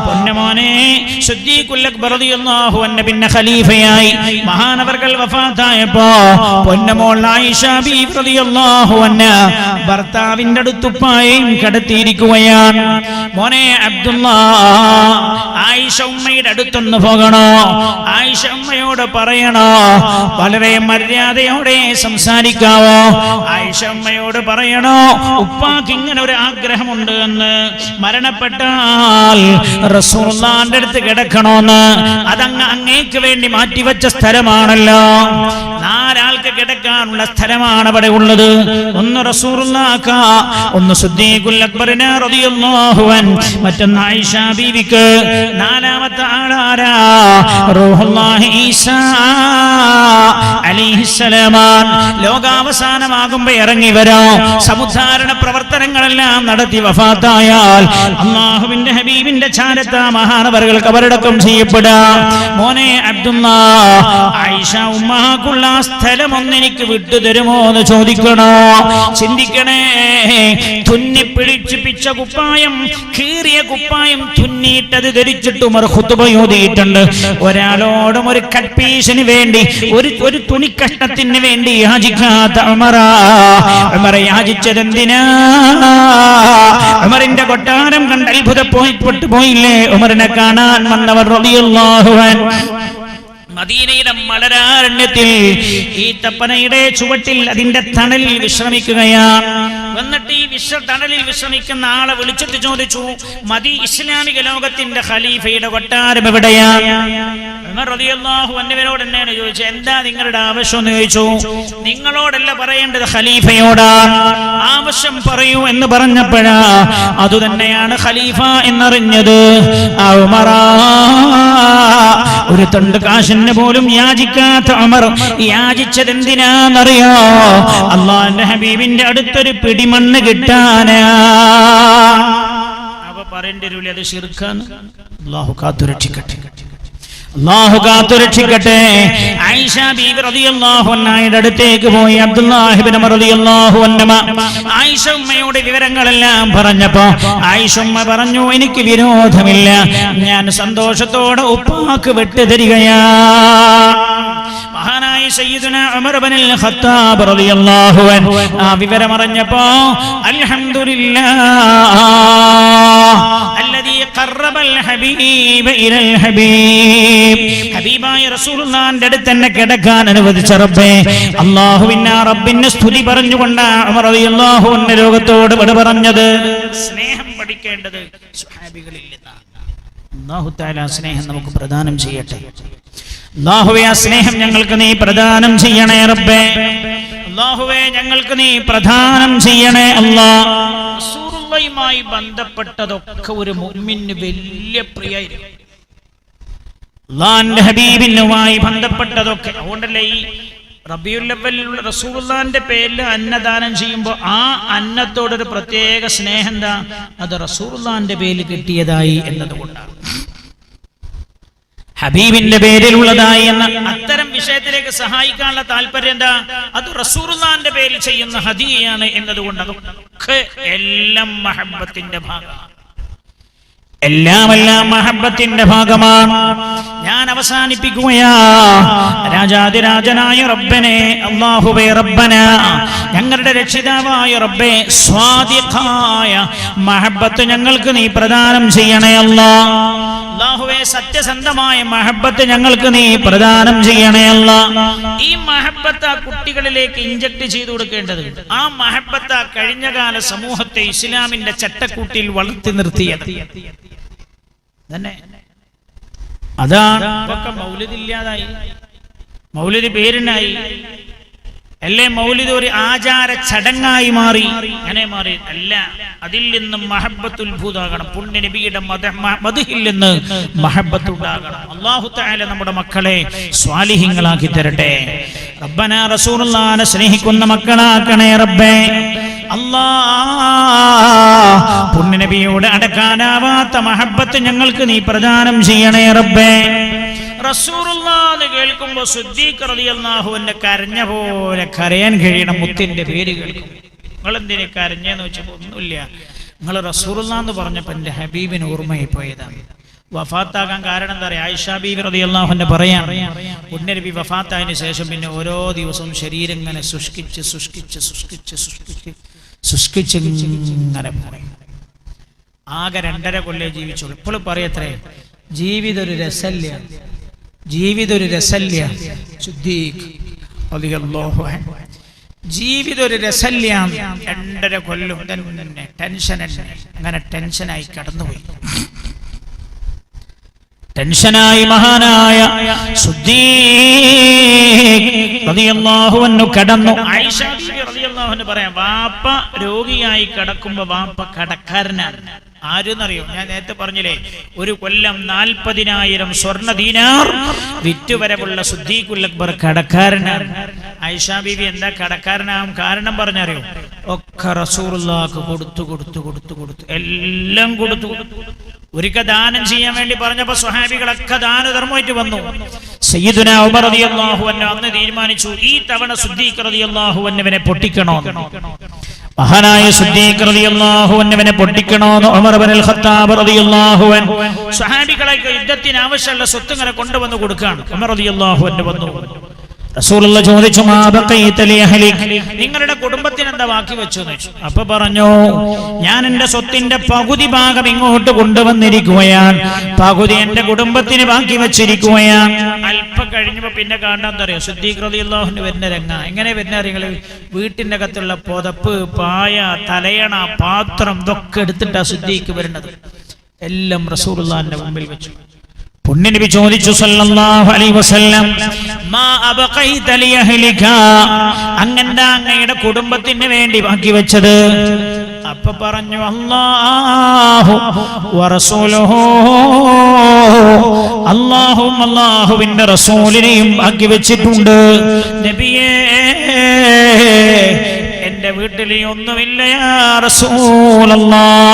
പൊന്നുമോനെ, സിദ്ദീഖുൽ അക്ബർ റളിയല്ലാഹു അൻഹു പിന്നെ ഖലീഫയായി മഹാനവർകൾ വഫാത്തായപ്പോ പൊന്നുമോൾ ആയിഷ ബീവി റളിയല്ലാഹു അൻഹ ഭർത്താവിന്റെ അടുത്തുപ്പായും കടത്തിയിരിക്കുകയാണ്. മോനെ അബ്ദുല്ലാഹ്, ആയിഷ ഉമ്മയുടെ അടുത്തൊന്ന് പോകണോ? ആയിഷ ഉമ്മയോട് പറയണോ? വളരെ മര്യാദയോടെ സംസാരിക്കാവോ? ആയിഷ ഉമ്മയോട് പറയണോ, ഉപ്പാക്ക് ഇങ്ങനെ ഒരു ആഗ്രഹമുണ്ട് എന്ന്, മരണപ്പെട്ടാൽ റസൂലുള്ളാഹിന്റെ അടുത്ത് കിടക്കണോന്ന്. അതങ്ങ് അങ്ങേക്ക് വേണ്ടി മാറ്റിവെച്ച സ്ഥലമാണല്ലോ. 4 ആൾക്ക് കിടക്കാനുള്ള സ്ഥലമാണ് അവിടെ ഉള്ളത്. ഒന്ന് റസൂലുള്ളാഹിക്ക്, ഒന്ന് സിദ്ദീഖുൽ അക്ബറിന് റളിയല്ലാഹു അൻഹു, മറ്റൊന്ന് ആയിഷ ബീവിക്ക്. 4ാമത്തെ ആളാരാ? റൂഹുല്ലാഹി ഈസാ അലൈഹിസ്സലാം. ലോകാവസാനമാകുമ്പോ ഇറങ്ങി വരാം. സമുദ്ധാരണ പ്രവർത്തനങ്ങളെല്ലാം നടത്തി വഫാത്തായാൽ അല്ലാഹുവിന്റെ ഹബീബിന്റെ ചാരത്ത മഹാനവറുകൾ ഖബറടക്കം ചെയ്യപ്പെടാം. മോനെ അബ്ദുല്ലാഹ്, ആയിഷ ഉമ്മാക്കുള്ള സ്ഥലം ഒന്നെനിക്ക് വിട്ടുതരുമോ എന്ന് ചോദിക്കണോ? ചിന്തിക്കണേ. തുന്നിപ്പിടിച്ച് പിച്ച കുപ്പായം, കീറിയ കുപ്പായം തുന്നിയിട്ടത് ധരിച്ചിട്ട് ഉമർ ഖുതുബ ഓതിയിട്ടുണ്ട്. ഒരാളോടും ഒരു കട്ട്പീസിന് വേണ്ടി, ഒരു തുണിക്കഷ്ണത്തിന് വേണ്ടി യാചിക്കാത്ത ഉമർ യാചിച്ചതെന്തിനാ? ഉമറിന്റെ കൊട്ടാരം കണ്ട് അത്ഭുതപ്പെട്ടു പോയില്ലേ ഉമറിനെ കാണാൻ വന്നവർ റളിയല്ലാഹു അൻഹു? മദീനയുടെ മലരാരണ്യത്തിൽ ഈ തപ്പനയുടെ ചുവട്ടിൽ അതിന്റെ തണലിൽ വിശ്രമിക്കുകയാണ്. എന്നിട്ട് ഈ തണലിൽ വിശ്രമിക്കുന്ന ആളെ വിളിച്ചിട്ട് ചോദിച്ചു, ഇസ്ലാമിക ലോകത്തിന്റെ ഖലീഫയുടെ കൊട്ടാരം എവിടെയാണ്? ഉമർ റളിയല്ലാഹു അൻഹുവിനോട് തന്നെയാണ് ചോദിച്ചത്. എന്താ നിങ്ങളുടെ ആവശ്യം എന്ന് ചോദിച്ചു. നിങ്ങളോടല്ല പറയേണ്ടത്, ഖലീഫയോടാണ്. ആവശ്യം പറയൂ എന്ന് പറഞ്ഞപ്പോഴാ അതുതന്നെയാണ് ഖലീഫ എന്നറിഞ്ഞത്. ഒരു തണ്ട് കാശിന് പോലും യാചിക്കാത്ത ഉമർ യാചിച്ചതെന്തിനാന്നറിയോ? അല്ലാഹുവിന്റെ ഹബീബിന്റെ അടുത്തൊരു പിടിമണ്ണ് കിട്ടാനാ. അവ പറയേണ്ടി വരില്ല, അത് ശിർക്കാണ്. അല്ലാഹു കാത്തുരക്ഷിക്കട്ടെ, അല്ലാഹു കാത്തുരക്ഷിക്കട്ടെ. ആയിഷ ബീവി റളിയല്ലാഹു അൻഹയുടെ അടുത്തേക്ക് പോയി അബ്ദുല്ലാഹ് ഇബ്നു ഉമർ റളിയല്ലാഹു അൻഹു ആയിഷ ഉമ്മയുടെ വിവരങ്ങളെല്ലാം പറഞ്ഞപ്പോ ആയിഷ ഉമ്മ പറഞ്ഞു, എനിക്ക് വിരോധമില്ല, ഞാൻ സന്തോഷത്തോടെ ഉപ്പാക്ക് വിട്ടുതരികയാണ്. മഹാനായ സയ്യിദുനാ ഉമർ ഇബ്നുൽ ഖത്താബ് റളിയല്ലാഹു അൻഹു ആ വിവരം അറിഞ്ഞപ്പോ അൽഹംദുലില്ലാഹ് അല്ലദീ ഖറബൽ ഹബീബ ഇലൽ ഹബീബ്, ഹബീബായ റസൂലുള്ളാഹിന്റെ അടുത്ത് തന്നെ കിടക്കാൻ അനുവദിച്ച റബ്ബേ, അല്ലാഹുവിന്റെ റബ്ബിനെ സ്തുതി പറഞ്ഞുകൊണ്ടാണ് ഉമർ റളിയല്ലാഹു അൻഹു ലോകത്തോട് വിട പറഞ്ഞത്. സ്നേഹം പഠിക്കേണ്ടത് സ്വഹാബികളിൽ നിന്നാണ്. അല്ലാഹു തആല സ്നേഹം നമുക്ക് പ്രദാനം ചെയ്യട്ടെ. അല്ലാഹുവേ, ആ സ്നേഹം ഞങ്ങൾക്ക് നീ പ്രദാനം ചെയ്യണേ റബ്ബേ. അല്ലാഹുവേ ഞങ്ങൾക്ക് നീ പ്രദാനം ചെയ്യണേ അല്ലാഹ്. റസൂലുള്ളാഹിയുമായി ബന്ധപ്പെട്ടതൊക്കെ ഒരു മുഅ്മിന് വലിയ പ്രിയമായിരിക്കും. അല്ലാഹുവിന്റെ ഹബീബിനുമായി ബന്ധപ്പെട്ടതൊക്കെ. അതുകൊണ്ടല്ലേ ഈ റബീഉൽ അവ്വലിലുള്ള റസൂലുള്ളാഹിന്റെ പേരിൽ അന്നദാനം ചെയ്യുമ്പോൾ ആ അന്നത്തോടൊരു പ്രത്യേക സ്നേഹം എന്താ? അത് റസൂലുള്ളാഹിന്റെ പേരിൽ കിട്ടിയതായി എന്നതുകൊണ്ടാണ്, ഹബീബിന്റെ പേരിലുള്ളതായി എന്ന അത്തരം വിഷയത്തിലേക്ക് സഹായിക്കാനുള്ള താല്പര്യം എന്താ? അത് റസൂലുള്ളാഹിന്റെ പേരിൽ ചെയ്യുന്ന ഹദിയയാണ് എന്നതുകൊണ്ട്. അതൊക്കെ എല്ലാം മഹബ്ബത്തിന്റെ ഭാഗമാണ്. എല്ലാം മഹബ്ബത്തിന്റെ ഭാഗമാണ്. ഞാൻ അവസാനിപ്പിക്കുകയാ. രാജാതിരാജനായ റബ്ബനെ, അല്ലാഹുവേ റബ്ബന, ഞങ്ങളുടെ രക്ഷിതാവായ റബ്ബേ, സ്വാദിഖായ മഹബ്ബത്ത് ഞങ്ങൾക്ക് നീ പ്രദാനം ചെയ്യണേ അല്ലാഹ്. അല്ലാഹുവേ സത്യസന്ധമായ മഹബ്ബത്ത് ഞങ്ങൾക്ക് നീ പ്രദാനം ചെയ്യണേ അല്ലാഹ്. ഈ മഹബ്ബത്ത് ആ കുട്ടികളിലേക്ക് ഇൻജക്ട് ചെയ്തു കൊടുക്കേണ്ടത്. ആ മഹബ്ബത്ത് കഴിഞ്ഞകാല സമൂഹത്തെ ഇസ്ലാമിന്റെ ചട്ടക്കൂട്ടിൽ വളർത്തി നിർത്തിയത് തന്നെ. അതാണ് ഇപ്പൊക്കെ മൗലിദ് ഇല്ലാതായി, മൗലിദ് പേരിനായി അല്ലേ? മൗലിദ് ഒരു ആചാര ചടങ്ങായി മാറി. അങ്ങനെ മാറി അല്ല, അതിൽ നിന്നും മഹബ്ബത്ത് ഉത്ഭൂതാകണം. പുണ്യ നബിയുടെ മദ്ഹിൽ നിന്ന് മഹബ്ബത്ത് ഉണ്ടാകണം. അല്ലാഹു തആല നമ്മുടെ മക്കളെ സ്വാലിഹീങ്ങളാക്കി തരട്ടെ. റബ്ബനാ റസൂലുള്ളാഹിനെ സ്നേഹിക്കുന്ന മക്കളാക്കണേ റബ്ബേ. അല്ലാഹ് പുണ്യ നബിയോട് അടക്കാനാവാത്ത മഹബ്ബത്ത് ഞങ്ങൾക്ക് നീ പ്രദാനം ചെയ്യണേ റബ്ബേ. റസൂലുള്ളാഹി കേൾക്കുമ്പോൾ സിദ്ദീഖ് റളിയല്ലാഹു അൻഹു കരഞ്ഞ പോലെ കരയാൻ കഴിയണം. മുത്തിന്റെ പേര് കേൾക്കും. നിങ്ങൾ എന്തിനെ കരഞ്ഞെന്ന് വെച്ചപ്പോൾ ഒന്നുമില്ല, നിങ്ങൾ റസൂലുള്ളാഹി എന്ന് പറഞ്ഞപ്പോൾ എൻ്റെ ഹബീബിന് ഓർമ്മയായി പോയതാണ്. വഫാത്താകാൻ കാരണം എന്താ പറയുക? ആയിഷ ബീവി റളിയല്ലാഹു അൻഹ പറയാം, പുണ്യ നബി വഫാത്തായതിനു ശേഷം പിന്നെ ഓരോ ദിവസവും ശരീരം ഇങ്ങനെ ശുഷ്കിച്ച് ഇങ്ങനെ പോയി. ആകെ 2.5 കൊല്ലം ജീവിച്ചുള്ളൂ. ഇപ്പോൾ പറയത്രേ, ജീവിതം ഒരു രസല്യ, ജീവിതം ഒരു രസല്യ. സിദ്ദീഖ് റളിയല്ലാഹു അൻഹു ജീവിതം ഒരു രസല്യ. 2.5 കൊല്ലം തന്നെ ടെൻഷൻ, അങ്ങനെ ടെൻഷനായി കടന്നുപോയി. ടെൻഷനായി മഹാനായ സിദ്ദീഖ് റളിയല്ലാഹു അൻഹു കടന്നു. ആയിഷ ബീവി റളിയല്ലാഹു അൻഹ പറയാം, വാപ്പ രോഗിയായി കിടക്കുമ്പോ വാപ്പ കടക്കാരനാണ്. ആരെന്നറിയോ? ഞാൻ നേരത്തെ പറഞ്ഞില്ലേ, ഒരു കൊല്ലം 40,000 സ്വർണ്ണ ദീനാർ വിറ്റുവരവുള്ള സിദ്ദീഖുൽ അക്ബർ കടക്കാരനാണ്. ആയിഷ ബീവി എന്താ കടക്കാരനാകും കാരണം പറഞ്ഞറിയോ? ഒക്കെ റസൂലുള്ളാഹിക്ക് കൊടുത്തു എല്ലാം കൊടുത്തു. ഒരിക്കൽ ദാനം ചെയ്യാൻ വേണ്ടി പറഞ്ഞപ്പോ സ്വഹാബികളൊക്കെ ദാനധർമ്മമായിട്ട് വന്നു. സയ്യിദുനാ ഉമർ റളിയല്ലാഹു അൻഹു അന്ന് തീരുമാനിച്ചു, ഈ തവണ സിദ്ദീഖ് റളിയല്ലാഹു അൻഹുവിനെ പൊട്ടിക്കണോ. മഹാനായ സിദ്ദീഖ് റളിയല്ലാഹു അൻഹുവിനെ പൊട്ടിക്കണോന്ന് ഉമർ ഇബ്നുൽ ഖത്താബ് റളിയല്ലാഹു അൻഹു സ്വഹാബികളെ യുദ്ധത്തിന് ആവശ്യമുള്ള സ്വത്ത് ഇങ്ങനെ കൊണ്ടുവന്ന് കൊടുക്കുകയാണ്. ഉമർ റളിയല്ലാഹു അൻഹു വന്നു. റസൂലുള്ളാഹി ചോദിച്ചു, മാ ബഖീത ലി അഹ്ലിക്, നിങ്ങളുടെ കുടുംബത്തിന് എന്താ ബാക്കി വെച്ചു എന്ന് ചോദിച്ചു. അപ്പൊ പറഞ്ഞു, ഞാൻ എന്റെ സ്വത്തിന്റെ പകുതി ഭാഗം ഇങ്ങോട്ട് കൊണ്ടുവന്നിരിക്കുകയാണ്, പകുതി എന്റെ കുടുംബത്തിന് ബാക്കി വെച്ചിരിക്കുകയാണ്. അല്പം കഴിഞ്ഞപ്പോ പിന്നെ കാണാൻ അറിയോ, സിദ്ദീഖ് റളിയല്ലാഹു അൻഹു വരുന്ന രംഗ. എങ്ങനെ വരുന്ന അറിയങ്ങള്? വീട്ടിന്റെ അകത്തുള്ള പുതപ്പ്, പായ, തലയണ, പാത്രം ഇതൊക്കെ എടുത്തിട്ടാ സിദ്ദീഖ് വരുന്നത്. എല്ലാം റസൂലുള്ളാഹിന്റെ മുമ്പിൽ വെച്ചു. പുണ്യനബി ചോദിച്ചു സല്ലല്ലാഹു അലൈഹി വസല്ലം, മാ അബഖൈത ലി അഹ്ലിക, അങ്ങന്റെ അങ്ങയുടെ കുടുംബത്തിന് വേണ്ടി ബാക്കി വെച്ചത്? അപ്പൊ പറഞ്ഞു, അല്ലാഹു വറസൂലുഹു, അല്ലാഹും അല്ലാഹുവിന്റെ റസൂലിനെയും ബാക്കി വെച്ചിട്ടുണ്ട്. നബിയേ, എന്റെ വീട്ടിൽ ഒന്നുമില്ല യാ റസൂലല്ലാഹ്.